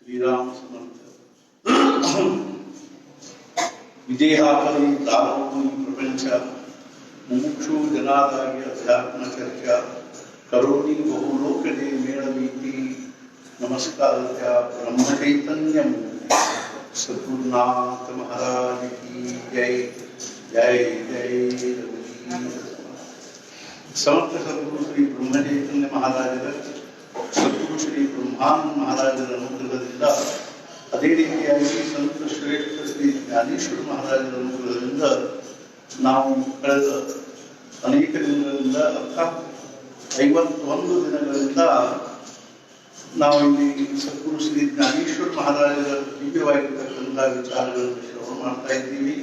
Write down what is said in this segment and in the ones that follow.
श्रीराम समर्थ विदेहापरी दारोनी प्रपंच मुमुक्षु जनादागी अध्यात्म चर्चा करोनी बहुलोकने मेळवीति नमस्कार ब्रह्म चैतन्य सद्गुरुनाथ महाराज की जय जय जय समर्थ सद्गुरु श्री ब्रह्म चैतन्य महाराजರ सद्गुरु श्री ब्रह्मानंद महाराजರ ಅನುಗ್ರಹದಿಂದ ಅದೇ ರೀತಿಯಾಗಿ ಸಂತ ಶ್ರೇಷ್ಠ ಶ್ರೀ ಜ್ಞಾನೇಶ್ವರ ಮಹಾರಾಜರ ಅನುಗ್ರಹದಿಂದ ನಾವು ಕಳೆದ ಅನೇಕ ದಿನಗಳಿಂದ ಅರ್ಥಾತ್ 51 ದಿನಗಳಿಂದ ನಾವು ಇಲ್ಲಿ ಸದ್ಗುರು ಶ್ರೀ ಜ್ಞಾನೇಶ್ವರ ಮಹಾರಾಜರ ದಿವ್ಯವಾಗಿರ್ತಕ್ಕಂಥ ವಿಚಾರಗಳನ್ನು ಶ್ರವಣ ಮಾಡ್ತಾ ಇದ್ದೀವಿ.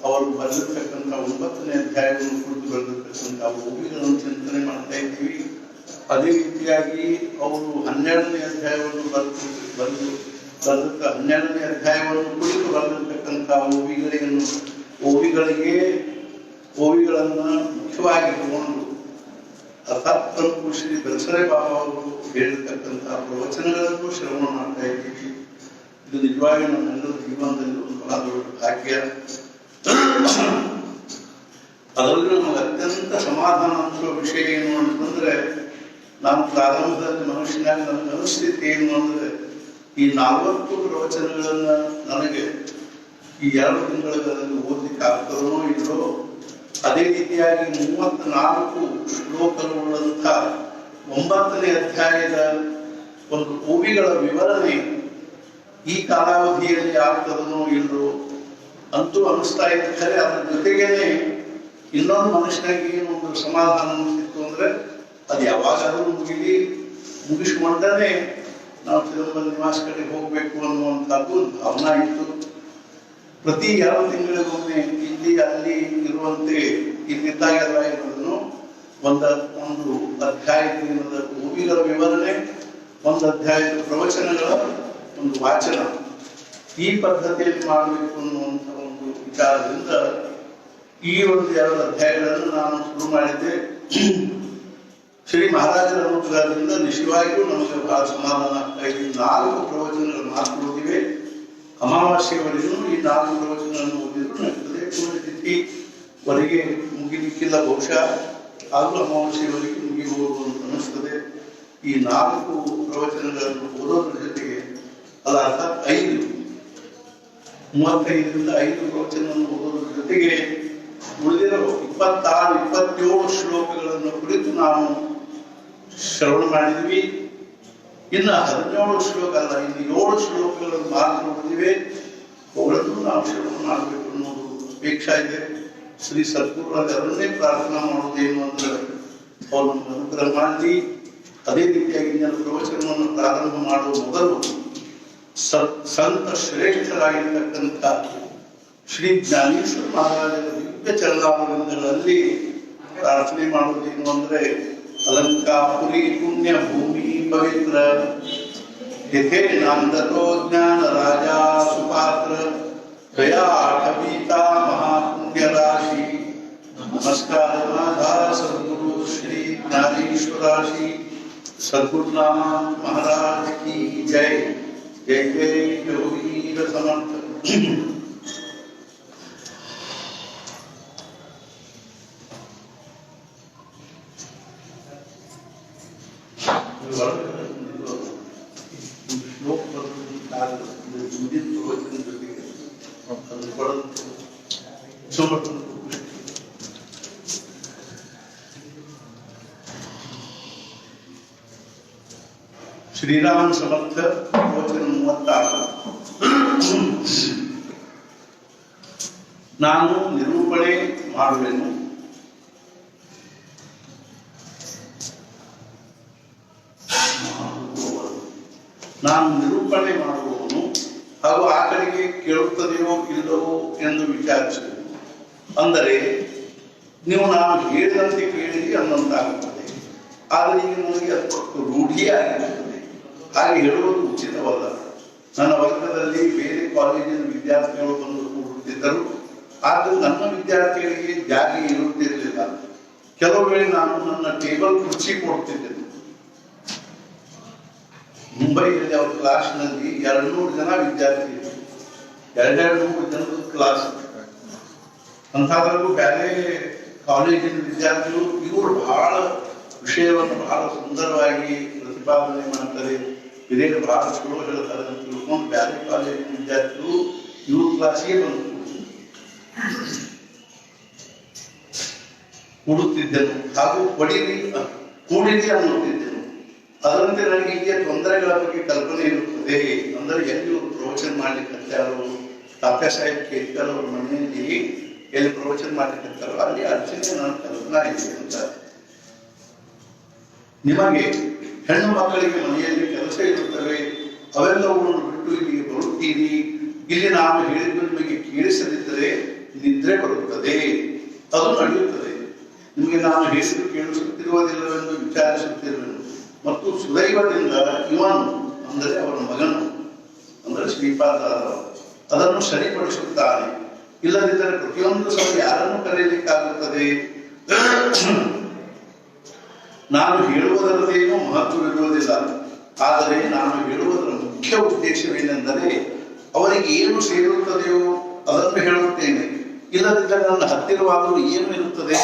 ಅವರು ಬರೆದಿರ್ತಕ್ಕಂಥ 9ನೇ ಅಧ್ಯಾಯವನ್ನು ಕುರಿತು ಬರೆದಿರ್ತಕ್ಕಂಥ ಓವಿಗಳನ್ನು ಚಿಂತನೆ ಮಾಡ್ತಾ ಇದ್ದೀವಿ. ಅದೇ ರೀತಿಯಾಗಿ ಅವರು 12ನೇ ಅಧ್ಯಾಯವನ್ನು ಬರೆದ 12ನೇ ಅಧ್ಯಾಯವನ್ನು ಕುರಿತು ಬರೆದಿರ್ತಕ್ಕಂಥ ಓವಿಗಳನ್ನು ಮುಖ್ಯವಾಗಿ ಇಟ್ಟುಕೊಂಡು ಅರ್ಥಾತ್ ಪ್ರಭು ಶ್ರೀ ಬೆಳಸರೆ ಬಾಬಾ ಅವರು ಹೇಳಿರ್ತಕ್ಕಂತಹ ಪ್ರವಚನಗಳನ್ನು ಶ್ರವಣ ಮಾಡ್ತಾ ಇದ್ದೀವಿ. ಇದು ನಿಜವಾಗಿ ನಮ್ಮೆಲ್ಲರ ಜೀವನದಲ್ಲಿ ಒಂದು ಬಹಳ ದೊಡ್ಡ ಭಾಗ್ಯ. ಅದರಲ್ಲಿ ನಮಗೆ ಅತ್ಯಂತ ಸಮಾಧಾನ ಅನಿಸುವ ವಿಷಯ ಏನು ಅಂತಂದ್ರೆ, ನಾನು ಪ್ರಾರಂಭದಲ್ಲಿ ಮನುಷ್ಯನಾಗಿ ನನಗೆ ಅನಿಸ್ತಿತ್ತು ಏನು ಅಂದ್ರೆ, ಈ 40 ಪ್ರವಚನಗಳನ್ನ ನನಗೆ ಈ 2 ತಿಂಗಳಲ್ಲಿ ಓದಲಿಕ್ಕೆ ಆಗ್ತದೋ ಇಲ್ಲೋ, ಅದೇ ರೀತಿಯಾಗಿ 34 ಶ್ಲೋಕಗಳುಳ್ಳಂಥ 9ನೇ ಅಧ್ಯಾಯದ ಒಂದು ಓವಿಗಳ ವಿವರಣೆ ಈ ಕಾಲಾವಧಿಯಲ್ಲಿ ಆಗ್ತದನೋ ಇಲ್ಲೋ ಅಂತೂ ಅನಿಸ್ತಾ ಇತ್ತು. ಖರೆ ಅದ್ರ ಜೊತೆಗೇನೆ ಇನ್ನೊಂದು ಮನುಷ್ಯನಾಗಿ ಒಂದು ಸಮಾಧಾನ ಅನಿಸ್ತಿತ್ತು ಅಂದ್ರೆ, ಅದು ಯಾವಾಗಾದ್ರೂ ಮುಗಿಸ್ಕೊಂಡೇ ನಾವು ತಿರುಮಲ ನಿವಾಸ ಕಡೆಗೆ ಹೋಗ್ಬೇಕು ಅನ್ನುವಂಥದ್ದು ಒಂದು ಭಾವನಾ ಇತ್ತು. ಪ್ರತಿ 2 ತಿಂಗಳಿಗೊಮ್ಮೆ ಇಲ್ಲಿ ಅಲ್ಲಿ ಇರುವಂತೆ ಇಲ್ಲಿದ್ದಾಗೆಲ್ಲ ಇರೋದನ್ನು ಒಂದು ಅಧ್ಯಾಯದ ಓವಿಗಳ ವಿವರಣೆ, ಒಂದು ಅಧ್ಯಾಯದ ಪ್ರವಚನಗಳ ಒಂದು ವಾಚನ, ಈ ಪದ್ಧತಿಯಲ್ಲಿ ಮಾಡಬೇಕು ಅನ್ನುವಂಥ ಒಂದು ವಿಚಾರದಿಂದ ಈ 2 ಅಧ್ಯಾಯಗಳನ್ನು ನಾನು ಶುರು ಮಾಡಿದ್ದೆ. ಶ್ರೀ ಮಹಾರಾಜರ ಅನುಗ್ರಹದಿಂದ ನಿಜವಾಗಿಯೂ ನಮಗೆ ಬಹಳ ಸಮಾಧಾನ ಆಗ್ತಾ ಇದೆ. 4 ಪ್ರವಚನಗಳು ಮಾತ್ರ ಓದಿವೆ. ಅಮಾವಾಸ್ಯವರೆಗೂ ಈ 4 ಪ್ರವಚನಗಳನ್ನು ಓದಿದ್ರು ನಗ್ತದೆ. ಪುಣ್ಯತಿಥಿವರೆಗೆ ಮುಗಿಲಿಕ್ಕಿಲ್ಲ ಬಹುಶಃ, ಆದರೂ ಅಮಾವಾಸ್ಯವರೆಗೆ ಮುಗಿಬಹುದು ಅಂತ ಅನಿಸ್ತದೆ. ಈ 4 ಪ್ರವಚನಗಳನ್ನು ಓದೋದ್ರ ಜೊತೆಗೆ ಅಲ್ಲ ಅರ್ಥಾತ್ 35ರಿಂದ 5 ಪ್ರವಚನವನ್ನು ಓದೋದ್ರ ಜೊತೆಗೆ ಉಳಿದಿರೋ 26, 27 ಶ್ಲೋಕಗಳನ್ನು ಕುರಿತು ನಾವು ಶ್ರವಣ ಮಾಡಿದ್ವಿ. ಇನ್ನು 17 ಶ್ಲೋಕ ಅಲ್ಲ, ಇನ್ನು 7 ಶ್ಲೋಕಗಳನ್ನು ಮಾತ್ರ ಓದಿವೆ. ಅವುಗಳನ್ನು ನಾವು ಶ್ರವಣ ಮಾಡಬೇಕು ಅನ್ನೋದು ಅಪೇಕ್ಷೆ ಇದೆ. ಶ್ರೀ ಸದ್ಗುರುಗಳಲ್ಲಿ ಅದನ್ನೇ ಪ್ರಾರ್ಥನಾ ಮಾಡೋದೇನು ಅಂದ್ರೆ, ಅವರು ನಮ್ಗೆ ಅನುಗ್ರಹ ಮಾಡಲಿ. ಅದೇ ರೀತಿಯಾಗಿ ಇನ್ನೊಂದು ಪ್ರವಚನವನ್ನು ಪ್ರಾರಂಭ ಮಾಡುವ ಮೊದಲು ಸಂತ ಶ್ರೇಷ್ಠರಾಗಿರ್ತಕ್ಕಂಥ ಶ್ರೀ ಜ್ಞಾನೇಶ್ವರ ಮಹಾರಾಜರ ದಿವ್ಯ ಚರಣಾರವಿಂದಗಳಲ್ಲಿ ಪ್ರಾರ್ಥನೆ ಮಾಡುವುದೇನು ಅಂದ್ರೆ, ಅಲಂಕಾಪುರಿ ಪುಣ್ಯ ಭೂಮಿ ಪವಿತ್ರ ಯಥೇ ನಾಂದತೋ ಜ್ಞಾನ ರಾಜ ಸುಪಾತ್ರ ದಯಾಠಪೀತಾ ಮಹಾಪುಣ್ಯ ರಾಶಿ ನಮಸ್ಕಾರ ಮಾಧಾ ಸದ್ಗುರು ಶ್ರೀ ಜ್ಞಾನೇಶ್ವರಾಶಿ ಸದ್ಗುರುನಾಥ ಮಹಾರಾಜ ಕಿ ಜೈ ಜೈ ಜೈ ಯೋಗೀರ ಸಮರ್ಥ. ಶ್ರೀರಾಮ ಸಮರ್ಥ ಪ್ರವಚನ 36. ನಾನು ನಿರೂಪಣೆ ಮಾಡುವೆನು. ನಾನು ನಿರೂಪಣೆ ಮಾಡುವವನು ಹಾಗೂ ಆ ಕಡೆಗೆ ಕೇಳುತ್ತದೆಯೋ ಇಲ್ಲವೋ ಎಂದು ವಿಚಾರಿಸುವುದು. ಅಂದರೆ ನೀವು ನಾನು ಹೇಳಿದಂತೆ ಕೇಳಿರಿ ಅನ್ನುವಂತಾಗುತ್ತದೆ. ಆದರೆ ಈಗ ನನಗೆ ಅದು ರೂಢಿಯಾಗಿರುತ್ತದೆ. ಹಾಗೆ ಹೇಳುವುದು ಉಚಿತವಲ್ಲ. ನನ್ನ ವರ್ಗದಲ್ಲಿ ಬೇರೆ ಕಾಲೇಜಿನ ವಿದ್ಯಾರ್ಥಿಗಳು ಬಂದು ಕೂಡುತ್ತಿದ್ದರು. ಆದರೆ ನನ್ನ ವಿದ್ಯಾರ್ಥಿಗಳಿಗೆ ಜಾಗ ಇರುತ್ತಿರಲಿಲ್ಲ. ಕೆಲವು ವೇಳೆ ನಾನು ನನ್ನ ಟೇಬಲ್ ಕುರ್ಚಿ ಕೊಡ್ತಿದ್ದೆನು. ಮುಂಬೈಯಲ್ಲಿ ಅವ್ರ ಕ್ಲಾಸ್ನಲ್ಲಿ 200 ಜನ ವಿದ್ಯಾರ್ಥಿಗಳು, 200 ಜನದ ಕ್ಲಾಸ್. ಅಂಥದ್ರಲ್ಲೂ ಬೇರೆ ಕಾಲೇಜಿನ ವಿದ್ಯಾರ್ಥಿಗಳು ಇವರು ಬಹಳ ವಿಷಯವನ್ನು ಬಹಳ ಸುಂದರವಾಗಿ ಪ್ರತಿಪಾದನೆ ಮಾಡ್ತಾರೆ, ಹಿರಿಯರು ಬಹಳ ಚಲೋ ಹೇಳ್ತಾರೆ ಅಂತ ತಿಳ್ಕೊಂಡು ಬೇರೆ ಕಾಲೇಜಿನ ವಿದ್ಯಾರ್ಥಿಗಳು ಇವ್ರ ಕ್ಲಾಸಿಗೆ ಬಂದು ಕೂಡುತ್ತಿದ್ದೆನು ಹಾಗೂ ಕೂಡಿರಿ ಅನ್ನುತ್ತಿದ್ದೆನು. ಅದರಂತೆ ನನಗೆ ಇಲ್ಲಿಯ ತೊಂದರೆಗಳ ಬಗ್ಗೆ ಕಲ್ಪನೆ ಇರುತ್ತದೆ. ಅಂದರೆ ಎಲ್ಲಿ ಇವರು ಪ್ರವಚನ ಮಾಡ್ಲಿಕ್ಕೆ ತಾತ್ಯಾ ಸಾಹೇಬ್ ಕೇಳ್ಕರ್ ಅವ್ರ ಮನೆಯಲ್ಲಿ ಎಲ್ಲಿ ಪ್ರವಚನ ಮಾಡ್ಲಿಕ್ಕೆ ಅಲ್ಲಿ ಅರ್ಚನೆ ನನ್ನ ಕಲ್ಪನಾ ಇದೆ ಅಂತ. ನಿಮಗೆ ಹೆಣ್ಣು ಮಕ್ಕಳಿಗೆ ಮನೆಯಲ್ಲಿ ಕೆಲಸ ಇರುತ್ತವೆ, ಅವೆಲ್ಲವನ್ನು ಬಿಟ್ಟು ಇಲ್ಲಿಗೆ ಬರುತ್ತೀರಿ. ಇಲ್ಲಿ ನಾನು ಹೇಳಿದ್ದು ನಿಮಗೆ ಕೇಳಿಸದಿದ್ದರೆ ನಿದ್ರೆ ಬರುತ್ತದೆ, ಅದು ನಡೆಯುತ್ತದೆ. ನಿಮಗೆ ನಾನು ಹೇಳಿದ್ದು ಕೇಳಿಸುತ್ತಿರುವುದಿಲ್ಲವೆಂದು ವಿಚಾರಿಸುತ್ತಿರುವೆನು. ಮತ್ತು ಸುದೈವದಿಂದ ಇವನು ಅಂದರೆ ಅವರ ಮಗನು ಅಂದರೆ ಶ್ರೀಪಾದ ಅದನ್ನು ಸರಿಪಡಿಸುತ್ತಾನೆ. ಇಲ್ಲದಿದ್ದರೆ ಪ್ರತಿಯೊಂದು ಸಲ ಯಾರನ್ನು ಕರೆಯಲಿಕ್ಕಾಗುತ್ತದೆ. ನಾನು ಹೇಳುವುದರದೇನೂ ಮಹತ್ವವಿರುವುದಿಲ್ಲ. ಆದರೆ ನಾನು ಹೇಳುವುದರ ಮುಖ್ಯ ಉದ್ದೇಶವೇನೆಂದರೆ ಅವರಿಗೆ ಏನು ಸೇರುತ್ತದೆಯೋ ಅದನ್ನು ಹೇಳುತ್ತೇನೆ. ಇಲ್ಲದಿದ್ದರೆ ನನ್ನ ಹತ್ತಿರವಾದರೂ ಏನು ಇರುತ್ತದೆ,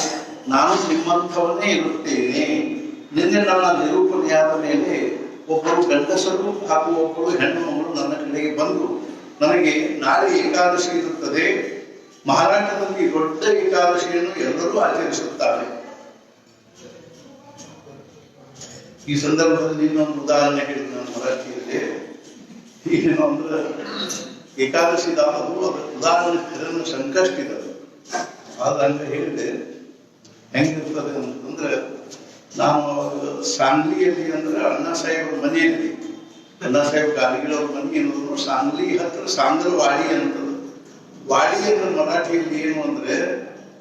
ನಾನು ನಿಮ್ಮಂಥವನ್ನೇ ಇರುತ್ತೇನೆ. ನಿನ್ನೆ ನನ್ನ ನಿರೂಪಣೆಯಾದ ಮೇಲೆ ಒಬ್ಬರು ಗಂಡಸರು ಹಾಗೂ ಒಬ್ಬರು ಹೆಣ್ಣು ಮಗಳು ನನ್ನ ಕಡೆಗೆ ಬಂದು ನನಗೆ ನಾಳೆ ಏಕಾದಶಿ ಇರುತ್ತದೆ, ಮಹಾರಾಷ್ಟ್ರದಲ್ಲಿ ದೊಡ್ಡ ಏಕಾದಶಿಯನ್ನು ಎಲ್ಲರೂ ಆಚರಿಸುತ್ತಾರೆ. ಈ ಸಂದರ್ಭದಲ್ಲಿ ಇನ್ನೊಂದು ಉದಾಹರಣೆ ಹೇಳಿ ನಾನು ಮರಾಠಿಯಲ್ಲಿ ಏನು ಅಂದ್ರೆ ಏಕಾದಶಿ ದಾನದು ಅದರ ಉದಾಹರಣೆ ಸಂಕಷ್ಟ ಇದೆ. ಆದ್ರೆ ಹಂಗ ಹೇಳಿದೆ ಹೆಂಗಿರ್ತದೆ ಅಂತಂದ್ರೆ ನಾನು ಸಾಂಗ್ಲಿಯಲ್ಲಿ ಅಂದ್ರೆ ಅಣ್ಣಾ ಸಾಹೇಬ್ರ ಮನೆಯಲ್ಲಿ ಅಣ್ಣಾ ಸಾಹೇಬ್ ಗಾಲಿಗಳ ಅವ್ರ ಮನೆ ಏನಂದ್ರು ಸಾಂಗ್ಲಿ ಹತ್ರ ಸಾಂಗ್ರವಾಡಿ ಅಂತದ್ದು. ವಾಡಿ ಅಂದ್ರೆ ಮರಾಠಿಯಲ್ಲಿ ಏನು ಅಂದ್ರೆ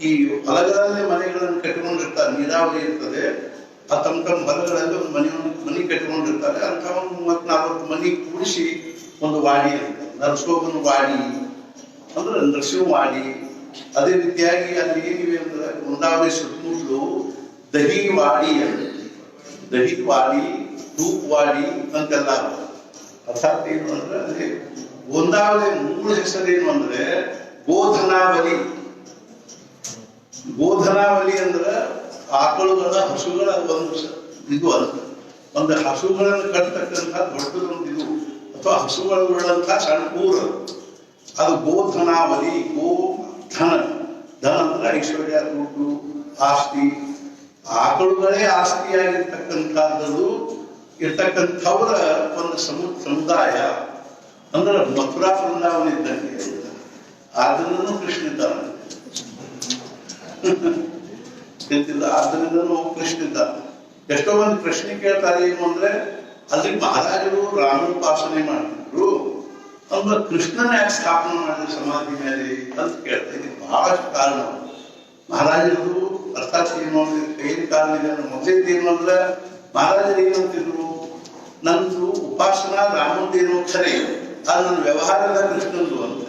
ಈ ಹೊಲಗಳಲ್ಲೇ ಮನೆಗಳನ್ನು ಕಟ್ಟಿಕೊಂಡಿರ್ತಾರೆ, ನೀರಾವರಿ ಇರ್ತದೆ, ಆ ತಮ್ಮ ಹೊಲಗಳಲ್ಲಿ ಒಂದು ಮನೆ ಕಟ್ಟಿಕೊಂಡಿರ್ತಾರೆ. ಅಂತ ಒಂದು 30-40 ಮನೆ ಕೂಡಿಸಿ ಒಂದು ವಾಡಿ ಅಂತ, ನರಸೋಬನ ವಾಡಿ ಅಂದ್ರೆ ನರಸಿಂಹವಾಡಿ. ಅದೇ ರೀತಿಯಾಗಿ ಅಲ್ಲಿ ಏನಿವೆ ಅಂದ್ರೆ ಒಂದಾವಳಿ ಸುತ್ತಮುತ್ತಲು ದಹಿವಾಡಿ ದಹಿವಾಡಿ ತೂಪ್ವಾಡಿ ಅಂತೆಲ್ಲ. ಅರ್ಥಾತ್ ಏನು ಅಂದ್ರೆ ಅಲ್ಲಿ ಒಂದಾವಳಿ ಮೂಲ ಹೆಸರೇನು ಅಂದ್ರೆ ಗೋಧನಾವಲಿ. ಗೋಧನಾವಲಿ ಅಂದ್ರೆ ಆಕಳುಗಳ ಹಸುಗಳ ಒಂದು ಇದು ಅಂತ, ಒಂದು ಹಸುಗಳನ್ನು ಕಟ್ಟತಕ್ಕಂಥ ದೊಡ್ಡದೊಂದು ಇದು ಅಥವಾ ಹಸುಗಳುಳ್ಳಂತಹ ಸಣ್ಣ ಊರು ಅದು ಗೋಧನಾವಲಿ. ಧನ ಅಂದ್ರೆ ಐಶ್ವರ್ಯ, ದುಡ್ಡು, ಆಸ್ತಿ. ಆಕಳುಗಳೇ ಆಸ್ತಿಯಾಗಿರ್ತಕ್ಕಂಥದ್ದು ಇರ್ತಕ್ಕಂಥವರ ಒಂದು ಸಮುದಾಯ ಅಂದ್ರೆ ಮಥುರಾ ಬೃಂದಾವನ ಇದ್ದಂಗೆ. ಆದ್ರಿಂದನೂ ಕೃಷ್ಣ ಇದ್ದಾನೆ, ಆದ್ರಿಂದನೂ ಕೃಷ್ಣ ಇದ್ದಾನೆ. ಎಷ್ಟೋ ಮಂದಿ ಪ್ರಶ್ನೆ ಕೇಳ್ತಾರೆ ಏನು ಅಂದ್ರೆ ಅಲ್ಲಿ ಮಹಾರಾಜರು ರಾಮೋಪಾಸನೆ ಮಾಡಿದ್ರು ಅಂದ್ರೆ ಕೃಷ್ಣನ ಯಾಕೆ ಸ್ಥಾಪನೆ ಮಾಡಿದ್ರು ಸಮಾಧಿ ಮೇಲೆ ಅಂತ ಕೇಳ್ತಾ ಇದಕ್ಕೆ ಬಹಳಷ್ಟು ಕಾರಣ. ಮಹಾರಾಜರು ಅರ್ಥಾತ್ ಏನು ಅಂದ್ರೆ ಕೈಲಿ ಕಾರಣ ಇದೆ ಮೊದಲೇನು ಅಂದ್ರೆ ಮಹಾರಾಜರು ಏನಂತಿದ್ರು, ನಂದು ಉಪಾಸನಾ ರಾಮಂದೇನೋ ಖರೆ, ಅದು ನನ್ನ ವ್ಯವಹಾರದ ಕೃಷ್ಣಂದು ಅಂತ.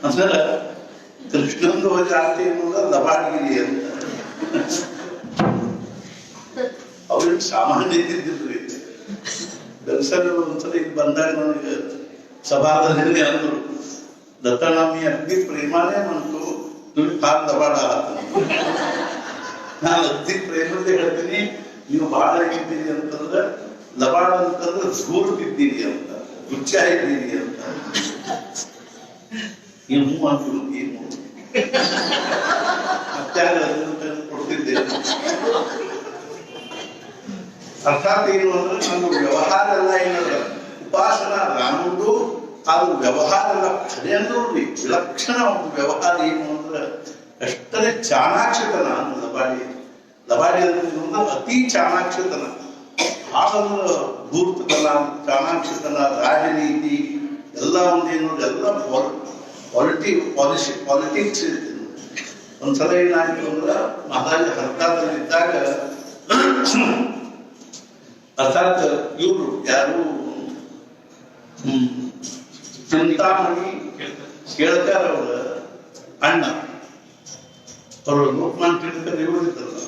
ಅಂದ್ರೆ ಕೃಷ್ಣಂದು ಜಾತಿ ಅನ್ನೋದು ಲಬಾಡ್ಗಿರಿ ಅಂತ. ಅವ್ರಿಗೆ ಸಾಮಾನ್ಯ ಇದ್ದಿದ್ರು. ದರ್ಶನ ಒಂದ್ಸಲ ಇಲ್ಲಿ ಬಂದಾಗ ನನಗೆ ಸಭಾದಲ್ಲಿ ಅಂದ್ರು, ದತ್ತನಮ್ಮಿ ಅಗ್ದಿ ಪ್ರೇಮಾನೇ ಬಂತು, ದುಡ್ಡು ಕಾಲ್ ದಬಾಡ. ನಾನು ಅಗ್ದಿ ಪ್ರೇಮದಲ್ಲಿ ಹೇಳ್ತೀನಿ, ನೀವು ಬಹಳ ಇದ್ದೀರಿ ಅಂತಂದ್ರೆ ಲಬಾಡ ಅಂತಂದ್ರೆ ದೂರ ಬಿದ್ದೀರಿ ಅಂತ, ಹುಚ್ಚ ಇದ್ದೀರಿ ಅಂತ. ನೀವು ಹೂ ಅಂತೀವಿ, ಏನು ಮತ್ತೆ ಕೊಡ್ತಿದ್ದೆ. ಅರ್ಥಾತ್ ಏನು ಅಂದ್ರೆ ನಮ್ಮ ವ್ಯವಹಾರ ಎಲ್ಲ ಏನಲ್ಲ ಉಪಾಸನಾ ರಾಮಂದು, ಅದು ವ್ಯವಹಾರ ಎಲ್ಲ ಖರೆ ಅಂದ್ರಿ ವಿಲಕ್ಷಣ ಒಂದು ವ್ಯವಹಾರ ಏನು ಅಂದ್ರೆ ಎಷ್ಟೇ ಚಾಣಾಕ್ಷತನ ಅಂತ. ಲಬಾಡಿ ಅಂದ್ರೆ ಅತಿ ಚಾಣಾಕ್ಷತನ, ಆದಂದ್ರೆ ಧೂರ್ತತನ, ಚಾಣಾಕ್ಷತನ, ರಾಜನೀತಿ ಎಲ್ಲ ಒಂದೇನು ಎಲ್ಲ ಪಾಲಿಟಿಕ್ಸ್ ಇರ್ತದೆ. ಒಂದ್ಸಲ ಏನಾಯ್ತು ಅಂದ್ರೆ ಮಹಾರಾಜ ಹರ್ತಾದಲ್ಲಿದ್ದಾಗ ಅರ್ಥಾತ್ ಇವರು ಯಾರು ಚಿಂತಾಮಣಿ ಕೇಳ್ತಾರ ಅವರ ಅಣ್ಣ, ಅವರು ಲೋಕಮಾನ್ ಕೇಳ್ತಾರೆ ಇವರು ಇದ್ದಾರಲ್ಲ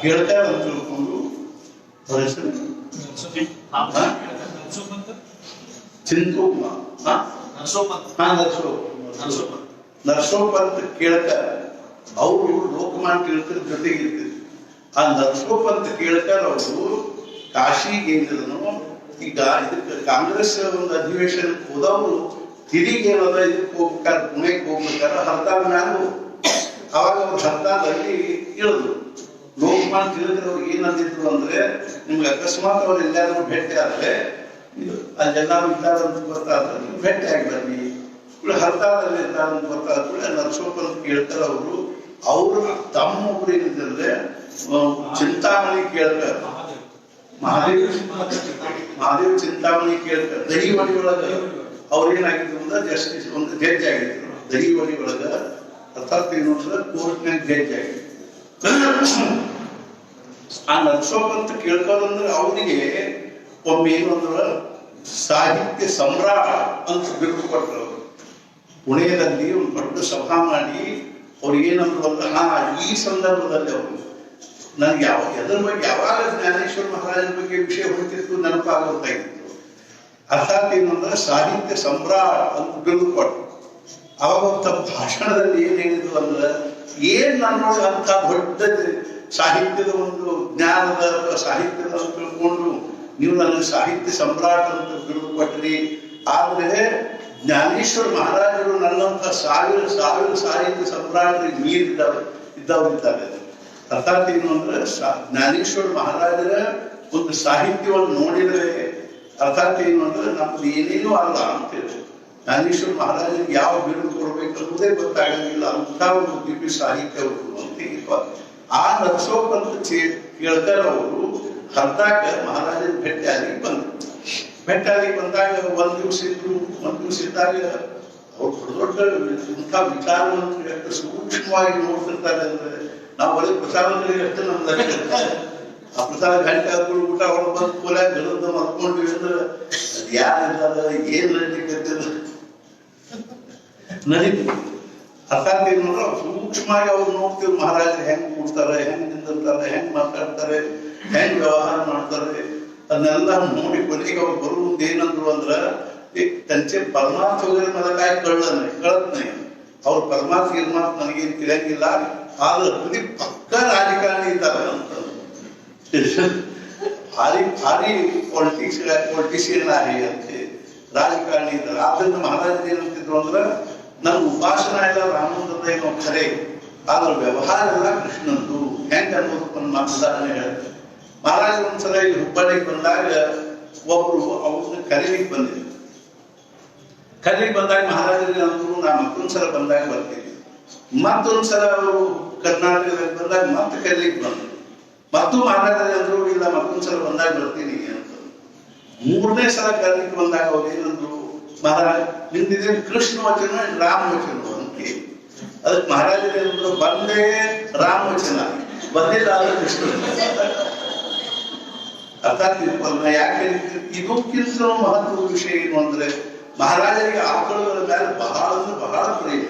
ಕೇಳ್ತಾರ ಅಂತ ತಿಳ್ಕೊಂಡು ಅವ್ರ ಹೆಸರು ಚಿಂತೂಪ ನರಸೋಪಂತ ಕೇಳ್ತಾರ. ಅವರು ಲೋಕಮಾನ್ಯ ತಿಲಕರ ಜೊತೆಗೆ ಇರ್ತಿದ್ರು. ಆ ನರಸೋಪಂತ ಕೇಳ್ತಾರ ಅವರು ಕಾಶಿಗೆ ಏನಿದನು ಈಗ ಇದಕ್ಕೆ ಕಾಂಗ್ರೆಸ್ ಒಂದು ಅಧಿವೇಶನಕ್ಕೆ ಹೋದವರು ತಿರುಗಿ ಏನದ ಇದಕ್ಕೆ ಹೋಗ್ಬೇಕಾದ್ರೆ ಪುಣೆಗೆ ಹೋಗ್ಬೇಕಾದ್ರೆ ಹರ್ತಾಳ ಮ್ಯಾಲ ಅವಾಗ ಅವ್ರು ಹರ್ತಾಳಲ್ಲಿ ಇಳಿದ್ರು. ಲೋಕಮಾನ್ಯ ತಿಲಕರವ್ರಿಗೆ ಏನಂದಿದ್ರು ಅಂದ್ರೆ ನಿಮ್ಗೆ ಅಕಸ್ಮಾತ್ ಅವ್ರು ಎಲ್ಲಾರು ಭೇಟಿ ಆದ್ರೆ ಅಲ್ಲೆಲ್ಲಾರು ಇದ್ದಾರಂತ ಗೊತ್ತಾದ್ರೆ ನೀವು ಭೇಟಿ ಆಗ್ಬರ್ರಿ. ಹರ್ತಾಳದಲ್ಲಿ ಇದ್ದಾರಂತ ಗೊತ್ತಾದ ಕೂಡ ನರಸೋಪಂತ ಕೇಳ್ತಾರ ಅವರು. ಅವರು ತಮ್ಮ ಒಬ್ರು ಏನಿದ್ರೆ ಚಿಂತಾಮಣಿ ಕೇಳ್ತಾರ. ಮಹಾದೇವ್ ಚಿಂತಾಮಣಿ ಕೇಳ್ತಾರೆ. ದಹಿವಡಿ ಒಳಗ ಅವ್ರೇನಾಗಿದ್ರು ಅಂದ್ರೆ ಜಸ್ಟಿಸ್ ಒಂದು ಜಡ್ಜ್ ಆಗಿದ್ರು. ದಹಿವಡಿ ಒಳಗ ಅರ್ಥಾತ್ ಏನು ಅಂದ್ರೆ ಕೋರ್ಟ್ನಾಗ ಜಡ್ಜ್ ಆಗಿದ್ರು. ಆ ನರಸೋಪಂತ ಕೇಳ್ತಾರಂದ್ರೆ ಅವರಿಗೆ ಒಮ್ಮೆ ಏನು ಅಂದ್ರ ಸಾಹಿತ್ಯ ಸಮ್ರಾಟ್ ಅಂತ ಬಿರುದು ಕೊಟ್ಟರು. ಅವರು ಪುಣೆಯಲ್ಲಿ ಒಂದು ದೊಡ್ಡ ಸಭಾ ಮಾಡಿ ಅವ್ರಿಗೆ ಏನಂದ್ರು ಅಂದ್ರೆ ಈ ಸಂದರ್ಭದಲ್ಲಿ ಅವರು ನನಗೆ ಎದ್ರ ಬಗ್ಗೆ ಯಾವಾಗ ಜ್ಞಾನೇಶ್ವರ ಮಹಾರಾಜರ ಬಗ್ಗೆ ವಿಷಯ ಹೊಂದಿತ್ತು ನೆನಪಾಗುತ್ತಾಗಿತ್ತು. ಅರ್ಥಾತ್ ಏನಂದ್ರೆ ಸಾಹಿತ್ಯ ಸಮ್ರಾಟ್ ಅಂತ ಬಿರುದು ಕೊಟ್ಟರು. ಅವಾಗ ತಮ್ಮ ಭಾಷಣದಲ್ಲಿ ಏನ್ ಹೇಳಿದ್ರು ಅಂದ್ರೆ ಏನ್ ನನ್ನೊಳಗೆ ಅಂತ ದೊಡ್ಡ ಸಾಹಿತ್ಯದ ಒಂದು ಜ್ಞಾನದ ಸಾಹಿತ್ಯದ ತಿಳ್ಕೊಂಡು ನೀವು ನನಗೆ ಸಾಹಿತ್ಯ ಸಮ್ರಾಟ್ ಅಂತ ಬಿರುದು ಕೊಟ್ರಿ. ಆದ್ರೆ ಜ್ಞಾನೇಶ್ವರ ಮಹಾರಾಜರು ನನ್ನಂತ ಸಾವಿರ ಸಾಹಿತ್ಯ ಸಮ್ರಾಟರಿಗೆ ಇದ್ದವರಿದ್ದಾರೆ. ಅರ್ಥಾತ್ ಏನು ಅಂದ್ರೆ ಜ್ಞಾನೇಶ್ವರ ಮಹಾರಾಜರ ಒಂದು ಸಾಹಿತ್ಯವನ್ನು ನೋಡಿದರೆ ಅರ್ಥಾತ್ ಏನು ಅಂದ್ರೆ ನಮ್ದು ಏನೇನೂ ಅಲ್ಲ ಅಂತೇಳಿ ಜ್ಞಾನೇಶ್ವರ ಮಹಾರಾಜರಿಗೆ ಯಾವ ಬಿರುದು ಕೊಡ್ಬೇಕನ್ನೋದೇ ಗೊತ್ತಾಗಲಿಲ್ಲ. ಅಂತ ಒಂದು ದಿವ್ಯ ಸಾಹಿತ್ಯ ಅವರು ಅಂತ ಆ ನರಸೋಪಂತ ಕೇಳ್ತಾರ ಅವರು ಹರ್ದಾಕ ಮಹಾರಾಜನ ಭೇಟಿಯಾಗಿ ಬಂದ್ರು. ಭೇಟಿಯಾಗಿ ಬಂದಾಗ ಒಂದ್ ದಿವ್ಸ ಇದ್ರು. ಒಂದ್ ದಿವ್ಸ ಇದ್ದಾಗ ಅವ್ರು ದೊಡ್ಡ ಇಂಥ ವಿಚಾರವನ್ನು ಎಷ್ಟು ಸೂಕ್ಷ್ಮವಾಗಿ ನೋಡ್ತಿರ್ತಾರೆ ಅಂದ್ರೆ ನಾವು ಬರೀ ಪ್ರಸಾದದಲ್ಲಿ ಎಷ್ಟು ನಮ್ದು ಆ ಪ್ರಸಾದ ಗಂಟೆ ಆದ್ರೂ ಊಟ ಹೊರ ಬಂದು ಕೂಲ ಗರದ ಮಲ್ಕೊಂಡ್ವಿ ಅಂದ್ರೆ ಅದು ಯಾರಿಲ್ಲ ಏನ್ ನಡೀತಿಲ್ಲ ನಡೀತಿ. ಅರ್ಥಾತ್ ಏನು ಅಂದ್ರೆ ಸೂಕ್ಷ್ಮವಾಗಿ ಅವ್ರು ನೋಡ್ತೀವಿ ಮಹಾರಾಜರು ಹೆಂಗ್ ಕೂಡ್ತಾರೆ, ಹೆಂಗ್ ನಿಂದಿರ್ತಾರೆ, ಹೆಂಗ್ ಮಾತಾಡ್ತಾರೆ, ಹೆಂಗ್ ವ್ಯವಹಾರ ಮಾಡ್ತಾರೆ ಅದನ್ನೆಲ್ಲ ನೋಡಿ ಕೊನೆಗೆ ಅವ್ರು ಬರುವುದು ಏನಂದ್ರು ಅಂದ್ರ ತಂಚೆ ಪರಮಾರ್ಥ ವगैरे मला काय कळत नाही. ಅವ್ರು ಪರಮಾರ್ಥ ಗಿರ್ಮಾರ್ಥ ನನಗೇನು ತಿಳಿಯಂಗಿಲ್ಲ. ಆದ್ರೆ ಬರೀ ಪಕ್ಕ ರಾಜಕಾರಣಿ ಇದ್ದಾರೆ ಅಂತ ಭಾರಿ ಭಾರಿ ಪೊಲಿಟಿಷಿಯನ್ आहे ಅಂತೆ ರಾಜಕಾರಣಿ ಇದ್ದಾರೆ. ಆದ್ರಿಂದ ಮಹಾರಾಜರು ಏನಂತಿದ್ರು ಅಂದ್ರೆ ನಮ್ಮ ಉಪಾಸನ ಎಲ್ಲ ರಾಮನದ ಏನೋ ಖರೆ ಆದ್ರೆ ವ್ಯವಹಾರ ಎಲ್ಲ ಕೃಷ್ಣಂದು ಹೆಂಗ ಅನ್ನೋದಕ್ಕೊಂದು ಉದಾಹರಣೆ ಹೇಳ್ತಾರೆ. ಮಹಾರಾಜರು ಒಂದ್ಸಲ ಇಲ್ಲಿ ಹುಬ್ಬಳ್ಳಿಗೆ ಬಂದಾಗ ಒಬ್ರು ಅವ್ರನ್ನ ಕರೀಲಿಕ್ಕೆ ಬಂದಿದ್ರು. ಕರೀಲಿಕ್ಕೆ ಬಂದಾಗ ಮಹಾರಾಜರಿಗೆ ಅಂದ್ರು ನಾ ಮತ್ತೊಂದ್ಸಲ ಬಂದಾಗ ಬರ್ತೀನಿ. ಮತ್ತೊಂದ್ಸಲ ಅವರು ಕರ್ನಾಟಕದಲ್ಲಿ ಬಂದಾಗ ಮತ್ತೆ ಕರೀಲಿಕ್ಕೆ ಬಂದ್ರು. ಮತ್ತು ಮಹಾರಾಜರಿಗೆ ಅಂದ್ರು ಇಲ್ಲ ಮತ್ತೊಂದ್ಸಲ ಬಂದಾಗ ಬರ್ತೀನಿ ಅಂತ. ಮೂರನೇ ಸಲ ಕರೀಲಿಕ್ಕೆ ಬಂದಾಗ ಅವ್ರು ಏನಂದ್ರು ಮಹಾರಾಜ ನಿಂದಿದೆ ಕೃಷ್ಣ ವಚನ ರಾಮ ವಚನ ಅಂತ. ಅದಕ್ಕೆ ಮಹಾರಾಜರು ಏನಂದ್ರು ಬಂದೇ ರಾಮ ವಚನ ಬಂದಿಲ್ಲ ಆದ್ರೆ ಕೃಷ್ಣ. ಅರ್ಥಾತ್ ತಿಳ್ಕೊಳ್ಳ ಯಾಕೆ ಇದಕ್ಕಿಂತ ಮಹತ್ವದ ವಿಷಯ ಏನು ಅಂದ್ರೆ ಮಹಾರಾಜರಿಗೆ ಆಕಳುಗಳ ಮೇಲೆ ಬಹಳ ಬಹಳ ಪ್ರೇಮ.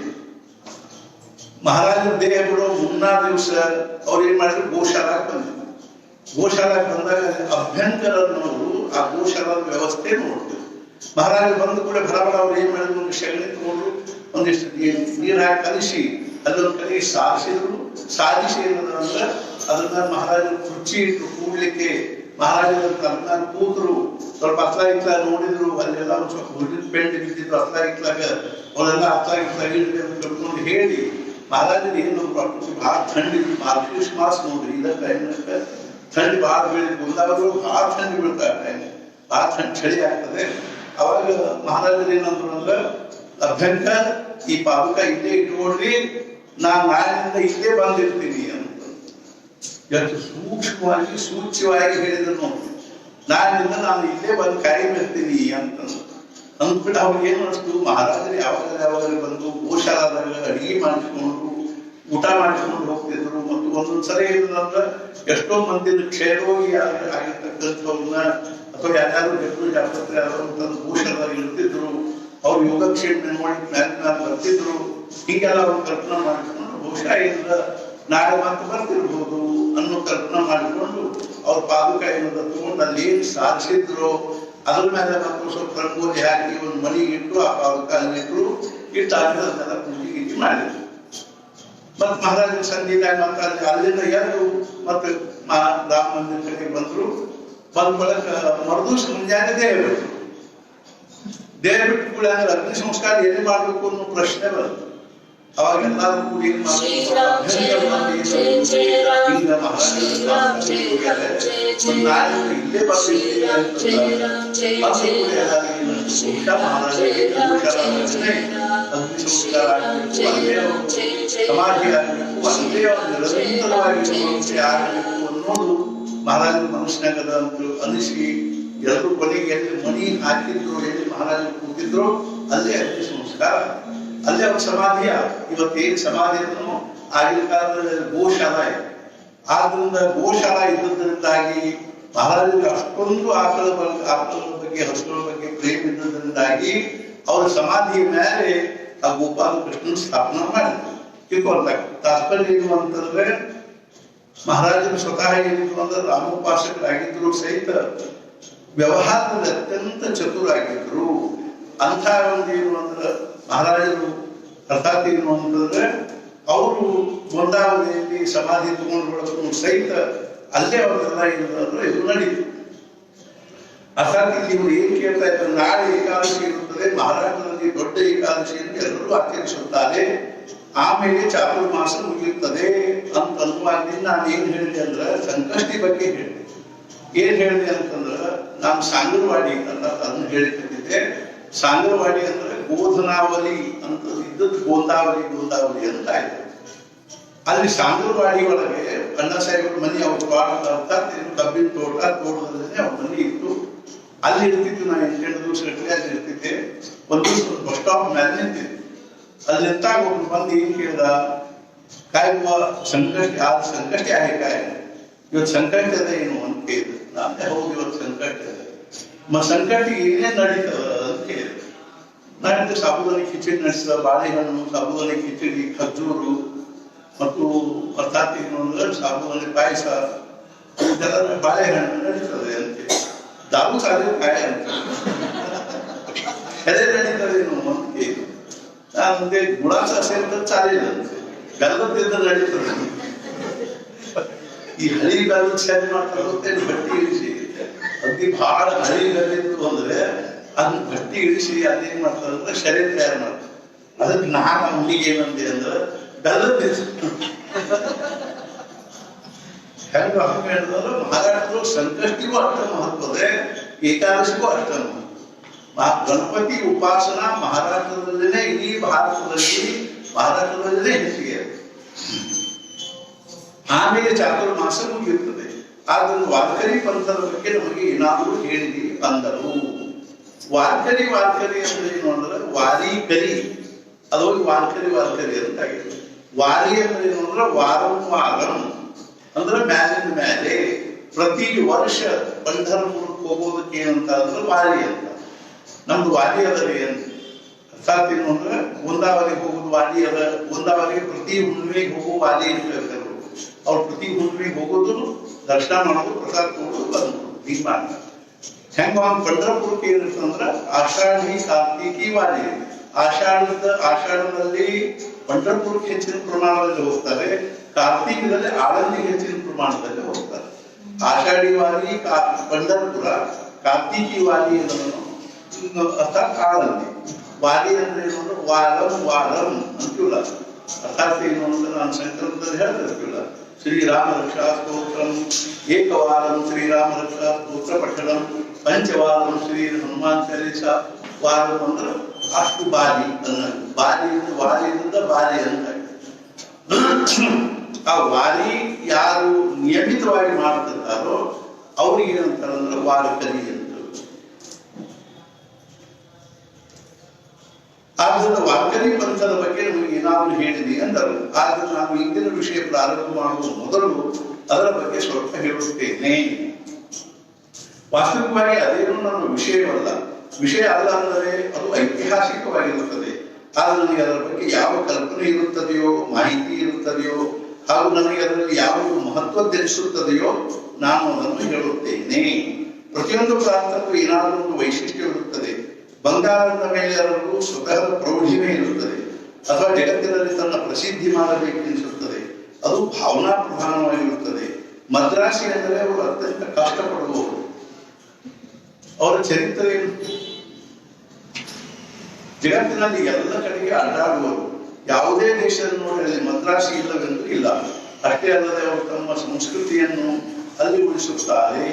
ಮಹಾರಾಜರ ದೇಹ ಬಿಡೋ ಮುನ್ನಾ ದಿವಸ ಅವ್ರು ಏನ್ ಮಾಡಿದ್ರು ಗೋಶಾಲಾಗ ಬಂದಿದ್ರು. ಗೋಶಾಲಾಗ ಬಂದಾಗ ಅಭ್ಯಂಕರನ್ನವರು ಆ ಗೋಶಾಲದ ವ್ಯವಸ್ಥೆ ನೋಡ್ತಿದ್ರು. ಮಹಾರಾಜರು ಬಂದು ಕೂಡ ಬರಬರ ಅವ್ರು ಏನ್ ಮಾಡಿದ್ರು ಒಂದು ಶಗಣಿ ತಗೊಂಡ್ರು ಒಂದಿಷ್ಟು ನೀರ್ ಹಾಕಿ ಕಲಿಸಿ ಅದೊಂದು ಕಡೆ ಸಾರಿಸಿದ್ರು. ಸಾಧಿಸಿ ಏನಂದ್ರೆ ಅದನ್ನ ಮಹಾರಾಜರು ಕುರ್ಚಿ ಇಟ್ಟು ಕೂಡ್ಲಿಕ್ಕೆ ಮಹಾರಾಜರು ಅದನ್ನ ಕೂತರು. ಸ್ವಲ್ಪ ಹತ್ಲ ಇತ್ಲ ನೋಡಿದ್ರು. ಅಲ್ಲೆಲ್ಲ ಒಂದ್ ಸ್ವಲ್ಪ ಹುಡುಗಿನ ಪೆಂಟ್ ಬಿದ್ದಿದ್ರು. ಹತ್ಲ ಇತ್ಲಾಗ ಅವರೆಲ್ಲ ಹತ್ಲ ಕರ್ಕೊಂಡು ಹೇಳಿ ಮಹಾರಾಜರು ಏನು ಬಹಳ ಥಂಡಿ ಮಾರ್ಚ್ ಮಾಸ್ ನೋಡ್ರಿ ಇದ ಟೈಮ್ನಾಗ ಥಂಡಿ ಭಾಳ ಬೀಳಿದ್ರು. ಒಂದಾದ್ರು ಭಾಳ ಥಂಡಿ ಬೀಳ್ತಾರೆ ಟೈಮ್ ಭಾಳ ಚಳಿ ಆಗ್ತದೆ. ಅವಾಗ ಮಹಾರಾಜರು ಏನಂದ್ರು ಅಂದ್ರೆ ಅಭ್ಯಂಕ ಈ ಪಾದುಕ ಇಲ್ಲೇ ಇಟ್ಕೊಡ್ರಿ ನಾನ್ ನಾಳಿನಿಂದ ಇಲ್ಲೇ ಬಂದಿರ್ತೀನಿ ಅಂತ ಎಷ್ಟು ಸೂಕ್ಷ್ಮವಾಗಿ ಸೂಚ್ಯವಾಗಿ ಹೇಳಿದ್ರು ನೋಡಿ. ನಾನಿಂದ ನಾನು ಇಲ್ಲೇ ಬಂದು ಕಾಯ್ಬಿಡ್ತೀನಿ ಅಂತ ಅಂದ್ಬಿಟ್ಟು ಅವ್ರಿಗೆ ಏನ್ ಅನಿಸ್ತು ಮಹಾರಾಜರು ಯಾವಾಗ ಬಂದು ಗೋಶಾಲಾದಾಗ ಅಡಿಗೆ ಮಾಡಿಸ್ಕೊಂಡು ಊಟ ಮಾಡಿಸ್ಕೊಂಡು ಹೋಗ್ತಿದ್ರು. ಮತ್ತು ಒಂದೊಂದ್ಸರಿ ಏನಂದ್ರೆ ಎಷ್ಟೋ ಮಂದಿನ ಕ್ಷಯರೋಗಿ ಆಗಿರ್ತಕ್ಕಂಥವ್ರನ್ನ ಅಥವಾ ಯಾರ್ಯಾರು ಡೆಪ್ಯೂಟಿ ಆಸ್ಪತ್ರೆ ಆದಂತ ಗೋಶಾಲಾದಾಗ ಇರ್ತಿದ್ರು. ಅವ್ರು ಯೋಗಕ್ಷೇಮ ಮಾಡಿ ಮ್ಯಾಲ ಬರ್ತಿದ್ರು. ಹೀಗೆಲ್ಲ ಅವ್ರು ಕಲ್ಪನಾ ಮಾಡಿಕೊಂಡು ಬಹುಶಃ ಇಂದ ನಾಳೆ ಮತ್ತೆ ಬರ್ತಿರ್ಬೋದು ಅನ್ನೋ ಕಲ್ಪನೆ ಮಾಡಿಕೊಂಡು ಅವ್ರ ಪಾದುಕ ಏನದ ತಗೊಂಡು ಅಲ್ಲಿ ಏನು ಸಾಧಿಸಿದ್ರು ಅದ್ರ ಮೇಲೆ ಮತ್ತು ಸ್ವಲ್ಪ ರಂಗೋಲಿ ಹಾಕಿ ಒಂದು ಮಣಿ ಇಟ್ಟು ಆ ಪಾದುಕ ಅಲ್ಲಿಟ್ರು ಇಟ್ಟು ಅದನ್ನೆಲ್ಲ ಪೂಜೆ ಗೀಜೆ ಮಾಡಿದ್ರು. ಮತ್ ಮಹಾರಾಜರ ಸಂಧಿದಾಗ ಮತ್ತೆ ಅಲ್ಲಿಂದ ಎದ್ದು ಮತ್ತೆ ರಾಮ ಮಂದಿರ ಕಡೆ ಬಂದ್ರು. ಬಂದ ಬಳಿಕ ಮರುದಿವ್ಸ ಮುಂಜಾನೆ ದೇಹ ಬಿಟ್ರು. ದೇಹ ಬಿಟ್ಟು ಕೂಡ ಅಂದ್ರೆ ಅಗ್ನಿ ಸಂಸ್ಕಾರ ಎಲ್ಲಿ ಮಾಡ್ಬೇಕು ಅನ್ನೋ ಪ್ರಶ್ನೆ ಬಂತು. ಅವಾಗ ಎಲ್ಲಾರು ಕೂಡ ಏನ್ ಮಾಡ್ಬೇಕು ಈಗ ಮಹಾರಾಜ ಇಲ್ಲೇ ಬರ್ತಿದ್ದೀವಿ ಅಗ್ನಿ ಸಂಸ್ಕಾರ ಆಗಬೇಕು, ಅಲ್ಲೇ ಸಮಾಧಿ ಆಗಬೇಕು, ಅಲ್ಲೇ ನಿರಂತರವಾಗಿ ಆಗಬೇಕು ಅನ್ನೋದು ಮಹಾರಾಜರ ಮನಸ್ಸಿನಾಗದ ಅಂತ ಅನಿಸಿ ಎರಡು ಕೊನೆಗೆ ಎಲ್ಲಿ ಮಣಿ ಹಾಕಿದ್ರು, ಎಲ್ಲಿ ಮಹಾರಾಜರು ಕೂತಿದ್ರು ಅಲ್ಲೇ ಅಗ್ನಿ ಸಂಸ್ಕಾರ, ಅಲ್ಲೇ ಅವ್ರ ಸಮಾಧಿಯ ಇವತ್ತೇನು ಸಮಾಧಿ ಅನ್ನೋ ಆಗಿನ ಕಾಲದಲ್ಲಿ ಗೋಶಾಲಾ ಇದೆ. ಆದ್ರಿಂದ ಗೋಶಾಲಾ ಇದ್ದದ್ರಿಂದಾಗಿ ಮಹಾರಾಜರಿಗೆ ಅಷ್ಟೊಂದು ಆಕಳ ಬಗ್ಗೆ ಹಸುಗಳ ಬಗ್ಗೆ ಪ್ರೇಮ ಇದ್ದದ್ರಿಂದಾಗಿ ಅವ್ರ ಸಮಾಧಿಯ ಮೇಲೆ ಆ ಗೋಪಾಲ ಕೃಷ್ಣನ ಸ್ಥಾಪನಾ ಮಾಡಿದ್ರು. ತಿಳ್ಕೊಂಡಾಗ ತಾತ್ಪರ್ಯ ಏನು ಅಂತಂದ್ರೆ ಮಹಾರಾಜರು ಸ್ವತಃ ಏನಿದ್ರು ಅಂದ್ರೆ ರಾಮೋಪಾಸಕರಾಗಿದ್ರು ಸಹಿತ ವ್ಯವಹಾರದಲ್ಲಿ ಅತ್ಯಂತ ಚತುರಾಗಿದ್ರು. ಅಂಥ ಒಂದು ಏನು ಅಂದ್ರೆ ಮಹಾರಾಜರು ಅರ್ಥಾತ್ ಏನು ಅಂತಂದ್ರೆ ಅವರು ಗೋಂದಾವಲಿಯಲ್ಲಿ ಸಮಾಧಿ ತಗೊಂಡು ಸಹಿತ ಅಲ್ಲೇ ಅವರೆಲ್ಲ ಏನಂದ್ರೆ ಇದು ನಡೀತು. ಅರ್ಥಾತ್ ಇಲ್ಲಿ ಇವರು ಏನ್ ಕೇಳ್ತಾ ಇದ್ದಾರೆ, ನಾಳೆ ಏಕಾದಶಿ ಇರುತ್ತದೆ, ಮಹಾರಾಷ್ಟ್ರದಲ್ಲಿ ದೊಡ್ಡ ಏಕಾದಶಿಯನ್ನು ಎಲ್ಲರೂ ಆಚರಿಸುತ್ತಾರೆ, ಆಮೇಲೆ ಚಾತುರ್ಮಾಸ ಮುಗಿಯುತ್ತದೆ ಅಂತ ಅನ್ನುವಾಗ ನಾನು ಏನ್ ಹೇಳಿದೆ ಅಂದ್ರೆ ಸಂಕಷ್ಟಿ ಬಗ್ಗೆ ಹೇಳಿದೆ. ಏನ್ ಹೇಳಿದೆ ಅಂತಂದ್ರೆ ನಾನು ಸಾಂಗರವಾಡಿ ಅಂತ ಅದನ್ನ ಹೇಳಿಕೊಂಡಿದ್ದೆ. ಸಾಂಗರವಾಡಿ ಅಂದ್ರೆ ಗೋಧನಾವಲಿ ಅಂತ ಇದ್ದದ್ದು ಗೋಂದಾವಲಿ ಅಂತ ಆಯ್ತು. ಅಲ್ಲಿ ಸಾಂಗರವಾಡಿ ಒಳಗೆ ಅಣ್ಣ ಸಾಹೇಬ್ರ ಮನೆ ಅವ್ರ ಅರ್ಥಾತ್ ಕಬ್ಬಿನ ತೋಟದಲ್ಲೇ ಅವ್ರ ಮನೆ ಇತ್ತು. ಅಲ್ಲಿ ಇರ್ತಿದ್ದು ನಾ 8 ದಿವಸ ಗಟ್ಟಲೆ ಅಲ್ಲಿ ಇರ್ತಿದ್ದೆ. ಒಂದು ದಿವಸ ಬಸ್ ಸ್ಟಾಪ್ ಮೇಲೆ ನಿಂತಿದ್ದೆ. ಅಲ್ಲಿ ನಿಂತಾಗ ಒಬ್ಬ ಮಂದಿ ಏನ್ ಕೇಳ್ದ, ಕಾಯುವ ಸಂಕಷ್ಟ ಸಂಕಷ್ಟ आहे काय, ಇವತ್ತು ಸಂಕಷ್ಟ ಅದ ಏನು ಅಂತ ಕೇಳಿದ. ನಾನೇ ಹೌದು ಇವತ್ತು ಸಂಕಷ್ಟ ಅದ. ಸಂಕಟ ಏನೇ ನಡೀತದ ಅಂತ ಕೇಳಿದೆ. ನಾನು ಸಾಬುದಾನಿ ಕಿಚಡಿ ನಡೆಸಿದ, ಬಾಳೆಹಣ್ಣು, ಸಾಬುದಾನಿ ಕಿಚಡಿ, ಖಜೂರು ಮತ್ತು ಅರ್ಥಾತ್ ಏನು ಅಂದ್ರೆ ಸಾಬುದಾನಿ ಪಾಯಸ, ಇದೆಲ್ಲ ಬಾಳೆಹಣ್ಣು ನಡೀತದೆ ಅಂತ. दारू चालेल काय खरे नडीतदेನು ಅಂತ ಕೇಳಿ ನಾನು ಮುಂದೆ ಗುಣಾಸ ಅसेल तर चालेल ಅಂತ ಗಲ್ಲದಿಂದ ನಡೀತದೆ. ಈ ಹಳಿ ಗಲ್ಲ ಸೇರಿ ಮಾಡ್ತಾರೆ ಬಟ್ಟಿ ಇಳಿಸಿ ಅತಿ ಬಹಳ ಹಳಿ ಗಲ್ಲಿತ್ತು ಅಂದ್ರೆ ಅದನ್ನ ಬಟ್ಟಿ ಇಳಿಸಿ ಅದೇನ್ ಮಾಡ್ತಾರೆ ಅಂದ್ರೆ ಶರೀರ ತಯಾರು ಮಾಡ್ತಾರೆ. ಅದಕ್ಕೆ ನಾನು ಹುಡುಗಿ ಏನಂದೆ ಅಂದ್ರೆ ಗಲ್ಲದ ಹೆಂಗ ಹೇಳಿದ್ರೆ ಮಹಾರಾಷ್ಟ್ರ ಸಂಕಷ್ಟಿಗೂ ಅಷ್ಟ ಮಹತ್ವದೆ, ಏಕಾದಶಿಗೂ ಅಷ್ಟ ಮಹತ್ವ. ಗಣಪತಿ ಉಪಾಸನಾ ಮಹಾರಾಷ್ಟ್ರದಲ್ಲೇ ಇಡೀ ಮಹಾರಾಷ್ಟ್ರದಲ್ಲೇ ಹೆಚ್ಚಿಗೆ. ಆಮೇಲೆ ಚಾತುರ್ಮಾಸ ಮುಗಿಯುತ್ತದೆ. ಆದ್ರಿಂದ ವಾರ್ಕರಿ ಪಂಥದ ಬಗ್ಗೆ ನಮಗೆ ಏನಾದರೂ ಹೇಳಿದಿ ಅಂದರು. ವಾರ್ಕರಿ ಅಂದ್ರೆ ಏನು ಅಂದ್ರೆ ವಾರಿ ಕರಿ, ಅದೋಗಿ ವಾರ್ಕರಿ ಅಂತ ಆಗಿದೆ. ವಾರಿ ಅಂದ್ರೆ ಏನು ಅಂದ್ರೆ ವಾರಂ ಅಂದ್ರೆ ಮ್ಯಾಲಿನ ಮೇಲೆ ಪ್ರತಿ ವರ್ಷ ಪಂಢರಪುರಕ್ಕೆ ಹೋಗೋದಕ್ಕೆ ಏನಂತ ಅಂದ್ರೆ ವಾರಿ ಅಂತ. ನಮ್ದು ವಾರಿ ಅದರಿ ಅಂತ ಅರ್ಥಾತ್ ಏನು ಅಂದ್ರೆ ಗೋಂದಾವಲಿಗೆ ಹೋಗೋದು ವಾರಿ ಅದ. ಗೋಂದಾವಲಿಗೆ ಪ್ರತಿ ಹುಣ್ಣಿಮೆಗೆ ಹೋಗೋ ವಾರಿ ಅಂತ ಹೇಳ್ತಾರೆ. ಅವ್ರು ಪ್ರತಿ ಹುಣ್ಣಿಮೆಗೆ ಹೋಗೋದು, ದರ್ಶನ ಮಾಡೋದು, ಪ್ರಸಾದ ತಗೊಳ್ಳೋದು, ಬಂದು ಹೀಗೆ ಮಾಡ್ತಾರೆ. ಹೆಂಗ ಪಂಢರಪುರಕ್ಕೆ ಏನಿರ್ತಂದ್ರ ಆಷಾಢಿ ಕಾರ್ತಿಕಿ ವಾರಿ. ಆಷಾಢದಲ್ಲಿ ಪಂಢರಪುರಕ್ಕೆ ಹೆಚ್ಚಿನ ಪ್ರಮಾಣದಲ್ಲಿ ಹೋಗ್ತಾರೆ, ಕಾರ್ತಿಕದಲ್ಲಿ ಆಳಂದಿಗೆ ಹೆಚ್ಚಿನ ಪ್ರಮಾಣದಲ್ಲಿ ಹೋಗ್ತಾರೆ. ಆಷಾಢಿ ವಾರಿ ಪಂಢರಪುರ, ಕಾರ್ತಿಕಿ ವಾರಿ ಅನ್ನೋದು ಅರ್ಥಾತ್ ಆಳಂದಿ. ವಾರಿ ಅಂದ್ರೆ ಏನು ಅಂದ್ರೆ ವಾರಂ ಅಂತಿಲ್ಲ. ಅರ್ಥಾತ್ ಏನು ಅಂದ್ರೆ ನಾನು ಸಂಕಲ್ಪದಲ್ಲಿ ಹೇಳ್ತಿರ್ತಿಲ್ಲ. ಶ್ರೀರಾಮ ರಕ್ಷಾ ಸ್ತೋತ್ರಂ ಏಕವಾರಂ ಶ್ರೀರಾಮ ರಕ್ಷಾ ಸ್ತೋತ್ರ ಪಠಣಂ ಪಂಚವಾರಂ ಶ್ರೀ ಹನುಮಾನ್ ಚಾಲೀಸ. ವಾರಂ ಅಂದ್ರೆ ಅಷ್ಟು ಬಾರಿ ವಾರಿಯಿಂದ ಬಾರಿ ಅಂತ. ಆ ವಾರಿ ಯಾರು ನಿಯಮಿತವಾಗಿ ಮಾಡ್ತಿರ್ತಾರೋ ಅವ್ರಿಗೆ ಏನಂತಾರಂದ್ರೆ ವಾರಕರಿ ಅಂತ. ಆದ್ರಿಂದ ವಾರ್ಕರಿ ಪಂಥದ ಬಗ್ಗೆ ನಮಗೆ ಏನಾದರೂ ಹೇಳಿದೆ ಅಂದರು. ಆದ್ರೆ ನಾನು ಇಂದಿನ ವಿಷಯ ಪ್ರಾರಂಭ ಮಾಡುವ ಮೊದಲು ಅದರ ಬಗ್ಗೆ ಸ್ವಲ್ಪ ಹೇಳುತ್ತೇನೆ. ವಾಸ್ತವಿಕವಾಗಿ ಅದೇನು ನನ್ನ ವಿಷಯವಲ್ಲ. ವಿಷಯ ಅಲ್ಲ ಅಂದರೆ ಅದು ಐತಿಹಾಸಿಕವಾಗಿರುತ್ತದೆ. ಆದ್ರೆ ನನಗೆ ಅದರ ಬಗ್ಗೆ ಯಾವ ಕಲ್ಪನೆ ಇರುತ್ತದೆಯೋ, ಮಾಹಿತಿ ಇರುತ್ತದೆಯೋ ಹಾಗೂ ನನಗೆ ಅದರಲ್ಲಿ ಯಾವುದು ಮಹತ್ವದ್ದೆನಿಸುತ್ತದೆಯೋ ನಾನು ಅದನ್ನು ಹೇಳುತ್ತೇನೆ. ಪ್ರತಿಯೊಂದು ಪ್ರಾಂತಕ್ಕೂ ಏನಾದರೂ ಒಂದು ವೈಶಿಷ್ಟ್ಯವಿರುತ್ತದೆ. ಬಂಗಾರದ ಮೇಲೆ ಅದರಲ್ಲೂ ಸ್ವತಃ ಪ್ರೌಢಿಮೆ ಇರುತ್ತದೆ, ಅಥವಾ ಜಗತ್ತಿನಲ್ಲಿ ತನ್ನ ಪ್ರಸಿದ್ಧಿ ಮಾಡಬೇಕೆನಿಸುತ್ತದೆ. ಅದು ಭಾವನಾ ಪ್ರಧಾನವಾಗಿರುತ್ತದೆ. ಮದ್ರಾಸಿ ಅಂದರೆ ಅವರು ಅತ್ಯಂತ ಕಷ್ಟಪಡುವವರು. ಅವರ ಚರಿತ್ರೆ ಜಗತ್ತಿನಲ್ಲಿ ಎಲ್ಲ ಕಡೆಗೆ ಅಡ್ಡಾಡುವರು. ಯಾವುದೇ ದೇಶವನ್ನು ನೋಡಿ ಮದ್ರಾಸಿ ಇಲ್ಲವೆಂದು ಇಲ್ಲ. ಅಷ್ಟೇ ಅಲ್ಲದೆ ಅವರು ತಮ್ಮ ಸಂಸ್ಕೃತಿಯನ್ನು ಅಲ್ಲಿ ಉಳಿಸುತ್ತಾರೆ.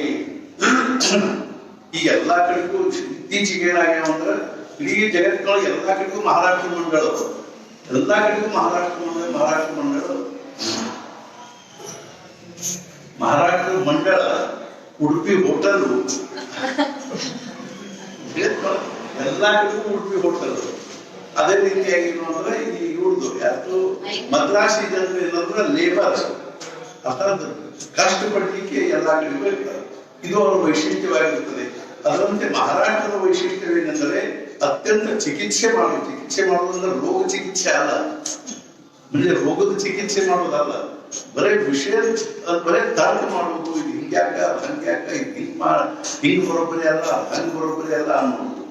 ಈ ಎಲ್ಲಾ ಕಡೆಗೂ ಇತ್ತೀಚೆಗೆ ಏನಾಗ್ಯಾವ ಅಂದ್ರೆ ಇಡೀ ಜಗತ್ತಿನೊಳಗೆ ಎಲ್ಲಾ ಕಡೆಗೂ ಮಹಾರಾಷ್ಟ್ರ ಮಂಡಳ, ಎಲ್ಲಾ ಕಡೆಗೂ ಮಹಾರಾಷ್ಟ್ರ ಮಂಡಳ ಉಡುಪಿ ಹೋಟೆಲ್, ಎಲ್ಲಾ ಕಡೆಗೂ ಉಡುಪಿ ಹೋಟೆಲ್. ಅದೇ ರೀತಿಯಾಗಿ ಅಂದ್ರೆ ಇಲ್ಲಿ ಇವ್ರದ್ದು ಯಾರು ಮದ್ರಾಸಿ ಜನರು ಏನಂದ್ರೆ ಲೇಬರ್ಸ್, ಕಷ್ಟಪಡ್ಲಿಕ್ಕೆ ಎಲ್ಲಾ ಕಡೆಗೂ ಇರ್ತಾರೆ. ಇದು ಅವರ ವೈಶಿಷ್ಟ್ಯವಾಗಿರುತ್ತದೆ. ಅದರಂತೆ ಮಹಾರಾಷ್ಟ್ರದ ವೈಶಿಷ್ಟ್ಯವೇನೆಂದರೆ ಅತ್ಯಂತ ಚಿಕಿತ್ಸೆ ಮಾಡುವುದಂದ್ರೆ ರೋಗ ಚಿಕಿತ್ಸೆ ಅಲ್ಲ, ಅಂದ್ರೆ ರೋಗದ ಚಿಕಿತ್ಸೆ ಮಾಡೋದಲ್ಲ, ಬರೇ ವಿಷಯ ಬರೇ ತರ್ಕ ಮಾಡುವುದು. ಇದು ಹಿಂಗ್ಯಾಕ ಹಂಗ್ಯಾಕ, ಹಿಂಗ್ ಬರೋಬ್ಬರಿ ಅಲ್ಲ, ಹಂಗ್ ಬರೋಬ್ಬರಿ ಅಲ್ಲ ಅನ್ನೋದು,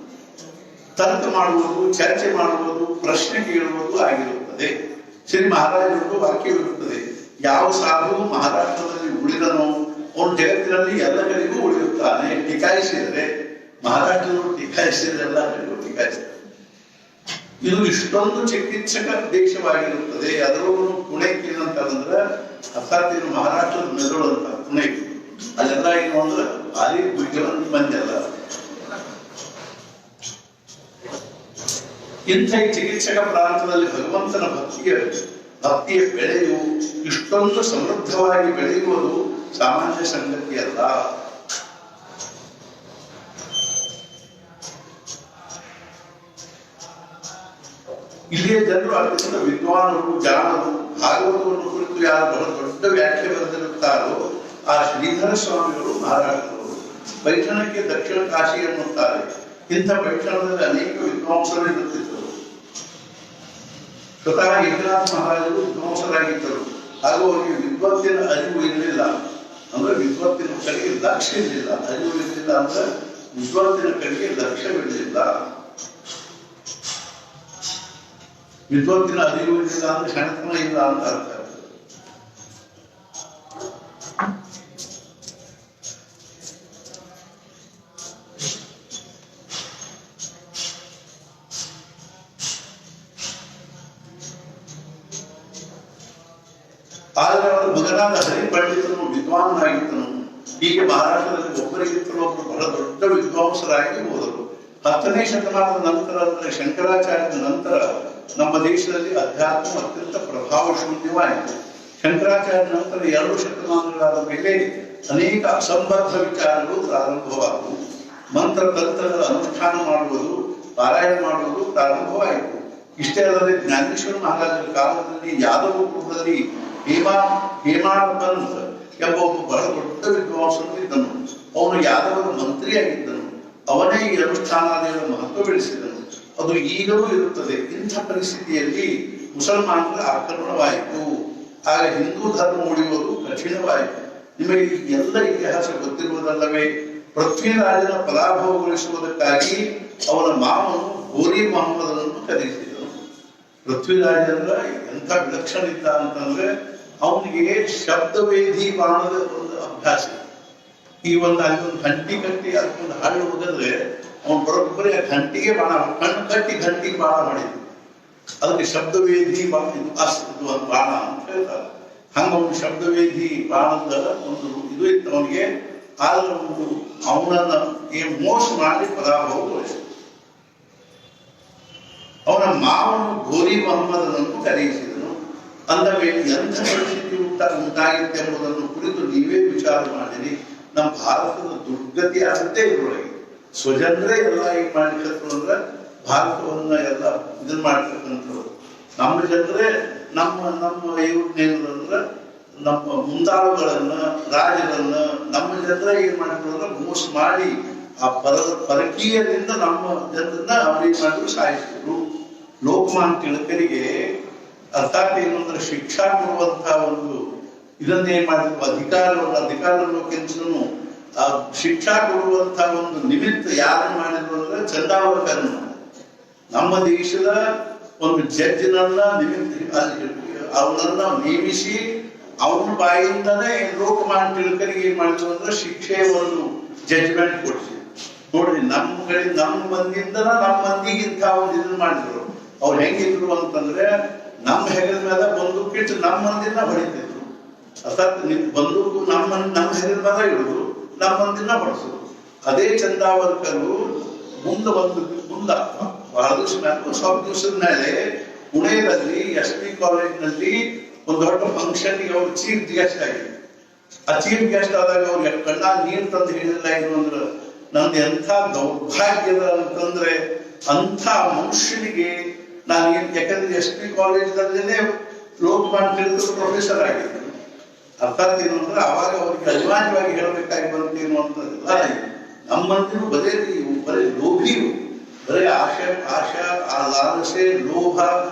ತರ್ಕ ಮಾಡುವುದು, ಚರ್ಚೆ ಮಾಡುವುದು, ಪ್ರಶ್ನೆ ಕೇಳುವುದು ಆಗಿರುತ್ತದೆ. ಶ್ರೀ ಮಹಾರಾಜರು ವಾಕ್ಯವಿರುತ್ತದೆ, ಯಾವ ಸಾಧು ಮಹಾರಾಷ್ಟ್ರದಲ್ಲಿ ಉಳಿದನೋ ಅವನು ಜಗತ್ತಿನಲ್ಲಿ ಎಲ್ಲ ಕಡೆಗೂ ಉಳಿಯುತ್ತಾನೆ. ಟಿಕಾಯಿಸಿದರೆ ಮಹಾರಾಷ್ಟ್ರದವರು ಟಿಕಾಯಿಸಿದರೆ ಎಲ್ಲ ಕಡೆಗೂ ಟಿಕಾಯಿಸಿದ್ದಾರೆ. ಇದು ಇಷ್ಟೊಂದು ಚಿಕಿತ್ಸಕ ದೇಶವಾಗಿರುತ್ತದೆ. ಅದರಲ್ಲೂ ಪುಣೆಗೆ ಏನಂತಂದ್ರೆ ಅರ್ಥಾತ್ ಇದು ಮಹಾರಾಷ್ಟ್ರದ ಮೆದುಳು ಅಂತ ಪುಣೆ. ಅಲ್ಲೆಲ್ಲ ಏನು ಅಂದ್ರೆ ಭಾರಿ ಬುದ್ಧಿವಂತ ಮಂದಿ ಅಲ್ಲ. ಇಂಥ ಈ ಚಿಕಿತ್ಸಕ ಪ್ರಾಂತದಲ್ಲಿ ಭಗವಂತನ ಭಕ್ತಿಯ ಬೆಳೆಯು ಇಷ್ಟೊಂದು ಸಮೃದ್ಧವಾಗಿ ಬೆಳೆಯುವುದು ಸಾಮಾನ್ಯ ಸಂಗತಿ ಅಲ್ಲ. ಇಲ್ಲಿಯ ಜನರು ಅತ್ಯಂತ ವಿದ್ವಾನರು, ಜಾಣರು. ಭಾಗವತವನ್ನು ಕುರಿತು ಯಾರು ಬಹಳ ದೊಡ್ಡ ವ್ಯಾಖ್ಯೆ ಬರೆದಿರುತ್ತಾರೋ ಆ ಶ್ರೀಧರ ಸ್ವಾಮಿಗಳು ಮಹಾರಾಷ್ಟ್ರದವರು. ಪೈಠಣಕ್ಕೆ ದಕ್ಷಿಣ ಕಾಶಿ ಎನ್ನುತ್ತಾರೆ. ಇಂಥ ಪೈಠಣದಲ್ಲಿ ಅನೇಕ ವಿದ್ವಾಂಸರು ಇರುತ್ತಿದ್ದರು. ಸ್ವತಃ ಏಕನಾಥ ಮಹಾರಾಜರು ವಿದ್ವಾಂಸರಾಗಿದ್ದರು. ಹಾಗೂ ಅವರಿಗೆ ವಿದ್ವತ್ತಿನ ಅರಿವು ಇರಲಿಲ್ಲ. ಅಂದ್ರೆ ವಿದ್ವತ್ತಿನ ಕಡೆಗೆ ಲಕ್ಷ್ಯ ಇರಲಿಲ್ಲ. ಅರಿವು ಇರಲಿಲ್ಲ ಅಂದ್ರೆ ವಿದ್ವತ್ತಿನ ಕಡೆಗೆ ಲಕ್ಷ್ಯವಿರಲಿಲ್ಲ. ವಿದ್ವತ್ತಿನ ಅರಿವು ಇರಲಿಲ್ಲ ಅಂದ್ರೆ ಕ್ಷಣತನ ಇಲ್ಲ ಅಂತ ಅರ್ಥ. ಆದರೆ ಅವರ ಮಗನಾದ ಹರಿಪಂಡಿತನು ವಿದ್ವಾನನಾಗಿದ್ದನು. ಹೀಗೆ ಮಹಾರಾಷ್ಟ್ರದಲ್ಲಿ ಒಬ್ಬರಿಗಿಂತಲೂ ಒಬ್ಬರು ಬಹಳ ದೊಡ್ಡ ವಿದ್ವಾಂಸರಾಗಿ ಹೋದರು. 10ನೇ ಶತಮಾನದ ನಂತರ ಅಂದರೆ ಶಂಕರಾಚಾರ್ಯರ ನಂತರ ನಮ್ಮ ದೇಶದಲ್ಲಿ ಅಧ್ಯಾತ್ಮ ಅತ್ಯಂತ ಪ್ರಭಾವಶೂನ್ಯವಾಯಿತು. ಶಂಕರಾಚಾರ್ಯರ ನಂತರ 2 ಶತಮಾನಗಳಾದ ಮೇಲೆ ಅನೇಕ ಅಸಂಬದ್ಧ ವಿಚಾರಗಳು ಪ್ರಾರಂಭವಾದವು. ಮಂತ್ರ ತಂತ್ರಗಳ ಅನುಷ್ಠಾನ ಮಾಡುವುದು, ಪಾರಾಯಣ ಮಾಡುವುದು ಪ್ರಾರಂಭವಾಯಿತು. ಇಷ್ಟೇ ಅಲ್ಲದೆ ಜ್ಞಾನೇಶ್ವರ ಮಹಾರಾಜರ ಕಾಲದಲ್ಲಿ ಯಾದವ ಕುಲದಲ್ಲಿ ಹೇಮಾಡ್ ಪಂತ್ ಎಂಬ ಒಬ್ಬ ಬಹಳ ದೊಡ್ಡ ವಿದ್ವಾಂಸನು ಇದ್ದನು. ಅವನು ಯಾದವರ ಮಂತ್ರಿಯಾಗಿದ್ದನು. ಅವನೇ ಈ ಅನುಷ್ಠಾನಾದಿಗಳ ಮಹತ್ವ ಬೆಳೆಸಿದನು. ಅದು ಈಗಲೂ ಇರುತ್ತದೆ. ಇಂಥ ಪರಿಸ್ಥಿತಿಯಲ್ಲಿ ಮುಸಲ್ಮಾನರ ಆಕ್ರಮಣವಾಯಿತು. ಆಗ ಹಿಂದೂ ಧರ್ಮ ಉಳಿಯುವುದು ಕಠಿಣವಾಯಿತು. ನಿಮಗೆ ಎಲ್ಲ ಇತಿಹಾಸ ಗೊತ್ತಿರುವುದಲ್ಲವೇ? ಪೃಥ್ವಿರಾಜನ ಪರಾಭವಗೊಳಿಸುವುದಕ್ಕಾಗಿ ಅವನ ಮಾವನು ಗೋರಿ ಮೊಹಮ್ಮದನನ್ನು ಕರೆಸಿದನು. ಪೃಥ್ವಿರಾಜನ ಎಂಥ ವಿಲಕ್ಷಣ ಇದ್ದ ಅಂತಂದ್ರೆ ಅವನಿಗೆ ಶಬ್ದವೇಧಿ ಬಾಣದ ಒಂದು ಅಭ್ಯಾಸ. ಈ ಅಲ್ಲಿ ಒಂದು ಗಂಟಿ ಕಟ್ಟಿ ಅದಕ್ಕೊಂದು ಹಾಳು ಹೋದರೆ ಅವನು ಬರೋಬ್ಬರಿ ಆ ಗಂಟಿಗೆ ಬಾಣ, ಕಣ್ಣು ಕಟ್ಟಿ ಗಂಟಿಗೆ ಬಾಣ ಮಾಡಿದ್ರು. ಅದಕ್ಕೆ ಶಬ್ದವೇಧಿ ಬಾಣ, ಇದು ಒಂದು ಬಾಣ ಅಂತ ಹೇಳ್ತಾರೆ. ಹಂಗ ಒಂದು ಶಬ್ದವೇಧಿ ಬಾಣದ ಒಂದು ಇದು ಇತ್ತು ಅವನಿಗೆ. ಆದ್ರೆ ಒಂದು ಅವನನ್ನ ಮೋಸ ಮಾಡಿ ಪರಾಭವಗೊಳಿಸಿದ. ಅವನ ಮಾವನು ಗೋರಿ ಮೊಹಮ್ಮದನನ್ನು ಕರೆಯಿಸಿದನು. ಅಂದ ಮೇಲೆ ಎಂಥ ಪರಿಸ್ಥಿತಿ ಉಂಟಾಗಿತ್ತೆಂಬುದನ್ನು ಕುರಿತು ನೀವೇ ವಿಚಾರ ಮಾಡಿರಿ. ನಮ್ಮ ಭಾರತದ ದುರ್ಗತಿ ಆಗತ್ತೆ ಇದರೊಳಗೆ. ಸ್ವಜನರೇ ಎಲ್ಲ ಈಗ ಮಾಡ್ಲಿಕ್ಕಂತ ಅಂದ್ರೆ ಭಾರತವನ್ನ ಎಲ್ಲ ಇದನ್ನ ಮಾಡ್ತಕ್ಕಂಥವ್ರು. ನಮ್ಮ ಜನರೇ ನಮ್ಮ ಇವ್ರನ್ನೇನಂದ್ರೆ ನಮ್ಮ ಮುಂದಾಳುಗಳನ್ನ, ರಾಜರನ್ನ ನಮ್ಮ ಜನರೇ ಏನ್ ಮಾಡಿದ್ರು ಮೋಸ ಮಾಡಿ ಆ ಪರಕೀಯದಿಂದ ನಮ್ಮ ಜನರನ್ನ ಅವ್ರೇನ್ ಮಾಡಿದ್ರು ಸಾಯಿಸಿದ್ರು. ಲೋಕಮಾನ್ಯ ತಿಲಕರಿಗೆ ಅರ್ಥಾತ್ ಏನು ಅಂದ್ರೆ ಶಿಕ್ಷಾ ಕೊಡುವಂತಹ ಒಂದು ಇದನ್ನೇನ್ ಮಾಡಿದ್ರು ಅಧಿಕಾರಕ್ಕಿಂತಲೂ ಆ ಶಿಕ್ಷಾ ಕೊಡುವಂತಹ ಒಂದು ನಿಮಿತ್ತ ಯಾರು ಮಾಡಿದ್ರು ಅಂದ್ರೆ ಚಂದಾವರ್ಕರ್ ನಮ್ಮ ದೇಶದ ಒಂದು ಜಡ್ಜಿನನ್ನ ನಿಮಿತ್ತ ಅವನನ್ನ ನೇಮಿಸಿ ಅವನ ಬಾಯಿಂದನೇ ಲೋಕಮಾನ್ಯ ತಿಲಕರಿಗೆ ಏನ್ ಮಾಡಿದ್ರು ಅಂದ್ರೆ ಶಿಕ್ಷೆ ಒಂದು ಜಡ್ಜ್ಮೆಂಟ್ ಕೊಡ್ಸಿ ನೋಡ್ರಿ ನಮ್ಮ ಕಡೆ ನಮ್ಮ ಮಂದಿಯಿಂದನ ನಮ್ಮ ಮಂದಿಗೆ ಇಂಥ ಒಂದು ಇದನ್ನ ಮಾಡಿದ್ರು. ಅವ್ರು ಹೆಂಗಿದ್ರು ಅಂತಂದ್ರೆ ನಮ್ಮ ಹೆಗಲ ಮೇಲೆ ಬಂದೂಕು ಇಟ್ಟು ನಮ್ಮ ಮಂದಿನ ಹೊಡಿತಿದ್ರು. ಅರ್ಥಾತ್ ಬಂದೂಕು ನಮ್ಮ ಹೆಗಲ ಮೇಲೆ ಇಡುದು ನಮ್ಮ ಮಂದಿನ ಹೊಡಿಸೋದು. ಅದೇ ಚಂದಾವರ್ಕರು ಮುಂದೆ ಬಹಳ ದಿವಸ ಮೇಲೆ ಸ್ವಲ್ಪ ದಿವಸದ ಮೇಲೆ ಪುಣೆಯಲ್ಲಿ SP ಕಾಲೇಜ್ನಲ್ಲಿ ಒಂದು ದೊಡ್ಡ ಫಂಕ್ಷನ್ಗೆ ಅವ್ರು ಚೀಫ್ ಗೆಸ್ಟ್ ಆಗಿದ್ರು. ಆ ಚೀಫ್ ಗೆಸ್ಟ್ ಆದಾಗ ಅವ್ರಿಗೆ ಕಣ್ಣ ನೀರು ತಂದು ಹೇಳಿಲ್ಲ ಏನು ಅಂದ್ರೆ ನಂದು ಎಂಥ ದೌರ್ಭಾಗ್ಯದ ಅಂತಂದ್ರೆ ಅಂಥ ಮನುಷ್ಯನಿಗೆ ನಾನು ಯಾಕಂದ್ರೆ SP ಕಾಲೇಜ್ನಲ್ಲೇ ಲೋಕಮಾನ್ಯ ಪ್ರೊಫೆಸರ್ ಆಗಿದ್ರು. ಅರ್ಥಾತ್ ಏನು ಅಂದ್ರೆ ಅವಾಗ ಅವ್ರಿಗೆ ಅನಿವಾರ್ಯವಾಗಿ ಹೇಳಬೇಕಾಗಿ ಬಂತೇನು ಅಂತಂದಿಲ್ಲ. ನಮ್ಮಂತಿರು ಬರೀ ಲೋಭಿಯು ಬರೀ ಆಶಾ ಆ ಲಾಲಸೆ ಲೋಭ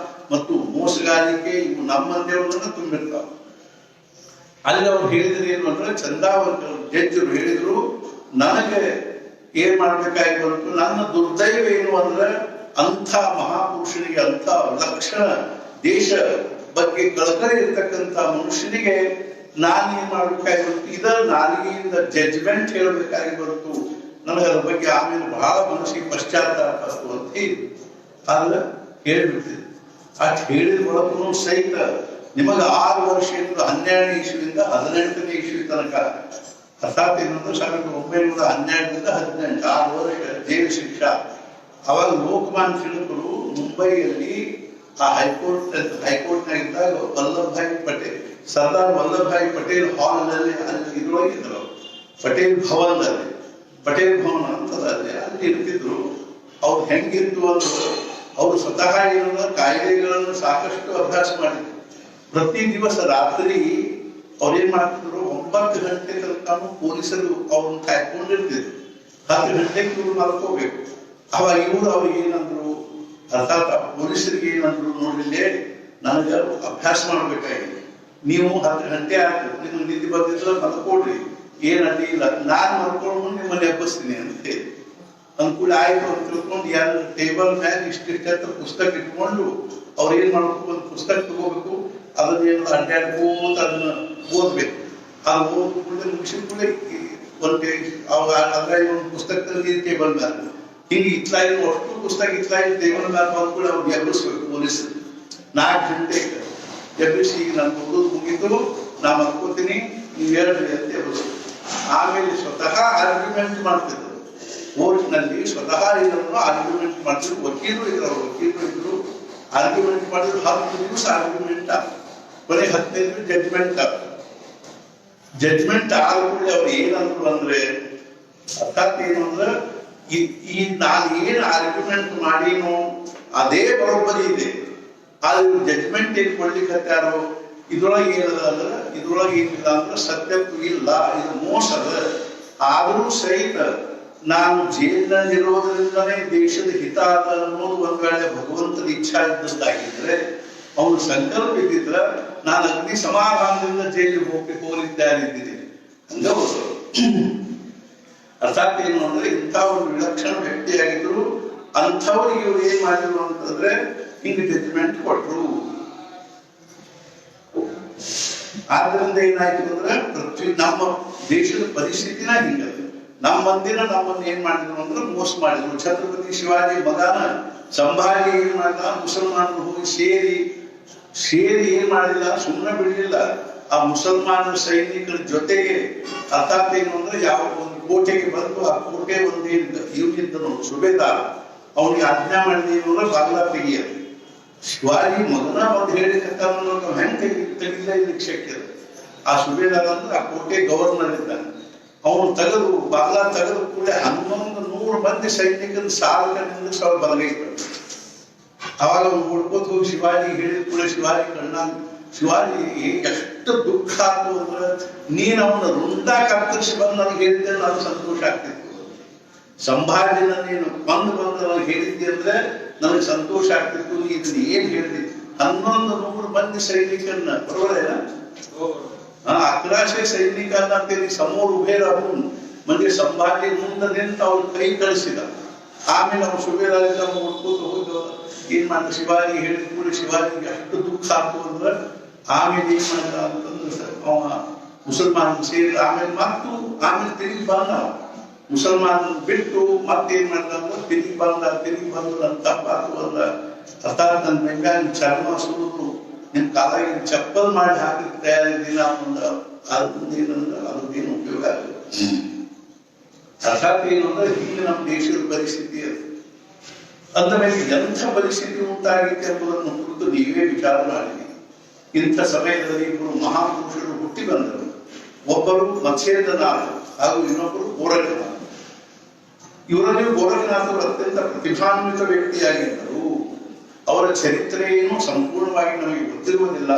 ಮತ್ತು ಮೋಸಗಾರಿಕೆ ಇವು ನಮ್ಮಂದಿರೋದನ್ನ ತುಂಬಿರ್ತಾವ. ಅಲ್ಲಿ ಅವ್ರು ಹೇಳಿದ್ರು ಏನು ಅಂದ್ರೆ ಚಂದಾವರ್ಕರ್ ಜಡ್ಜರು ಹೇಳಿದ್ರು ನನಗೆ ಏನ್ ಮಾಡ್ಬೇಕಾಗಿ ಬಂತು, ನನ್ನ ದುರ್ದೈವ ಏನು ಅಂದ್ರೆ ಅಂಥ ಮಹಾಪುರುಷನಿಗೆ ಅಂಥ ಲಕ್ಷಣ ದೇಶ ಬಗ್ಗೆ ಕಳಕಳಿ ಇರ್ತಕ್ಕಂಥ ಮನುಷ್ಯನಿಗೆ ನಾನೇನ್ ಮಾಡ್ಬೇಕಾಗಿ ಬಂತು, ಇದ ನಾಲಿಗೆಯಿಂದ ಜಡ್ಜ್ಮೆಂಟ್ ಹೇಳಬೇಕಾಗಿ ಬಂತು. ನನಗೆ ಅದ್ರ ಬಗ್ಗೆ ಆಮೇಲೆ ಬಹಳ ಮನಸ್ಸಿಗೆ ಪಶ್ಚಾತ್ತಾಪ ಅಂತ ಹೇಳಿ ಅಲ್ಲ ಹೇಳ್ಬಿಡ್ತಿದ್ದೆ. ಅಷ್ಟು ಹೇಳಿದ ಒಳಗೂ ಸಹಿತ ನಿಮಗೆ 6 ವರ್ಷದಿಂದ 12ನೇ ಇಸ್ವಿಯಿಂದ 18ನೇ ಇಸ್ವಿ ತನಕ ಅರ್ಥಾತ್ ಏನಂದ್ರೆ 1912ರಿಂದ 18 6 ವರ್ಷ ಜೈಲು ಶಿಕ್ಷಾ. ಅವಾಗ ಲೋಕಮಾನ್ಯ ತಿಲಕರು ಮುಂಬೈಯಲ್ಲಿ ಆ ಹೈಕೋರ್ಟ್ನಾಗಿದ್ದಾಗ ಸರ್ದಾರ್ ವಲ್ಲಭಭಾಯಿ ಪಟೇಲ್ ಹಾಲ್ ನಲ್ಲಿ ಅಲ್ಲಿ ಇದ್ರೊಳಗಿದ್ರು. ಪಟೇಲ್ ಭವನ್ ಅಂತದಲ್ಲಿ ಅಲ್ಲಿ ಇರ್ತಿದ್ರು. ಅವ್ರು ಹೆಂಗಿತ್ತು ಅಂದ್ರೆ ಅವರು ಸ್ವತಃ ಏನಂದ್ರೆ ಕಾಯ್ದೆಗಳನ್ನು ಸಾಕಷ್ಟು ಅಭ್ಯಾಸ ಮಾಡಿದ್ರು. ಪ್ರತಿ ದಿವಸ ರಾತ್ರಿ ಅವ್ರೇನ್ ಮಾಡ್ತಿದ್ರು 9 ಗಂಟೆ ತನಕ ಪೊಲೀಸರು ಅವ್ರನ್ನ ಕಾಯ್ಕೊಂಡಿರ್ತಿದ್ರು. 10 ಗಂಟೆಗೆ ಇವ್ರು ಮಲ್ಕೋಬೇಕು. ಅವಾಗ ಇವ್ರು ಅವ್ರಿಗೆ ಏನಂದ್ರು ಅರ್ಥಾತ್ ಪೊಲೀಸರಿಗೆ ಏನಂದ್ರು ನೋಡಿಲ್ಲೇ ನನಗೆ ಅಭ್ಯಾಸ ಮಾಡ್ಬೇಕಾಗಿದೆ, ನೀವು 10 ಗಂಟೆ ಆಯ್ತು ನಿಮ್ಗೆ ನಿದ್ದೆ ಬಂದಿದ್ರೆ ಮಲ್ಕೊಡ್ರಿ, ಏನಡ್ಡಿ ಇಲ್ಲ ನಾನ್ ಮಲ್ಕೊಂಡು ನಿಮ್ಮನ್ನ ಎಬ್ಬಿಸ್ತೀನಿ ಅಂತ ಹೇಳಿ ಅನುಕೂಲ ಆಯ್ತು ಅಂತ ತಿಳ್ಕೊಂಡು ಯಾರು ಟೇಬಲ್ ಮ್ಯಾಗ ಇಷ್ಟಿಷ್ಟ ಪುಸ್ತಕ ಇಟ್ಕೊಂಡು ಅವ್ರು ಏನ್ ಮಾಡ್ಬೇಕು, ಒಂದು ಪುಸ್ತಕ ತಗೋಬೇಕು, ಅದನ್ನ ಏನು ಅಡ್ಡಾಡ್ಕೋತ ಅದನ್ನ ಓದ್ಬೇಕು. ಆ ಓದ್ಕೊಂಡೆ ಮುಗಿಸಿದ ಕೂಡಲೇ ಒಂದು ಪುಸ್ತಕದಲ್ಲಿ ಟೇಬಲ್ ಮ್ಯಾಲ ಹಿಂಗೆ ಇತ್ಲಾಗಿ ಅಷ್ಟು ಪುಸ್ತಕ ಇತ್ಲಾಗಿ ಟೇಬಲ್ ಮ್ಯಾಲ ಬಂದ್ಕೊಂಡು ಅವ್ರಿಗೆ ಎಬ್ಬಿಸ್ಬೇಕು ಪೊಲೀಸರು. 4 ಗಂಟೆಗೆ ಎಬ್ಬಿಸಿ ಈಗ ನಾನು ಓದೋದು ಮುಗಿದು ನಾ ಮಲ್ಕೋತೀನಿ ನೀವು ಹೇಳ್ರಿ ಅಂತ ಎಬ್ಬಿಸ್ಬೇಕು. ಆಮೇಲೆ ಸ್ವತಃ ಆರ್ಗ್ಯುಮೆಂಟ್ ಮಾಡ್ತಿದ್ರು ಕೋರ್ಟ್ನಲ್ಲಿ, ಸ್ವತಃ ಇದನ್ನು ಆರ್ಗ್ಯುಮೆಂಟ್ ಮಾಡ್ತಿದ್ರು. ವಕೀಲರು ಇದ್ರು ಆರ್ಗ್ಯುಮೆಂಟ್ ಮಾಡಿದ್ರು. 10 ದಿವಸ ಆರ್ಗ್ಯುಮೆಂಟ್ ಕೊನೆ 15 ಜಡ್ಜ್ಮೆಂಟ್ ಆದ ಕೂಡಲೇ ಅವ್ರು ಏನಂದ್ರು ಅಂದ್ರೆ ಅರ್ಥಾತ್ ಏನು ಅಂದ್ರೆ ಈ ನಾನು ಏನು ಆರ್ಗ್ಯುಮೆಂಟ್ ಮಾಡೀನೋ ಅದೇ ಬರೋಬ್ಬರಿ ಇದೆ, ಆದ್ರೆ ಜಡ್ಜ್ಮೆಂಟ್ ಏನ್ ಕೊಡ್ಲಿಕ್ಕೆ ಹತ್ತಾರೋ ಇದ್ರೊಳಗೆ ಏನದ ಅಂದ್ರೆ ಇದ್ರೊಳಗೆ ಏನಿಲ್ಲ ಅಂದ್ರೆ ಸತ್ಯತ್ವ ಇಲ್ಲ, ಇದು ಮೋಸದ. ಆದರೂ ಸಹಿತ ನಾನು ಜೈಲಿನಲ್ಲಿರೋದ್ರಿಂದನೇ ದೇಶದ ಹಿತ ಆದ ಅನ್ನೋದು ಒಂದ್ ವೇಳೆ ಭಗವಂತನ ಇಚ್ಛಾ ಇದ್ದದ್ದಾಗಿದ್ರೆ ಅವನು ಸಂಕಲ್ಪ ಇದ್ದಿದ್ರ ನಾನು ಅಗ್ನಿ ಸಮಾಧಾನದಿಂದ ಜೈಲಿಗೆ ಹೋಗಿದ್ದಾರಿದ್ದೀನಿ ಹಂಗ ಹೋದ್ರು. ಅರ್ಥಾತ್ ಏನು ಅಂದ್ರೆ ಇಂಥ ಒಂದು ವಿಲಕ್ಷಣ ವ್ಯಕ್ತಿಯಾಗಿದ್ರು. ಅಂಥವ್ರಿಗೆ ಇವ್ರು ಏನ್ ಮಾಡಿದ್ರು ಅಂತಂದ್ರೆ ಹಿಂಗೆ ಜಡ್ಜ್ಮೆಂಟ್ ಕೊಟ್ರು. ಆದ್ರಿಂದ ಏನಾಯ್ತು ಅಂದ್ರೆ ನಮ್ಮ ದೇಶದ ಪರಿಸ್ಥಿತಿನ ಹಿಂಗದ. ನಮ್ಮ ಮಂದಿನ ನಮ್ಮನ್ನ ಏನ್ ಮಾಡಿದ್ರು ಅಂದ್ರೆ ಮೋಸ ಮಾಡಿದ್ರು. ಛತ್ರಪತಿ ಶಿವಾಜಿ ಮಗನ ಸಂಭಾಜಿ ಏನ್ ಮಾಡಿದ, ಮುಸಲ್ಮಾನರು ಹೋಗಿ ಸೇರಿ ಏನ್ ಮಾಡಿಲ್ಲ, ಸುಮ್ಮನೆ ಬಿಡಲಿಲ್ಲ. ಆ ಮುಸಲ್ಮಾನರ ಸೈನಿಕರ ಜೊತೆಗೆ ಅರ್ಥಾತ್ ಏನು ಅಂದ್ರೆ ಯಾವ ಒಂದು ಕೋಟೆಗೆ ಬಂದು ಆ ಕೋಟೆ ಒಂದು ಇವನಿದ್ದನು ಸುಬೇದಾರ್, ಅವನಿಗೆ ಆಜ್ಞಾ ಮಾಡಿದ ಅಂದ್ರೆ ಬಾಗ್ಲಾ ತೆಗಿಯದು. ಶಿವಾಜಿ ಮಗನ ಒಂದು ಹೇಳಿಕತ್ತ ಹೆಂಗ್ ತೆಗಿಲ್ಲ ಇದಕ್ಕೆ ಶಕ್ಯ. ಆ ಸುಬೇದಾರ್ ಅಂದ್ರೆ ಆ ಕೋಟೆ ಗವರ್ನರ್ ಇದ್ದಾನೆ. ಅವನು ತೆಗೆದು ಬಾಗ್ಲಾ ತೆಗೆದು ಕೂಡ 1100 ಮಂದಿ ಸೈನಿಕರ ಸಾಲಕನಿಂದ ಸ್ವಲ್ಪ ಬಲಗೈತ. ಅವಾಗ ಅವ್ನು ಹುಡ್ಕೋತ ಹೋಗಿ ಶಿವಾಜಿ ಹೇಳಿದ ಕೂಡ ಶಿವಾಜಿ ಶಿವಾಜಿ ಎಷ್ಟು ದುಃಖ ಆಯ್ತು ಅಂದ್ರೆ ನೀನ್ ಅವನ ರುಂಡ ಕತ್ತರಿಸಿ ಬಂದು ನನಗೆ ಹೇಳಿದ್ದೆ ನಾನು ಸಂತೋಷ ಆಗ್ತಿತ್ತು. ಸಂಭಾಜಿನ ನೀನು ಬಂದು ನನಗೆ ಹೇಳಿದ್ದೆ ಅಂದ್ರೆ ನನಗೆ ಸಂತೋಷ ಆಗ್ತಿತ್ತು. ಇದನ್ನ ಏನ್ ಹೇಳಿದ್ವಿ 1100 मंदी सैनिकांना, बरोबर आहे ना? 1100 सैनिकांना त्यांनी समोर उभे राहून म्हणजे संभाजी ಮುಂದೆ ನಿಂತು ಅವ್ರು ಕೈ ಕಳಿಸಿದ. ಆಮೇಲೆ ಅವ್ರು ಸುಬೇದಾರಿತ ನೋಡ್ಕೋತ ಹೋದ. ಏನ್ ಮಾಡಿದ ಶಿವಾಜಿ ಹೇಳಿದ ಕೂಡ ಶಿವಾಜಿಗೆ ಅಷ್ಟು ದುಃಖ ಆಯ್ತು ಅಂದ್ರೆ ಆಮೇಲೆ ಏನ್ ಮಾಡಿದ ಅಂತಂದ್ರೆ ಅವ ಮುಸಲ್ಮಾನ ಸೇರಿ ಆಮೇಲೆ ತಿರುಗಿ ಬಂದ. ಮುಸಲ್ಮಾನ ಬಿಟ್ಟು ಮತ್ತೇನ್ ಮಾಡಿದ ಅಂದ್ರೆ ತಿರುಗಿ ಬಂದ ಅಂತ ಅಲ್ಲ. ಅರ್ಥಾತ್ ನನ್ನ ಬೆಂಗಾಲಿ ಚರ್ಮ ಸುರಿದು ನಿಮ್ ಕಾಲಾಗಿ ಚಪ್ಪಲ್ ಮಾಡಿ ಹಾಕಲಿಕ್ಕೆ ತಯಾರಿದ್ದೀನ ಅನ್ನೋದು ಅದೇನಂದ್ರೆ ಅದೇನು ಉಪಯೋಗ ಆಗುತ್ತೆ. ಅರ್ಥಾತ್ ಏನು ಅಂದ್ರೆ ಈಗ ನಮ್ಮ ದೇಶದ ಪರಿಸ್ಥಿತಿ ಅದು. ಅಂದ ಮೇಲೆ ಎಂಥ ಪರಿಸ್ಥಿತಿ ಉಂಟಾಗಿದೆ ಎಂಬುದನ್ನು ಕುರಿತು ನೀವೇ ವಿಚಾರ ಮಾಡಿದ್ದೀರಿ. ಇಂಥ ಸಮಯದಲ್ಲಿ ಇಬ್ಬರು ಮಹಾಪುರುಷರು ಹುಟ್ಟಿ ಬಂದರು. ಒಬ್ಬರು ಮತ್ಸ್ಯೇಂದ್ರನಾಥ ಹಾಗೂ ಇನ್ನೊಬ್ಬರು ಗೋರಖನಾಥ. ಇವರಲ್ಲಿ ಗೋರಖನಾಥರು ಅತ್ಯಂತ ಪ್ರತಿಭಾನ್ವಿತ ವ್ಯಕ್ತಿಯಾಗಿದ್ದರು. ಅವರ ಚರಿತ್ರೆಯನ್ನು ಸಂಪೂರ್ಣವಾಗಿ ನಮಗೆ ಗೊತ್ತಿರುವುದಿಲ್ಲ.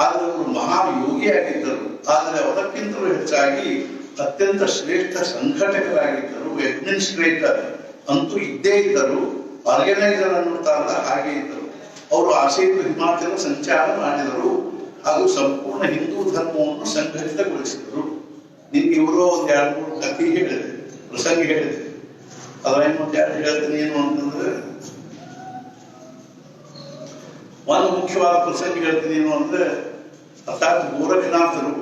ಆದರೆ ಅವರು ಮಹಾಯೋಗಿಯಾಗಿದ್ದರು. ಆದರೆ ಅವರಕ್ಕಿಂತಲೂ ಹೆಚ್ಚಾಗಿ ಅತ್ಯಂತ ಶ್ರೇಷ್ಠ ಸಂಘಟಕರಾಗಿದ್ದರು. ಅಡ್ಮಿನಿಸ್ಟ್ರೇಟರ್ ಅಂತೂ ಇದ್ದೇ ಇದ್ದರು. ಆರ್ಗನೈಸರ್ ಅನ್ನುತ್ತಾರಲ್ಲ ಹಾಗೆ ಇದ್ದರು. ಅವರು ಆಸೆಯಿಂದ ಹಿಮಾಚಲ ಸಂಚಾರ ಮಾಡಿದರು ಹಾಗೂ ಸಂಪೂರ್ಣ ಹಿಂದೂ ಧರ್ಮವನ್ನು ಸಂಘಟಿತಗೊಳಿಸಿದರು. ನಿಮ್ಗೆ ಇವರೋ ಒಂದು 2-3 ಕಥೆ ಹೇಳಿದೆ, ಪ್ರಸಂಗ ಹೇಳಿದೆ. ಅದೇನು ಒಂದು 2 ಹೇಳ್ತೀನಿ. ಏನು ಅಂತಂದ್ರೆ ಒಂದು ಮುಖ್ಯವಾದ ಪ್ರಸಂಗ ಹೇಳ್ತೀನಿ. ಏನು ಅಂದ್ರೆ ಅರ್ಥಾತ್ ಗೋರಖನಾಥರು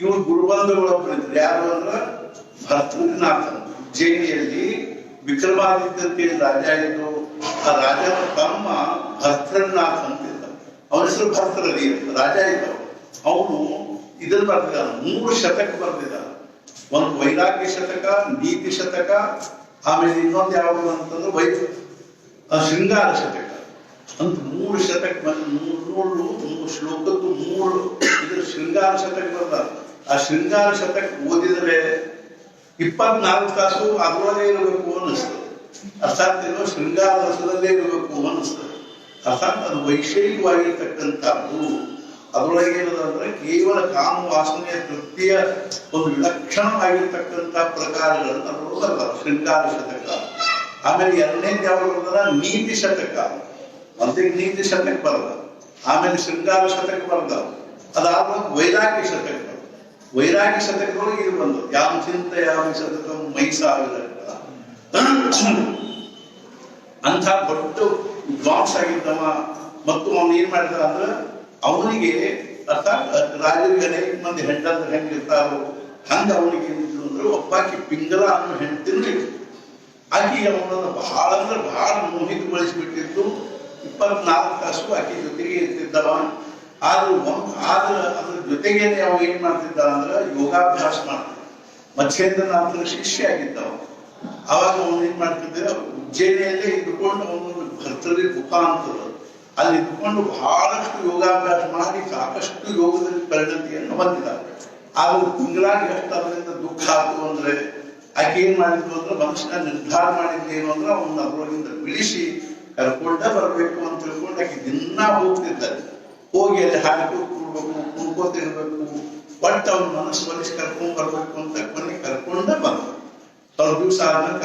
ಇವರು ಗುರುಬಂಧುಗಳೊಬ್ಬರಿದ್ರು. ಯಾರು ಅಂದ್ರೆ ಭರ್ತೃನಾಥನ್. ಉಜ್ಜಯಿನಿಯಲ್ಲಿ ವಿಕ್ರಮಾದಿತ್ಯ ರಾಜ ಇದ್ದು ಆ ರಾಜನ ತಮ್ಮ ಭರ್ತೃನಾಥ ಅಂತಿದ್ದ. ಅವನ ಹೆಸರು ಭರ್ತೃರಿ ರಾಜ ಇದ್ದವ. ಅವನು ಇದನ್ನು ಬರ್ತಿದ್ದ, 3 ಶತಕ ಬರ್ತಿದ್ದ. ಒಂದು ವೈರಾಗ್ಯ ಶತಕ, ನೀತಿ ಶತಕ, ಆಮೇಲೆ ಇನ್ನೊಂದು ಯಾವುದು ಅಂತಂದ್ರೆ ಶೃಂಗಾರ ಶತಕ ಅಂತ 3 ಶತಕ ಬಂದು 3 ಶ್ಲೋಕದ್ದು 3 ಇದ್ರ ಶೃಂಗಾರ ಶತಕ ಬರ್ದ. ಆ ಶೃಂಗಾರ ಶತಕ ಓದಿದರೆ 24 ತಾಸು ಅದರೊಳಗೆ ಇರಬೇಕು ಅನ್ನಿಸ್ತದೆ. ಅರ್ಥಾತ್ ಏನೋ ಶೃಂಗಾರ ರಸದಲ್ಲೇ ಇರಬೇಕು ಅನ್ನಿಸ್ತದೆ. ಅರ್ಥಾತ್ ಅದು ವೈಷಯಿಕವಾಗಿರ್ತಕ್ಕಂಥದ್ದು. ಅದರೊಳಗೆ ಏನದಂದ್ರೆ ಕೇವಲ ಕಾಮ ವಾಸನೆಯ ತೃಪ್ತಿಯ ಒಂದು ವಿಲಕ್ಷಣವಾಗಿರ್ತಕ್ಕಂಥ ಪ್ರಕಾರಗಳನ್ನು ಅದರೊಳಗಲ್ಲ ಶೃಂಗಾರ ಶತಕ. ಆಮೇಲೆ 2ನೇದು ಯಾವಾಗ ಬರ್ತದ ನೀತಿ ಶತಕ. ಒಂದಿಗೆ ನೀತಿ ಶತಕ ಬರದ, ಆಮೇಲೆ ಶೃಂಗಾರ ಶತಕ ಬರದ, ಅದಾದ ವೈರಾಗ್ಯ ಶತಕ ಬರದ. ವೈರಾಗ್ಯ ಶತಕದೊಳಗೆ ಇದು ಬಂದು ಯಾವ ಚಿಂತೆಯಾಮಿ ಶತಕ ಮೈಸಾವಿರ ಅಂಥ ದೊಡ್ಡ ವಿದ್ವಾಂಸ ಆಗಿದ್ದವ. ಮತ್ತು ಅವನು ಏನ್ ಮಾಡಿದ ಅಂದ್ರೆ ಅವನಿಗೆ ಅರ್ಥಾತ್ ರಾಜರಿಗೆ ಅನೇಕ ಮಂದಿ ಹೆಂಡಂದ್ರೆ ಹೆಂಗಿರ್ತಾರೋ ಹಂಗ ಅವನಿಗೆ ಏನಿದ್ರು ಅಂದ್ರೆ ಒಬ್ಬಾಕಿ ಪಿಂಗಲ ಅನ್ನೋ ಹೆಂಡತಿನ ಆಕೆ ಅವನನ್ನು ಬಹಳ ಅಂದ್ರೆ ಬಹಳ ಮೋಹಿತಗೊಳಿಸಿಬಿಟ್ಟಿದ್ದು. 24 ತಾಸು ಆಕೆ ಜೊತೆಗೆ ಇರ್ತಿದ್ದವ. ಆದ್ರೂ ಅದ್ರ ಜೊತೆಗೇನೆ ಅವ ಏನ್ ಮಾಡ್ತಿದ್ದ ಅಂದ್ರೆ ಯೋಗಾಭ್ಯಾಸ ಮಾಡ್ತಿದ್ದ. ಮತ್ಸ್ಯೇಂದ್ರನಾಥನ ಶಿಷ್ಯ ಆಗಿದ್ದವ. ಅವಾಗ ಅವನು ಏನ್ ಮಾಡ್ತಿದ್ದ, ಉಜ್ಜಯಿನಿಯಲ್ಲೇ ಇದ್ದುಕೊಂಡು ಅವನು ಭರ್ತೃರಿ ಗುಫಾ ಅಂತದ ಅಲ್ಲಿ ಇದ್ದುಕೊಂಡು ಬಹಳಷ್ಟು ಯೋಗಾಭ್ಯಾಸ ಮಾಡಿ ಸಾಕಷ್ಟು ಯೋಗದಲ್ಲಿ ಪರಿಣತಿಯನ್ನು ಹೊಂದಿದ. ಆದ್ರೆ ತಿಂಗಳಾಗಿ ಎಷ್ಟು ಅದರಿಂದ ದುಃಖ ಆಯ್ತು ಅಂದ್ರೆ ಆಕೆ ಏನ್ ಮಾಡಿದ್ರು ಅಂದ್ರೆ ಮನುಷ್ಯನ ನಿರ್ಧಾರ ಮಾಡಿದ್ದೇನು ಅಂದ್ರೆ ಅವನ್ನ ಅದರೊಳಗಿಂದ ಬಿಡಿಸಿ ಕರ್ಕೊಂಡ ಬರ್ಬೇಕು ಅಂತ ತಿಳ್ಕೊಂಡು ಆಕೆ ದಿನ ಹೋಗ್ತಿದ್ದಾರೆ. ಹೋಗಿ ಅಲ್ಲಿ ಹಾಡ್ಕೋತ ಕೂಡ್ಬೇಕು, ಕುಣ್ಕೋತಿರ್ಬೇಕು. ಒಟ್ಟು ಅವ್ನ ಮನಸ್ಸು ಬಲಿಸಿ ಕರ್ಕೊಂಡ್ ಬರ್ಬೇಕು ಅಂತ ಕೊನೆಗೆ ಕರ್ಕೊಂಡ ಬಂದ. ಸ್ವಲ್ಪ ದಿವಸ ಆದ್ಮೇಲೆ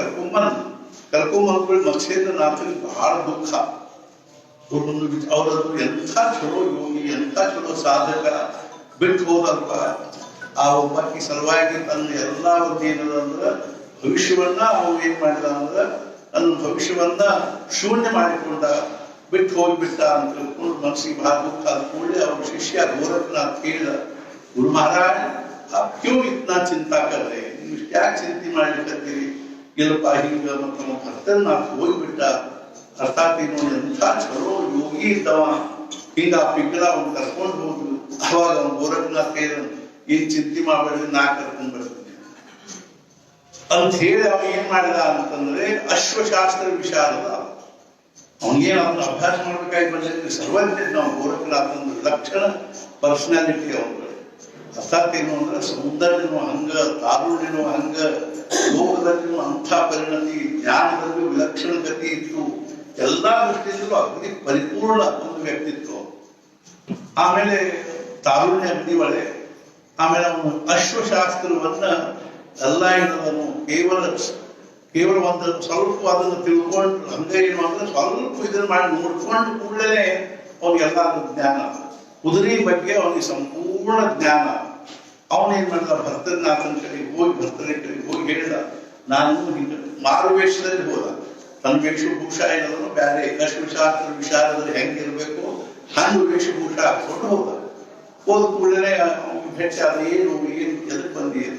ಕರ್ಕೊಂಡ್ಬಂದ್ಬಿಟ್ಟು ಮತ್ಸ್ಯೇಂದ್ರನಾಥನಿಗೆ ಬಹಳ ದುಃಖ. ಅವರದ್ದು ಎಂಥ ಚಲೋ ಯೋಗಿ, ಎಂಥ ಚಲೋ ಸಾಧಕ ಬಿಟ್ಟು ಹೋದಲ್ಪ. ಆ ಒಬ್ಬಾಕಿ ಸಲುವಾಗಿ ತನ್ನ ಎಲ್ಲ ಏನದ ಅಂದ್ರೆ ಭವಿಷ್ಯವನ್ನ ಅವನು ಏನ್ ಮಾಡಿದ ಅಂದ್ರೆ ತನ್ನ ಭವಿಷ್ಯವನ್ನ ಶೂನ್ಯ ಮಾಡಿಕೊಂಡ, ಬಿಟ್ಟು ಹೋಗಿಬಿಟ್ಟ ಅಂತ ತಿಳ್ಕೊಂಡು ಮನಸ್ಸಿಗೆ ಬಹಳ ದುಃಖ ಆದ ಕೂಡಲೇ ಅವ್ರ ಶಿಷ್ಯ ಗೋರಖನಾಥ್ ಕೇಳಿದ, ಗುರು ಮಹಾರಾಜ್ ಕ್ಯೂ ಇತ್ನಾ ಚಿಂತಾ ಕರ್ರೆ, ನೀವು ಯಾಕೆ ಚಿಂತೆ ಮಾಡ್ಲಿಕ್ಕತ್ತೀರಿ? ಇಲ್ಲಪ್ಪ ಹಿಂಗ ಮತ್ತು ನಮ್ಮ ಭರ್ತನಾಥ್ ಹೋಗಿಬಿಟ್ಟ. ಅರ್ಥಾತ್ ಏನು ಎಂಥ ಚಲೋ ಯೋಗಿ ಇದ್ದವ, ಹಿಂಗ ಆ ಪಿಂಗಲ ಅವ್ನು ಕರ್ಕೊಂಡು ಹೋದ್ರು. ಅವಾಗ ಅವ್ನು ಗೋರಖನಾಥ್ ಕೇಳಿದ, ಏನ್ ಚಿಂತೆ ಮಾಡ್ಬೇಡ್ರಿ, ನಾ ಕರ್ಕೊಂಡ್ ಬರ್ತೀನಿ ಅಂತ ಹೇಳಿ ಅವ ಏನ್ ಮಾಡಿದ ಅಂತಂದ್ರೆ ಅಶ್ವಶಾಸ್ತ್ರ ವಿಶಾರದ. ಅವನಿಗೇನು ಅವನ್ನ ಅಭ್ಯಾಸ ಮಾಡ್ಬೇಕಾಗಿ ಬಂದಿದ್ರೆ ಸರ್ವಜ್ಞ ನಾವು ಗೋರಖನಾಥನ ಲಕ್ಷಣ ಪರ್ಸನಾಲಿಟಿ ಅವನು. ಅರ್ಥಾತ್ ಏನು ಅಂದ್ರೆ ಸೌಂದರ್ಯನೂ ಹಂಗ, ತಾರುಣ್ಯನೂ ಹಂಗ, ಯೋಗದಲ್ಲಿನೂ ಅಂಥ ಪರಿಣತಿ, ಜ್ಞಾನದಲ್ಲೂ ವಿಲಕ್ಷಣ ಗತಿ ಇತ್ತು. ಎಲ್ಲಾ ದೃಷ್ಟಿಯಿಂದಲೂ ಅಗ್ನಿ ಪರಿಪೂರ್ಣ ಒಂದು ವ್ಯಕ್ತಿತ್ವ. ಆಮೇಲೆ ತಾರುಣ್ಯ ಅಗ್ನಿ ಒಳೆ. ಆಮೇಲೆ ಅವನು ಅಶ್ವಶಾಸ್ತ್ರವನ್ನ ಎಲ್ಲ ಏನದನು ಕೇವಲ ಒಂದು ಸ್ವಲ್ಪ ಅದನ್ನು ತಿಳ್ಕೊಂಡು ಹಂಗ ಏನು ಅಂದ್ರೆ ಸ್ವಲ್ಪ ಇದನ್ನ ಮಾಡಿ ನೋಡ್ಕೊಂಡು ಕೂಡಲೇ ಅವನಿಗೆಲ್ಲ ಜ್ಞಾನ, ಕುದುರೆ ಬಗ್ಗೆ ಅವನಿಗೆ ಸಂಪೂರ್ಣ ಜ್ಞಾನ. ಅವನೇನ್ ಮಾಡಿದ, ಭರ್ತನಾಥನ ಕಡೆಗೆ ಹೋಗಿ ಹೇಳಿದ, ನಾನು ಹಿಂಗೆ ಮಾರುವೇಷದಲ್ಲಿ ಹೋದ. ತನ್ನ ವೇಷಭೂಷ ಏನದನ್ನು ಬೇರೆ ಕಶ್ಮಶಾಸ್ತ್ರ ವಿಚಾರದಲ್ಲಿ ಹೆಂಗಿರ್ಬೇಕು ಹಂಗೆ ವೇಷಭೂಷ ಹಾಕೊಂಡು ಹೋದ ಕೂಡಲೇ ಭೇಟಿ ಆದ, ಏನು ಎದಕ್ಕೆ ಬಂದಿದೆ?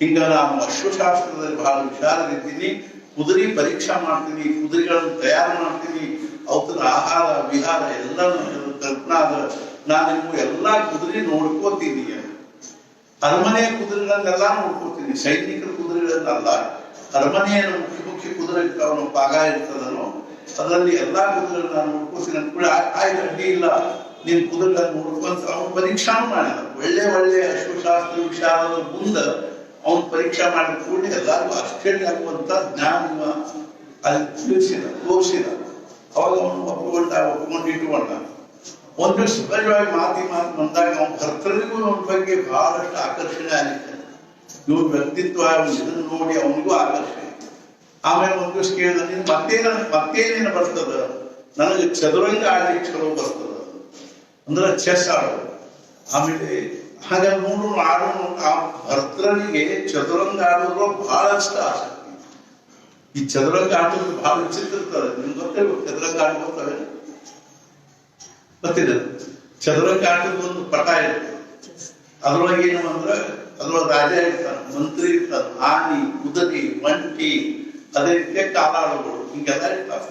ಹಿಂಗ ನಾನು ಅಶ್ವಶಾಸ್ತ್ರದಲ್ಲಿ ಬಹಳ ವಿಚಾರದಿದ್ದೀನಿ, ಕುದುರೆ ಪರೀಕ್ಷಾ ಮಾಡ್ತೀನಿ, ಕುದುರೆಗಳನ್ನು ತಯಾರು ಮಾಡ್ತೀನಿ, ಅವತರ ಆಹಾರ ವಿಹಾರ ಎಲ್ಲ ಕಲ್ಪನಾ ಅದ, ನಾನು ಎಲ್ಲಾ ಕುದುರೆ ನೋಡ್ಕೋತೀನಿ. ಅರಮನೆಯ ಕುದುರೆಗಳನ್ನೆಲ್ಲ ನೋಡ್ಕೋತೀನಿ, ಸೈನಿಕರ ಕುದುರೆಗಳನ್ನಲ್ಲ. ಅರಮನೆಯ ಮುಖ್ಯ ಕುದುರೆ ಇರ್ತಾವನು, ಪಾಗ ಇರ್ತದನೋ ಅದರಲ್ಲಿ ಎಲ್ಲಾ ಕುದುರೆಗಳನ್ನ ನಾನು ನೋಡ್ಕೋತೀನಿ ಅಂದ್ಕೊಳ್ಳಿ. ಆಯ್ತು, ಅಡ್ಡಿ ಇಲ್ಲ, ನೀನ್ ಕುದುರೆಗಳನ್ನ ನೋಡ್ಕೊಂತ ಅವನು ಪರೀಕ್ಷಾನು ಮಾಡಿದ. ಒಳ್ಳೆ ಅಶ್ವಶಾಸ್ತ್ರ ವಿಚಾರದ ಮುಂದೆ ಅವನು ಪರೀಕ್ಷಾ ಮಾಡಿದ ಕೂಡಲೇ ಎಲ್ಲರಿಗೂ ಆಶ್ಚರ್ಯ ಆಗುವಂತ ಜ್ಞಾನ ಅಲ್ಲಿ ತೋರಿಸಿದ. ಅವಾಗ ಅವನು ಒಪ್ಪಿಕೊಂಡಿಟ್ಟುಕೊಂಡ. ಒಂದು ಸಹಜವಾಗಿ ಮಾತು ಬಂದಾಗ ಅವನ ಭರ್ತರಿಗೂ ಅವನ ಬಗ್ಗೆ ಬಹಳಷ್ಟು ಆಕರ್ಷಣೆ ಆಗಿತ್ತು. ಇವ್ರ ವ್ಯಕ್ತಿತ್ವ ಇದನ್ನು ನೋಡಿ ಅವನಿಗೂ ಆಕರ್ಷಣೆ. ಆಮೇಲೆ ಒಂದು ದಿವಸ ಕೇಳಿದ, ನೀನು ಮತ್ತೇನೇನು ಬರ್ತದ? ನನಗೆ ಚದುರಂಗ ಆಡ್ಲಿಕ್ಕೆ ಚಲೋ ಬರ್ತದ, ಅಂದ್ರೆ ಚೆಸ್ ಆಡೋದು. ಆಮೇಲೆ ಹಾಗೆ ಆಡೋಣ. ಆ ಭರ್ತನಿಗೆ ಚದುರಂಗ ಆಡೋದ್ರ ಬಹಳಷ್ಟು ಆಸಕ್ತಿ. ಈ ಚದುರಂಗ ಆಟೋದು ಬಹಳ ವಿಚಿತ್ರ ಇರ್ತದೆ. ನಿಮ್ಗೆ ಗೊತ್ತಿರ್ಬೇಕು ಚದುರಂಗ ಆಟ ಗೊತ್ತವೆ? ಗೊತ್ತಿದೆ. ಚದುರಂಗ ಆಟದ ಒಂದು ಪಟ ಇರ್ತದೆ. ಅದ್ರೊಳಗೆ ಏನು ಅಂದ್ರೆ ಅದ್ರೊಳಗೆ ರಾಜ ಇರ್ತಾನೆ, ಮಂತ್ರಿ ಇರ್ತಾನೆ, ಆನಿ, ಕುದುರೆ, ಒಂಟಿ, ಅದೇ ರೀತಿಯ ಕಾಲಾಳುಗಳು ಹಿಂಗೆಲ್ಲ ಇರ್ತಾವೆ.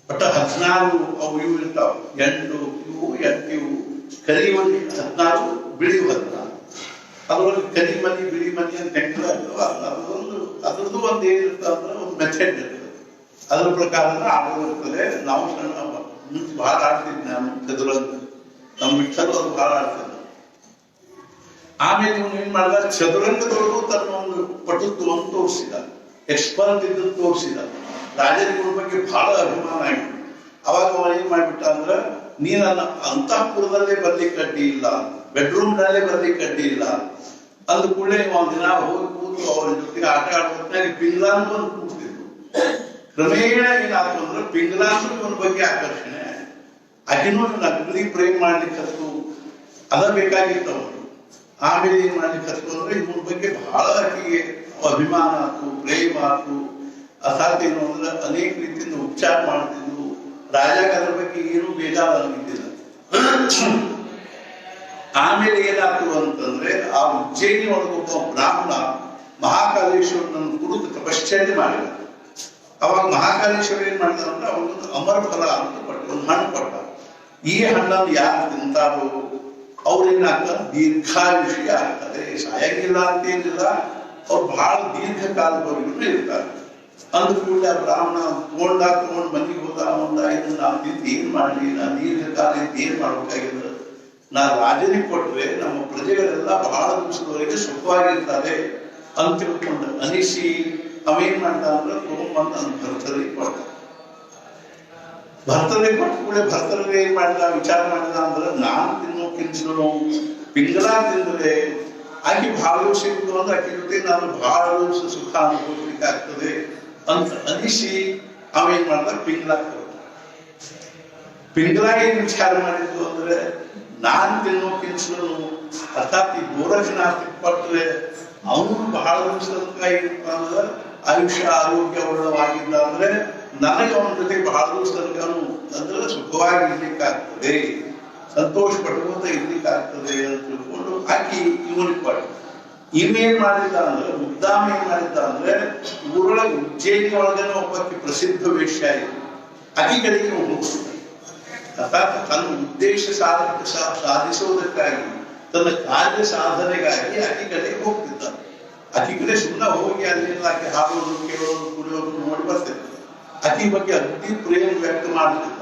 ಒಟ್ಟ 16 ಅವು ಇವು ಇರ್ತಾವ. 8 ಇವು ಕರಿ ಮನಿ 16, ಬಿಳಿ 16. ಅದ್ರೊಳಗೆ ಕರಿ ಮನಿ ಬಿಳಿ ಮನಿ ಅಂತ ಹೆಂಗಿಲ್ಲ ಅದ್ರದ್ದು ಒಂದು ಏನಿರ್ತದೆ ಅಂದ್ರೆ ಒಂದು ಮೆಥಡ್ ಇರ್ತದೆ. ಅದ್ರ ಪ್ರಕಾರ ಆಡೋದು ಇರ್ತದೆ. ನಾವು ಬಹಳ ಆಡ್ತಿದ್ವಿ, ನಾನು ಚದುರಂಗ, ನಮ್ಮ ಬಿಟ್ಟರು ಅದು ಬಹಳ ಆಡ್ತಿದ್ದೆ. ಆಮೇಲೆ ಇವನು ಏನ್ ಮಾಡಿದ, ಚದುರಂಗದೊಳಗೂ ತನ್ನ ಒಂದು ಪಟುತ್ವವನ್ನು ತೋರಿಸಿದ, ಎಕ್ಸ್ಪರ್ಟ್ ಇದ್ದು ತೋರಿಸಿದ. ರಾಜನಿಗಳ ಬಗ್ಗೆ ಬಹಳ ಅಭಿಮಾನ ಆಯ್ತು. ಅವಾಗ ಅವನು ಏನ್ ಮಾಡ್ಬಿಟ್ಟ ಅಂದ್ರೆ, ನೀ ನನ್ನ ಅಂತಃಪುರದಲ್ಲೇ ಬರ್ಲಿಕ್ಕೆ ಅಡ್ಡಿ ಇಲ್ಲ, ಬೆಡ್ರೂಮ್ ನಲ್ಲೇ ಬರ್ಲಿಕ್ಕೆ ಅಡ್ಡಿ ಇಲ್ಲ ಅಂದ ಕೂಡಲೇ ಒಂದ್ ದಿನ ಹೋಗಿ ಕೂತು ಅವರ ಜೊತೆಗೆ ಆಟ ಆಡುವಾಗ ಪಿಂಗ್ಲಾನ್ ಬಂದು ಕೂಡ್ತಿದ್ರು. ಕ್ರಮೇಣ ಏನಾಯ್ತು ಅಂದ್ರೆ ಪಿಂಗ್ಲಾನ್ ಇವನ ಬಗ್ಗೆ ಆಕರ್ಷಣೆ, ಆಕಿನೂ ನಕಲಿ ಪ್ರೇಮ್ ಮಾಡ್ಲಿಕ್ಕೆ ಹತ್ತು, ಅದ ಬೇಕಾಗಿತ್ತು ಅವನು. ಆಮೇಲೆ ಏನ್ ಮಾಡ್ಲಿಕ್ಕೆ ಹತ್ತು ಅಂದ್ರೆ ಇವನ ಬಗ್ಗೆ ಬಹಳ ಆಕೆಗೆ ಅಭಿಮಾನ ಆಯ್ತು, ಪ್ರೇಮ ಆಯ್ತು. ಅಸಾಧ್ಯ ಏನು ಅಂದ್ರೆ ಅನೇಕ ರೀತಿಯಿಂದ ಉಪಚಾರ ಮಾಡ್ತಿದ್ವು. ರಾಜಾಗ ಅದ್ರ ಬಗ್ಗೆ ಏನು ಬೇಜಾರಾಗಿದ್ದಿಲ್ಲ. ಆಮೇಲೆ ಏನಾಯ್ತು ಅಂತಂದ್ರೆ, ಆ ಉಜ್ಜಯಿನಿ ಒಳಗೊಬ್ಬ ಬ್ರಾಹ್ಮಣ ಮಹಾಕಾಲೇಶ್ವರನನ್ನು ಕುರಿತು ತಪಶ್ಚರ್ಯ ಮಾಡಿದ. ಅವಾಗ ಮಹಾಕಾಲೇಶ್ವರ ಏನ್ ಮಾಡಿದ ಅಂದ್ರೆ ಅವನೊಂದು ಅಮರ ಫಲ ಅಂತ ಕೊಟ್ಟ, ಒಂದು ಹಣ್ಣು ಕೊಟ್ಟ. ಈ ಹಣ್ಣನ್ನು ಯಾರು ತಿಂತಾರೋ ಅವ್ರೇನಾಗ್ತಾರೆ, ದೀರ್ಘಾಯುಷ್ಯ ಆಗ್ತದೆ. ಸಾಯಂಗಿಲ್ಲ ಅಂತೇನಿಲ್ಲ, ಅವ್ರು ಬಹಳ ದೀರ್ಘಕಾಲದವರೆಗೂ ಇರ್ತಾರೆ. ಅಂದ ಕೂಡಲೇ ಬ್ರಾಹ್ಮಣ ತಗೊಂಡು ಮನೆಗೆ ಹೋದ. ಇದನ್ನ ನಾವು ತಿಂದು ಏನ್ ಮಾಡ್ಲಿ, ನಾ ದೀರ್ಘಕಾಲ ಇದ್ದು ಏನ್ ಮಾಡ್ಬೇಕಾಗಿಲ್ಲ, ನಾ ರಾಜನಿಗೆ ಕೊಟ್ರೆ ನಮ್ಮ ಪ್ರಜೆಗಳೆಲ್ಲ ಬಹಳ ದಿವಸದವರೆಗೆ ಸುಖವಾಗಿರ್ತಾರೆ ಅಂತ ತಿಳ್ಕೊಂಡು ಅನಿಸಿ ಅವೇನ್ ಮಾಡ್ದ ಅಂದ್ರೆ ತಗೊಂಡ್ಬಂದು ನನ್ನ ಭರ್ತರಿಗೆ ಕೊಟ್ಟ. ಭರ್ತರಿಗೆ ಕೊಟ್ಟ ಕೂಡಲೇ ಭರ್ತರಿಗೆ ಏನ್ ಮಾಡಿದ, ವಿಚಾರ ಮಾಡಿದ ಅಂದ್ರೆ, ನಾನು ತಿನ್ನೋ ಕಿನ್ಸನು ಪಿಂಗಲ ತಿಂದ್ರೆ ಆಕೆ ಬಹಳ ದಿವಸ ಇತ್ತು ಅಂದ್ರೆ ಆಕೆ ಜೊತೆ ನಾನು ಬಹಳ ದಿವಸ ಸುಖ ಅನುಭವಿಸ್ಲಿಕ್ಕೆ ಆಗ್ತದೆ ಅಂತ ಅನಿಸಿ ಅವೇನ್ ಮಾಡ್ದ, ಪಿಂಗಲ ಕೊಟ್ಟ. ಪಿಂಗಲ ಏನ್ ವಿಚಾರ ಮಾಡಿದ್ದು ಅಂದ್ರೆ, ನಾನ್ ತಿನ್ನೋ ಕಿನ್ಸನು ಅರ್ಥಾತ್ ಈ ಗೋರಕ್ಷನಾಥ ಕೊಟ್ರೆ ಅವನು ಬಹಳ ದಿವಸ ಏನಪ್ಪ ಅಂದ್ರೆ ಆಯುಷ್ಯ ಆರೋಗ್ಯ ಒಳ್ಳೆವಾಗಿದ್ದ ಅಂದ್ರೆ ನನಗೆ ಅವನ ಜೊತೆ ಬಹಳ ದಿವಸ ಅಂದ್ರೆ ಸುಖವಾಗಿ ಇರ್ಲಿಕ್ಕಾಗ್ತದೆ, ಸಂತೋಷ ಪಡ್ಕೋತ ಇರ್ಲಿಕ್ಕಾಗ್ತದೆ ಅಂತ ತಿಳ್ಕೊಂಡು ಆಕಿ ಇವನಿಗೆ ಕೊಟ್ಟ. ಇವೇನ್ ಮಾಡಿದ್ದ ಅಂದ್ರೆ, ಮುದ್ದಾಮ ಏನ್ ಮಾಡಿದ್ದ ಅಂದ್ರೆ, ಊರೊಳಗೆ ಉಜ್ಜಯಿನಿ ಒಳಗನೆ ಒಬ್ಬಕ್ಕೆ ಪ್ರಸಿದ್ಧ ವೇಶ್ಯ ಆಯಿತು. ಆಕಿ ಕಡೆಗೆ ಹೋಗ್ಬಿಟ್ಟು ಅರ್ಥಾತ್ ತನ್ನ ಉದ್ದೇಶ ಸಾಧಿಸುವುದಕ್ಕಾಗಿ, ತನ್ನ ಕಾರ್ಯ ಸಾಧನೆಗಾಗಿ ಆಕಿ ಕಡೆಗೆ ಹೋಗ್ತಿದ್ದ. ಆಕಿ ಕಡೆ ಸುಮ್ಮನೆ ಹೋಗಿ ಅಲ್ಲಿಂದ ಆಕೆ ಹಾಡೋದು, ಕೇಳೋದು, ಕುಡಿಯೋದು ನೋಡಿ ಬರ್ತಿದ್ದ. ಆಕಿ ಬಗ್ಗೆ ಅತಿ ಪ್ರೇಮ ವ್ಯಕ್ತ ಮಾಡ್ತಿದ್ದ.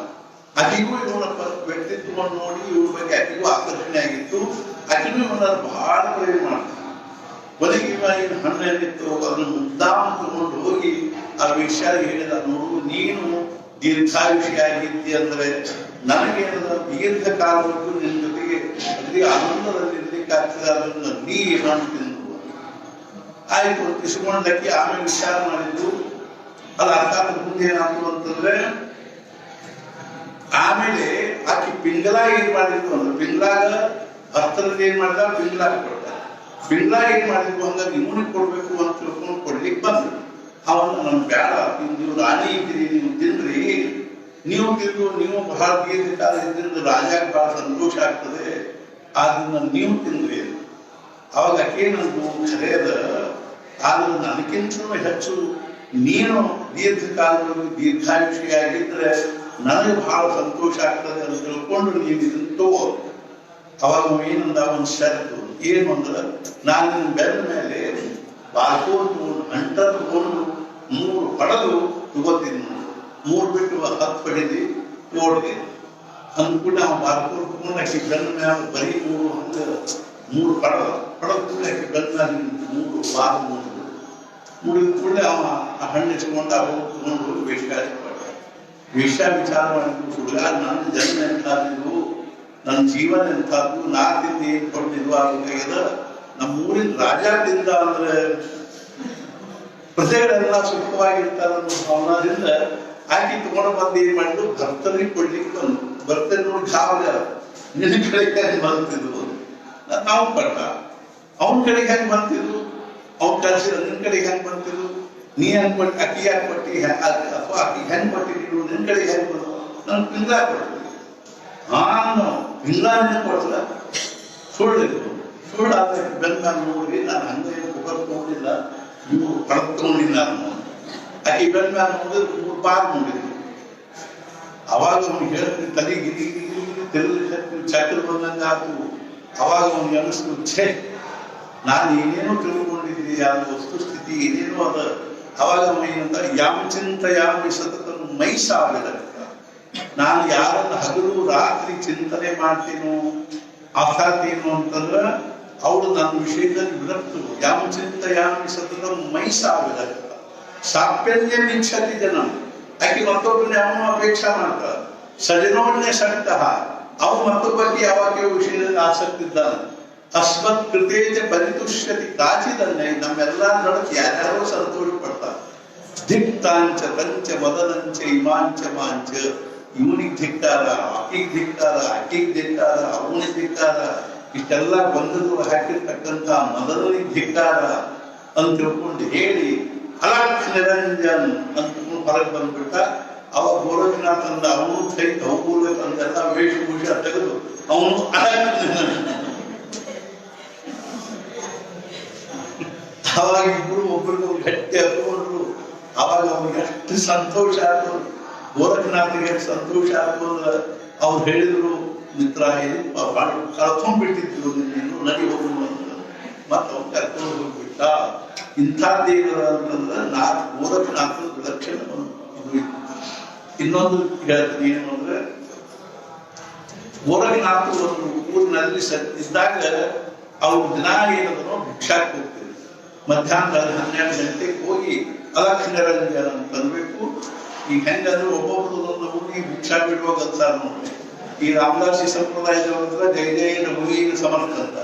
ಆಕೆಗೂ ಇವನ ವ್ಯಕ್ತಿತ್ವವನ್ನು ನೋಡಿ ಇವ್ರ ಬಗ್ಗೆ ಆಕೆಗೂ ಆಕರ್ಷಣೆ ಆಗಿತ್ತು. ಆಕೆಗೂ ಇವನನ್ನು ಬಹಳ ಪ್ರೇಮ ಮಾಡ್ತಿದ್ದ. ಕೊನೆಗೆ ಏನು ಹಣ್ಣು ಏನಿತ್ತು ಅದನ್ನು ಮುದ್ದಾಮ ತಗೊಂಡು ಹೋಗಿ ಆ ವಿಷಯ ಹೇಳಿದ, ನೋಡು ನೀನು ದೀರ್ಘಾಯುಷಿ ಆಗಿದ್ದಿ ಅಂದ್ರೆ ನನಗೇನದ ದೀರ್ಘಕಾಲವರೆಗೂ ನಿನ್ನ ಜೊತೆಗೆ ಅತಿ ಆನಂದದಲ್ಲಿ ಇರ್ಲಿಕ್ಕಾಗ್ತದೆ, ಅದನ್ನು ನೀ ಹಣ್ಣು ತಿಂದು ಆಯ್ತು ಇಸ್ಕೊಂಡಕ್ಕೆ. ಆಮೇಲೆ ವಿಚಾರ ಮಾಡಿದ್ದು ಅದು ಅರ್ಥಾತ್ ಮುಂದೆ ಏನಾಯ್ತು ಅಂತಂದ್ರೆ, ಆಮೇಲೆ ಆಕಿ ಪಿಂಗಲ ಏನ್ ಮಾಡಿದ್ವು ಅಂದ್ರೆ ಪಿಂಗ್ಲಾಗ ಭಕ್ತರಿಗೆ ಏನ್ ಮಾಡ್ದ ಪಿಂಗ್ಲಾಗ ಕೊಡ್ತ ಪಿಂಗ್ಲಾ ಏನ್ ಮಾಡಿದ್ವು ಹಂಗಾಗಿ ಇವನಿಗೆ ಕೊಡ್ಬೇಕು ಅಂತ ತಿಳ್ಕೊಂಡು ಕೊಡ್ಲಿಕ್ಕೆ ಬಂದ್ರು. ಅವನ್ನ ನಮ್ ಬ್ಯಾಡ ನೀವು ರಾಣಿ ಇದ್ದೀರಿ ನೀವು ತಿನ್ರಿ, ನೀವು ತಿಂದು ನೀವು ಬಹಳ ದೀರ್ಘಕಾಲ ಇದ್ರಿಂದ ರಾಜಾಗ ಬಹಳ ಸಂತೋಷ ಆಗ್ತದೆ, ಆದ್ರಿಂದ ನೀವು ತಿಂದ್ರಿ. ಅವಾಗ ಅಕ್ಕೇನಂದು ಖರೇದ, ಆದ್ರೆ ನನಗಿಂತಲೂ ಹೆಚ್ಚು ನೀನು ದೀರ್ಘಕಾಲದಲ್ಲಿ ದೀರ್ಘಾಯುಷಿಯಾಗಿದ್ರೆ ನನಗೆ ಬಹಳ ಸಂತೋಷ ಆಗ್ತದೆ ಅಂತ ತಿಳ್ಕೊಂಡು ನೀವು ಇದನ್ನ ತಗೋ. ಅವಾಗ ಏನಂದ ಒಂದು ಷರತ್ತು ಏನು ಅಂದ್ರೆ, ನಾನು ನಿನ್ನ ಬೆನ್ನ ಮೇಲೆ ಬಾರ್ಕೋಡ್ ತಗೊಂಡು ಅಂಟರ್ ತಗೊಂಡು 3 ಪಡೆದು ತಗೋತೀನಿ, 3 ಬಿಟ್ಟು 10 ಪಡೆದಿ ನೋಡ್ದೆ ಅಂದ್ಬಿಟ್ಟು ನಾವು ಬಾರ್ಕೋಡ್ ತಗೊಂಡು ಆಕಿ ಬೆನ್ನ ಮೇಲೆ ಬರೀ 3 ಪಡೆದು ಕೂಡ ಆಕಿ ಬೆನ್ನ ಮೇಲೆ 3 ಬಾರ್ ಮುಡಿದ ಕೂಡಲೇ ಅವ ಆ ಹಣ್ಣು ಇಸ್ಕೊಂಡ ಹೋಗಿ ತಗೊಂಡು ವೇಷ ವಿಚಾರ ಮಾಡಿದ್ರು. ಹುಡುಗ ನನ್ನ ಜನ್ಮ ಎಂತಾದ್ರು, ನನ್ನ ಜೀವನ ಎಂತಾದ್ರು, ನಾ ತಿಂದು ಏನ್ ಕೊಟ್ಟಿದ್ವು ಆಗ್ಬೇಕಾಗ್ಯದ, ನಮ್ಮೂರಿನ ರಾಜ ತಿಂದ ಅಂದ್ರೆ ಪ್ರಜೆಗಳೆಲ್ಲ ಸುಖವಾಗಿರ್ತಾರ ಅನ್ನೋ ಭಾವನಾದಿಂದ ಆಕಿ ತಗೊಂಡು ಬಂದು ಏನ್ ಮಾಡಿದ್ರು ಭಕ್ತರಿಗೆ ಕೊಡ್ಲಿಕ್ಕೆ ಬಂದು. ಭಕ್ತರು ನೋಡಿ ಗಾವಲ ನಿನ್ನ ಕಡೆಗೆ ಹೆಂಗ್ ಬಂತಿದ್ವು, ನಾವು ಪಟ್ಟ ಅವನ ಕಡೆಗೆ ಹೆಂಗ್ ಬಂತಿದ್ವು, ಅವ್ನ ಕಳ್ಸಿದ ನಿನ್ ಕಡೆಗೆ ಹೆಂಗ್ ಬಂತಿದ್ವು, ನೀ ಹೆಂಗ್ ಕೊಟ್ಟಿ ಅಕ್ಕಿ ಯಾಕೆ ಕೊಟ್ಟಿ ಅಥವಾ ಅಕ್ಕಿ ಹೆಂಗ್ ಕೊಟ್ಟಿದ್ರು, ನಿನ್ ಕಡೆಗೆ ಹೆಂಗ್ ಬಂದು ನನ್ ಪಿಂಗ್ಲಾ ಕೊಡ್ತೀವಿ. ಪಿಂಗ್ಲಾ ಕೊಡ್ತಲ್ಲ ಸುಳ್ಳಾದ ಬೆನ್ನ ನೋಡಿ ನಾನು ಹಂಗೆ ಕುಕ್ಕರ್ ತಗೊಂಡಿಲ್ಲ, ನೀವು ಕಡದ್ ತಗೊಂಡಿಲ್ಲ ಅನ್ನೋ ಆಕಿ ಬೆನ್ನ ನೋಡಿದ್ರೆ 3 ಬಾರ್ ನೋಡಿದ್ವಿ. ಅವಾಗ ಅವ್ನಿಗೆ ಹೇಳ್ತೀನಿ ತಲೆ ಗಿರಿ ತೆರಳಿ ಚಕ್ರ ಬಂದಂಗ ಆತು. ಅವಾಗ ಅವ್ನಿಗೆ ಅನಿಸ್ತು, ಛೇ ನಾನು ಏನೇನೋ ತಿಳ್ಕೊಂಡಿದ್ದೀನಿ, ಅದು ವಸ್ತುಸ್ಥಿತಿ ಏನೇನೋ ಅದ. ಅವಾಗ ಅವ ಏನಂತ ಯಾಮಿ ಸತತ ಮೈ ಸಾವಿರ, ನಾನು ಯಾರನ್ನ ಹಗಲು ರಾತ್ರಿ ಚಿಂತನೆ ಮಾಡ್ತೀನೋ ಅರ್ಥಾತ್ ಏನು ಅಂತಂದ್ರ ಅವಳು ನನ್ನ ವಿಷಯದಲ್ಲಿ ವಿರಕ್ತು. ಯಾಮಿ ಸತತ ಮೈ ಸಾವಿರ ಸಾಪ್ಯನ್ಯ ಇಚ್ಛತಿ ಜನ, ಆಕೆ ಮತ್ತೊಬ್ಬನ ಅವನು ಅಪೇಕ್ಷಾ ಮಾಡ್ತಾರ. ಸಜನೋನ್ಯ ಸಕ್ತಃ, ಅವನು ಮತ್ತೊಬ್ಬಕ್ಕೆ ಯಾವಾಗ ವಿಷಯದಲ್ಲಿ ಆಸಕ್ತಿ ಇದ್ದಾನೆ. ಅಸ್ಮತ್ ಕೃತೇಜ ಪರಿತುಷ್ಯತಿ ಕಾಚಿದನ್ನೇ, ನಮ್ಮೆಲ್ಲಾ ನಡಕ್ಕೆ ಯಾರ್ಯಾರೋ ಸಂತೋಷ ಪಡ್ತಾರೆ. ಧಿಕ್ತಾಂಚ ತಂಚ ಮದನಂಚ ಇಮಾಂಚ ಮಾಂಚ, ಇವನಿಗೆ ಧಿಕ್ಕಾರ, ಆಕಿಗೆ ಧಿಕ್ಕಾರ, ಆಕಿಗೆ ಧಿಕ್ಕಾರ, ಅವನಿಗೆ ಧಿಕ್ಕಾರ, ಇಷ್ಟೆಲ್ಲ ಬಂಧಗಳು ಹಾಕಿರ್ತಕ್ಕಂಥ ಮದನಿಗೆ ಧಿಕ್ಕಾರ ಅಂತ ತಿಳ್ಕೊಂಡು ಹೇಳಿ ಅಲಕ್ಷ ನಿರಂಜನ್ ಅಂತ ಹೊರಗೆ ಬಂದ್ಬಿಟ್ಟ. ಅವಾಗ ಗೋರಖನಾಥ್ ಅಂದ ಅವನು ಸಹಿತ ಹೋಗ್ಬೇಕಂತೆಲ್ಲ ವೇಷಭೂಷ ತೆಗೆದು ಅವನು ಅಲಕ್ಷ ನಿರಂಜನ್. ಅವಾಗ ಇಬ್ರು ಒಬ್ರಿಗೊಬ್ರು ಗಟ್ಟಿ ಹತ್ಕೊಂಡ್ರು. ಅವಾಗ ಅವ್ರಿಗೆ ಎಷ್ಟು ಸಂತೋಷ ಆಯ್ತು, ಗೋರಖನಾಥಿಗೆ ಎಷ್ಟು ಸಂತೋಷ ಆಯ್ತು ಅಂದ್ರೆ ಅವ್ರು ಹೇಳಿದ್ರು, ಮಿತ್ರ ಕಳ್ಕೊಂಡ್ಬಿಟ್ಟಿದ್ರು ನೀನು, ನಡಿ ಹೋಗುವ ಅಂತ. ಮತ್ತೆ ಅವ್ನು ಕರ್ಕೊಂಡು ಹೋಗ್ಬಿಟ್ಟ. ಇಂಥದ್ದೇನು ಅಂತಂದ್ರೆ ಗೋರಖನಾಥನ ವಿಲಕ್ಷಣ ಇದು. ಇನ್ನೊಂದು ಹೇಳ್ತೀನಿ ಏನು ಅಂದ್ರೆ, ಗೋರಖನಾಥ ಒಂದು ಊರಿನಲ್ಲಿ ಇದ್ದಾಗ ಅವ್ರು ದಿನ ಏನಂದ್ರು ಭಿಕ್ಷಾಕ್ ಹೋಗ್ತಿದ್ರು. ಮಧ್ಯಾಹ್ನ 12 ಗಂಟೆಗೆ ಹೋಗಿ ಅಲಕ್ಷ ನಿರಂಜನ ಅಂತ ಅನ್ಬೇಕು. ಈಗ ಹೆಂಗಂದ್ರೆ ಒಬ್ಬೊಬ್ರು ಒಂದು ಊರಿಗೆ ಭಿಕ್ಷಾ ಬಿಡುವಾಗ ಅಂತಾರ ನೋಡಿ. ಈ ರಾಮದಾಸಿ ಸಂಪ್ರದಾಯದವರಿದ್ರೆ ಜೈ ಜೈ ರಘುವೀರ ಸಮರ್ಥ ಅಂತ,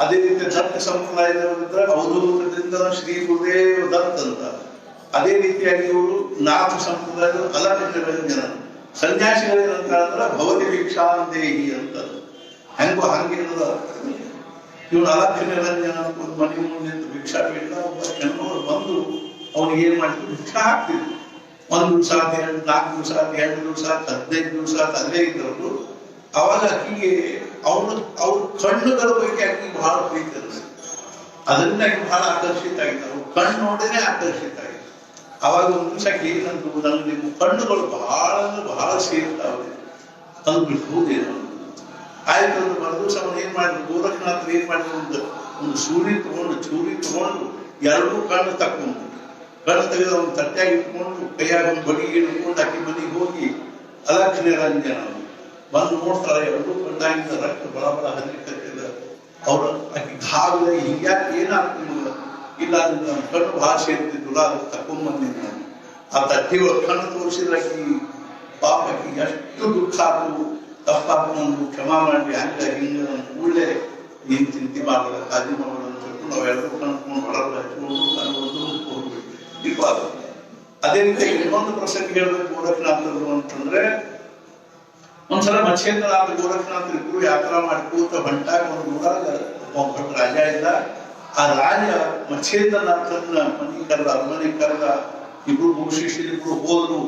ಅದೇ ರೀತಿ ದತ್ತ ಸಂಪ್ರದಾಯದವರಿದ್ರೆ ಅವಧೂತದಿಂದ ಶ್ರೀ ಗುರುದೇವ ದತ್ತ ಅಂತ, ಅದೇ ರೀತಿಯಾಗಿ ಇವರು ನಾಥ ಸಂಪ್ರದಾಯದ ಅಲಕ್ಷ ನಿರಂಜನ. ಸನ್ಯಾಸಿಗಳೇನಂತ ಅಂದ್ರೆ ಭವತಿ ಭಿಕ್ಷಾಂದೇಹಿ ಅಂತ. ಹೆಂಗೋ ಹಂಗೇನದ ಇವನು ಅಲಕ್ಷ ನಿರಂಜನ ಅಂತ ಒಂದು ಮನೆ ಮುಂದೆ ಭಿಕ್ಷಾ ಬೇಡ. ಒಬ್ಬ ಜನವರು ಬಂದು ಅವನಿಗೆ ಏನ್ ಮಾಡಿದ್ರು, ಭಿಕ್ಷಾ ಹಾಕ್ತಿದ್ರು. 1 ದಿವಸ 4 ದಿವಸ 2 ದಿವಸ 15 ದಿವಸ ಅಲ್ಲೇ ಇದ್ದವರು. ಅವಾಗ ಆಕಿಗೆ ಅವ್ರ ಕಣ್ಣುಗಳ ಬಗ್ಗೆ ಆಕಿಗೆ ಬಹಳ ಪ್ರೀತಿ ಅನಿಸ್ತು. ಅದರಿಂದ ಆಕೆ ಬಹಳ ಆಕರ್ಷಿತ ಆಗಿತ್ತು. ಅವ್ರ ಕಣ್ಣು ನೋಡಿದ್ರೆ ಆಕರ್ಷಿತ ಆಗಿತ್ತು. ಅವಾಗ ಒಂದು ದಿವಸ ಏನಂದ್ರು, ನನಗೆ ನಿಮ್ಮ ಕಣ್ಣುಗಳು ಬಹಳ ಸೇರ್ತಾವೆ ಅಂದ್ಬಿಟ್ಟು ಹೋದೇನು ಆಯ್ತು ಅಂದ್ರೆ ಮರುದಿವಸ ಅವನು ಏನ್ ಮಾಡಿದ್ರು, ಗೋರಖನಾಥ್ ಏನ್ ಮಾಡಿದ್ರು, ಒಂದು ಚೂರಿ ತಗೊಂಡು 2 ಕಣ್ಣು ತಕ್ಕೊಂಡು ಕಣ್ಣು ತೆಗೆದು ಅವ್ನು ತಟ್ಟೆಯಾಗಿ ಇಟ್ಕೊಂಡು ಕೈಯಾಗ ಒಂದು ಬಡಿ ಇಟ್ಕೊಂಡು ಆಕಿ ಮನೆಗೆ ಹೋಗಿ ಅಲಕ್ಷ ನಿರಂಜನ ಬಂದು ನೋಡ್ತಾಳೆ. 2 ಕಣ್ಣಾಗಿಂದ ರಕ್ತ ಬಳ ಹರಿಲಿಕ್ಕತ್ತಿದ. ಅವ್ರು ಆಕಿ ಗಾವಿದ ಹಿಂಗ್ಯಾಕೆ ಏನಾಗ್ತದೆ ನಿಮ್ಗೆ, ಇಲ್ಲ ಅದನ್ನ ಕಣ್ಣು ಬಹಳ ಸೇರ್ತಿದ್ವಲ್ಲ ಅದಕ್ಕೆ ತಕೊಂಡ್ಬಂದಿದ್ದ. ಆ ತಟ್ಟೆ ಕಣ್ಣು ತೋರಿಸಿದ್ರೆ ಆಕಿ ಪಾಪ ಆಕಿಗೆ ಎಷ್ಟು ದುಃಖ ಆತು. ತಪ್ಪಾಕೊಂಡು ಕ್ಷಮಾ ಮಾಡಿ ಹಂಗ ಹಿಂಗ ಕೂಡಲೇ ನೀನ್ ಚಿಂತೆ ಮಾಡಲ್ಲ, ಕಾಜಿ ಮಾಡೋಣ ಅಂತ ಹೇಳ್ಕೊಂಡು ನಾವೆಲ್ಲರೂ ಕಣ್ಕೊಂಡು ಹೊರಗೆ ಹಚ್ಕೊಂಡು ಕಣ್ಕೊಂಡು ಹೋಗ್ಬಿಟ್ಟು ಇರ್ಬಾರ್ದು. ಅದೇ ರೀತಿ ಇನ್ನೊಂದು ಪ್ರಸಂಗ ಹೇಳ್ಬೇಕು ಗೋರಖನಾಥರು ಅಂತಂದ್ರೆ, ಒಂದ್ಸಲ ಮಚ್ಛೇಂದ್ರನಾಥ ಗೋರಖನಾಥ ಇಬ್ರು ಯಾತ್ರಾ ಮಾಡ್ಕೋತ ಹೊಂಟಾಗ ಒಂದು ಊರಾಗ ಒಬ್ಬ ರಾಜ ಇದ್ದ. ಆ ರಾಜ ಮಚ್ಛೇಂದ್ರನಾಥನ ಮನೆ ಕರೆದ, ಅರಮನೆ ಕರೆದ. ಇಬ್ರು ಶಿಷ್ಯರಿಬ್ರು ಹೋದ್ರು,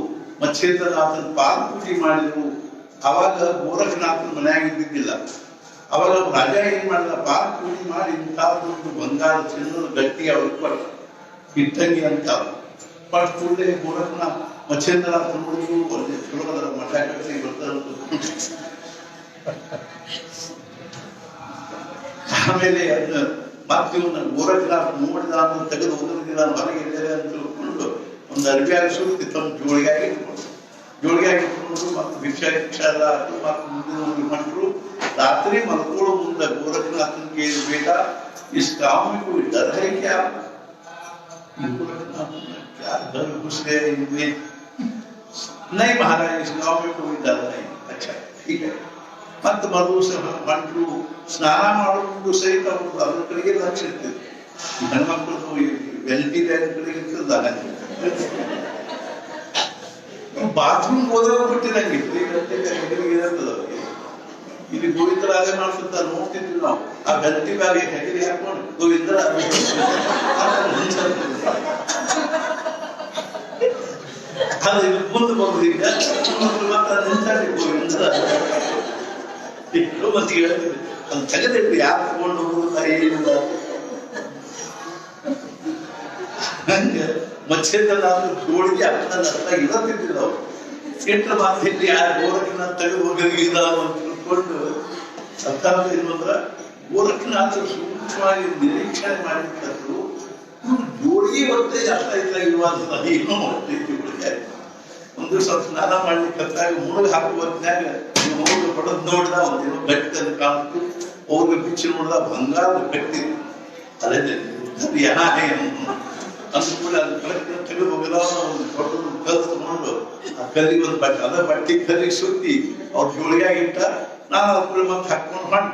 ಮಚ್ಛೇಂದ್ರನಾಥನ ಪಾದ ಪೂಜೆ ಮಾಡಿದ್ರು. ಅವಾಗ ಗೋರಖನಾಥನ ಮನೆಯಾಗ ಇದ್ದಿದ್ದಿಲ್ಲ. ಅವಾಗ ರಾಜ ಏನ್ ಮಾಡಿದ, ಪಾದ ಪೂಜೆ ಮಾಡಿ ಇಂಥದ್ದು ಬಂಗಾರ ಚಿನ್ನದ ಗಟ್ಟಿ ಅವ್ರಿಗೆ ಕೊಟ್ಟ, ಇಟ್ಟಂಗಿ ಅಂತ ಪಟ್ ಕೂಡಲೇ ಗೋರಖನಾಥ ಮಚ್ಛೇಂದ್ರನಾಥ ನೋಡಿದ್ರು, ಒಳ್ಳೆ ಚಲೋದರ ಮಠ ಕಟ್ಟಿ ಬರ್ತಾರೆ. ಆಮೇಲೆ ಅದನ್ನ ಮತ್ತೆ ಇವನ್ನ ಗೋರಖನಾಥ ನೋಡಿದ ಅಂತ ತೆಗೆದು ಹೋಗೋದಿಲ್ಲ, ಹೊರಗೆ ಇದ್ದಾರೆ ಅಂತ ತಿಳ್ಕೊಂಡು ಒಂದು ಅರ್ಬಿಯಾಗ ಸುತ್ತಿ ತಮ್ಮ ಜೋಳಿಗಾಗಿ ಇಟ್ಕೊಂಡು ಮತ್ತೆ ಭಿಕ್ಷಾ ಎಲ್ಲ ಹಾಕಿ ಮತ್ತೆ ಮುಂದಿನ ಮಾಡ್ರು. रात्रि मलकोड़ मुंद गोरखनाथन के बेटा इस गांव में कोई डर है क्या? गोरखनाथ क्या डर घुस गए इनमें? नहीं महाराज, इस गांव में कोई डर नहीं. अच्छा ठीक है. मत मरु से मंटू स्नान माडुವುದು ಸಹಿತ ಅದರ ಕಡೆಗೆ ಲಕ್ಷ್ಯ ಇರ್ತದೆ. ಹೆಣ್ಮಕ್ಳು ವೆಂಟಿಲೇಟರ್ ಕಡೆಗೆ ಇರ್ತದೆ. ಬಾತ್ರೂಮ್ ಹೋದಾಗ ಬಿಟ್ಟಿದಂಗೆ ಇಲ್ಲಿ ಗೋವಿಂದರಾಜ ಮಾಡ್ತಿರ್ತಾರೆ, ನೋಡ್ತಿದ್ವಿ ನಾವು. ಆ ಗಂಟಿ ಬ್ಯಾಗೆ ಹೆಗಲಿ ಹಾಕೊಂಡು ಗೋವಿಂದರ ಅದು ಮುಂದೆ ಬಂದ್ರೀಗ ಮಾತ್ರ ನಿಂತಾಡಿ ಗೋವಿಂದರ ಮತ್ತೆ ಹೇಳ್ತಿದ್ವಿ. ಅದು ತೆಗೆದಿಟ್ಟು ಯಾರು ತಗೊಂಡು ಹೋಗುತ್ತಾ ಏನಿಲ್ಲ. ಹಂಗೆ ಮಚ್ಛೇಂದ್ರನಾಥ ಜೋಡಿಗೆ ಅರ್ಥದ ಅರ್ಥ ಇರತ್ತಿದ್ದಿಲ್ಲ. ಅವ್ರು ಕೆಟ್ಟ ಮಾತಿಲ್ಲಿ ಯಾರು ಗೋರಖನಾಥ ತೆಗೆದು ಹೋಗಿಲ್ಲ ಅಂತ ತಿಳ್ಕೊಂಡು ಅರ್ಥ ಏನಂದ್ರ ಗೋರಖನಾಥ ಸೂಕ್ಷ್ಮವಾಗಿ ನಿರೀಕ್ಷಣೆ ಮಾಡಿದ್ರು. ಜೋಡಿಗೆ ಬರ್ತೇ ಅರ್ಥ ಇಲ್ಲ ಇರುವಂತ ಏನೋ ಹೊಟ್ಟೈತಿ ಹುಡುಗ. ಒಂದು ಸ್ವಲ್ಪ ಸ್ನಾನ ಮಾಡ್ಲಿಕ್ಕೆ ಮುಳುಗ ಹಾಕುವ ಹೊತ್ನ್ಯಾಗ ಹೋಗಿ ಹೊಡೆದ್ ನೋಡ್ದ, ಒಂದೇನೋ ಗಟ್ಟಿ ಅಂತ ಕಾಣಿಸ್ತು. ಅವ್ರಿಗೆ ಬಿಚ್ಚಿ ನೋಡ್ದ, ಬಂಗಾರದ ಗಟ್ಟಿ. ಅದೇ ಅಂದ್ಕೂಡ ಅದು ಕರೆಕ್ಟ್ ತೆಗೆದು ಹೋಗಲ್ಲ. ಒಂದು ದೊಡ್ಡ ಕಲ್ ತಗೊಂಡು ಆ ಕಲ್ಲಿಗೆ ಒಂದು ಬಟ್ಟೆ ಅದ ಬಟ್ಟೆ ಕಲ್ಲಿಗೆ ಸುತ್ತಿ ಅವ್ರ ಜೋಳಿಯಾಗ ಇಟ್ಟ. ನಾನು ಅದ್ರ ಮತ್ತೆ ಹಾಕೊಂಡು ಮಾಡಿ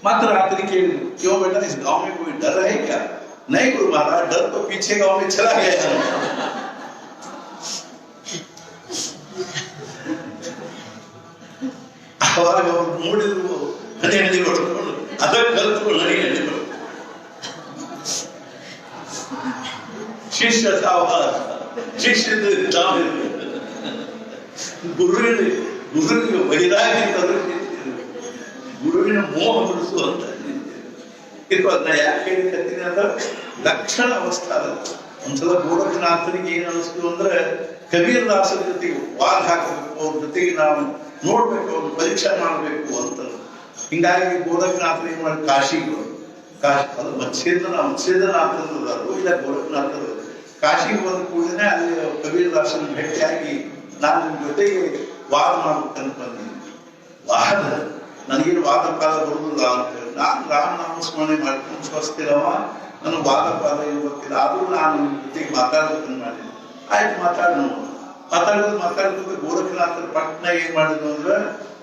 मात्र रात्रि के क्यों बेटा इस गांव में कोई डर है क्या? नहीं गुरु महाराज, डर तो पीछे गांव में चला गया है. ಅವಾಗ ಅವ್ರು ನೋಡಿದ್ರು ಹಣೆ ಹಣೆ ಕೊಡ್ಕೊಂಡು ಅದಕ್ಕೆ ಕಲ್ತ್ಕೊಂಡು ಹಣೆ ಹಣೆ ಕೊಡ್ಕೊಂಡು ಶಿಷ್ಯ ಶಿಷ್ಯದ ಗುರುವಿಗೆ ವೈರಾಗ್ಯ ತರಲಿಕ್ಕೆ, ಗುರುವಿನ ಮೋಹ ಬಿಡಿಸುವಂತ ಅದನ್ನ ಯಾಕೆ ಹೇಳ್ತೀನಿ ಅಂದ್ರೆ ಲಕ್ಷಣ ಅವಸ್ಥಾ. ಒಂದ್ಸಲ ಗೋರಖನಾಥನಿಗೆ ಏನ್ ಅನಿಸ್ತು ಅಂದ್ರೆ ಕಬೀರ್ ದಾಸರ ಜೊತೆಗೆ ವಾದ ಹಾಕಬೇಕು, ಅವ್ರ ಜೊತೆಗೆ ನಾವು ನೋಡ್ಬೇಕು, ಅವ್ರ ಪರೀಕ್ಷೆ ಮಾಡ್ಬೇಕು ಅಂತ. ಹಿಂಗಾಗಿ ಗೋರಖನಾಥನ ಏನ್ ಮಾಡಿ ಕಾಶಿಗೆ ಅದು ಮಚ್ಛೇಂದ್ರನಾಥರು ಇಲ್ಲ ಗೋರಖನಾಥರು ಕಾಶಿಗೆ ಬಂದ ಕೂಡಲೇ ಅಲ್ಲಿ ಕಬೀರ್ ದಾಸನ ಭೇಟಿಯಾಗಿ ನಾನು ನಿಮ್ ಜೊತೆಗೆ ವಾದ ಮಾಡ್ಬೇಕಂತ ಬಂದೀನಿ. ವಾದ ನನಗೇನು ವಾದ ಪಾದ ಬರುವುದಿಲ್ಲ ಅಂತ ಹೇಳಿ ನಾನು ರಾಮನಾಮಸ್ಮರಣೆ ಮಾಡ್ಕೊಂಡು ಸ್ವಸ್ತಿರವ, ನನ್ನ ವಾದ ಪಾದ ಇರ್ಬೇಕಿಲ್ಲ, ಆದ್ರೂ ನಾನು ನಿಮ್ ಜೊತೆಗೆ ಮಾತಾಡ್ಬೇಕಂತ ಮಾಡಿದ್ದೀನಿ. ಆಯ್ತು ಮಾತಾಡಿದ್ರೆ ಗೋರಖನಾಥರ ಪಟ್ನ ಏನ್ ಮಾಡಿದ್ರು ಅಂದ್ರೆ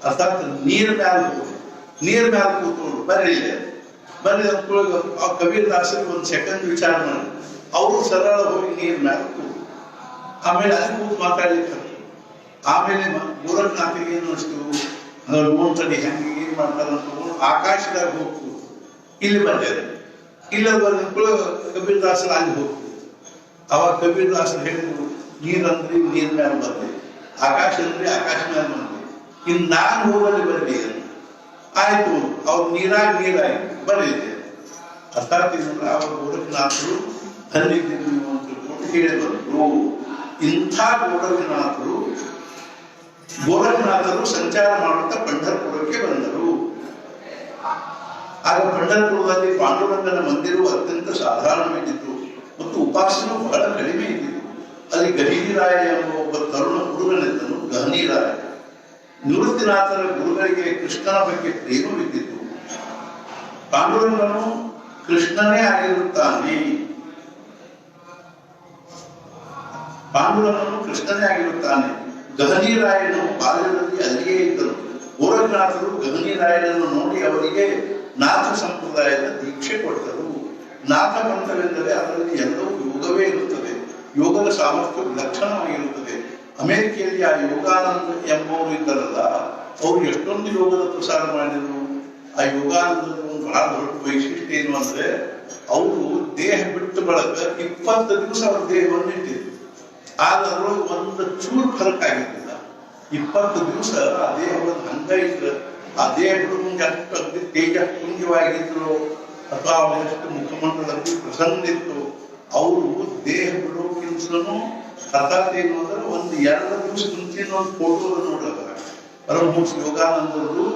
ಅರ್ಥಾತ್ ನೀರ್ ಮ್ಯಾಲ ಕೂತ್ಕೊಂಡು ಬರ್ರಿ ಅಂದ್ಕೊಳ್ಳಿ. ಆ ಕಬೀರ್ ದಾಸರಿಗೆ ಒಂದ್ ಸೆಕೆಂಡ್ ವಿಚಾರ ಮಾಡಿ ಅವರು ಸರಳ ಹೋಗಿ ನೀರ್ ಮ್ಯಾಲ ಕೂತು ಆಮೇಲೆ ಅಲ್ಲಿ ಕೂತು ಮಾತಾಡ್ಲಿಕ್ಕೆ. ಆಮೇಲೆ ಗೋರಖನಾಥಿಗೆ ಏನು ಅನಿಸ್ತು, ನೋಡ್ತಾನೆ ಹೆಂಗೆ ಏನ್ ಮಾಡ್ತಾರಂತ ಆಕಾಶದಾಗ ಹೋಗ್ತು. ಇಲ್ಲಿ ಬಂದಿದೆ, ಇಲ್ಲ ಬಂದ್ಕೊಳ್ಳೋ ಕಬೀರ್ ದಾಸರ ಅಲ್ಲಿ ಹೋಗ್ತು. ಅವಾಗ ಕಬೀರ್ ದಾಸರು ಹೇಳಿದ್ರು, ನೀರಂದ್ರಿ ನೀರ್ ಮ್ಯಾಲ ಬಂದೆ, ಆಕಾಶ ಅಂದ್ರೆ ಆಕಾಶ ಮ್ಯಾಲ ಬಂದೆ, ಇನ್ ನಾನ್ ಹೋಗಲಿ ಬರ್ಲಿ. ಆಯ್ತು, ಅವ್ರು ನೀರಾಗಿ ಬರಲಿದೆ. ಅರ್ಥಾತ್ ಅವ್ರ ಗೋರಖನಾಥರು ತಂದಿದ್ದೀವಿ ಅಂತ ತಿಳ್ಕೊಂಡು ಹೇಳಿ ಬಂದ್ರು. ಇಂಥ ಗೋರಖನಾಥರು ಸಂಚಾರ ಮಾಡುತ್ತಾ ಪಂಢರಪುರಕ್ಕೆ ಬಂದರು. ಆಗ ಪಂಢರಪುರದಲ್ಲಿ ಪಾಂಡುರಂಗನ ಮಂದಿರವು ಅತ್ಯಂತ ಸಾಧಾರಣವಾಗಿತ್ತು ಮತ್ತು ಉಪಾಸನೂ ಬಹಳ ಕಡಿಮೆ ಇದ್ದಿತ್ತು. ಅಲ್ಲಿ ಗಹನೀರಾಯ ಎಂಬ ಒಬ್ಬ ತರುಣ ಹುಡುಗನಿದ್ದನು. ಗಹನೀರಾಯ ನಿವೃತ್ತಿನಾಥರ ಗುರುಗಳಿಗೆ ಕೃಷ್ಣನ ಬಗ್ಗೆ ಪ್ರೇಮವಿದ್ದಿತ್ತು. ಪಾಂಡುರಂಗನು ಕೃಷ್ಣನೇ ಆಗಿರುತ್ತಾನೆ. ಗಹನೀರಾಯನು ಬಾಲ್ಯದಲ್ಲಿ ಅಲ್ಲಿಯೇ ಇದ್ದರು. ಗೋರಖನಾಥರು ಗಹನೀರಾಯನನ್ನು ನೋಡಿ ಅವರಿಗೆ ನಾಥ ಸಂಪ್ರದಾಯದ ದೀಕ್ಷೆ ಕೊಟ್ಟರು. ನಾಥ ಮಂತ್ರವೆಂದರೆ ಅದರಲ್ಲಿ ಎಲ್ಲವೂ ಯೋಗವೇ ಇರುತ್ತದೆ. ಯೋಗದ ಸಾಮರ್ಥ್ಯ ವಿಲಕ್ಷಣವಾಗಿರುತ್ತದೆ. ಅಮೆರಿಕೆಯಲ್ಲಿ ಆ ಯೋಗಾನಂದ ಎಂಬವರು ಇದ್ದಾರಲ್ಲ, ಅವರು ಎಷ್ಟೊಂದು ಯೋಗದ ಪ್ರಸಾರ ಮಾಡಿದರು. ಆ ಯೋಗಾನಂದದ ಒಂದು ಬಹಳ ದೊಡ್ಡ ವೈಶಿಷ್ಟ್ಯ ಏನು ಅಂದ್ರೆ, ಅವರು ದೇಹ ಬಿಟ್ಟು ಬಳಕ 20 ದಿವಸ ಅವ್ರ ದೇಹವನ್ನು ಇಟ್ಟಿದ್ರು. ಆದರೂ ಒಂದು ಚೂರು ಫರಕ್ ಆಗಿರ್ಲಿಲ್ಲ. 20 ದಿವಸ ಆ ದೇಹವನ್ನು ಹಂಗ ಇದ್ರು. ಆ ದೇಹಗಳು ಎಷ್ಟು ಅಗ್ನಿ ತೇಜಪುಂಜವಾಗಿದ್ರು ಅಥವಾ ಅವರೆಷ್ಟು ಮುಖಮಂಡಲದಲ್ಲಿ ಪ್ರಸನ್ನ ಇತ್ತು. ಅವರು ದೇಹ ಬಿಡೋಕ್ಕಿಂತಲೂ ಅರ್ಥಾತ್ ಏನು ಅಂದ್ರೆ ಒಂದು 2 ದಿವಸ ಮುಂಚಿನ ಒಂದು ಫೋಟೋ ನೋಡಿದ್ರೆ ಪರಮಹಂಸ ಯೋಗಾನಂದರು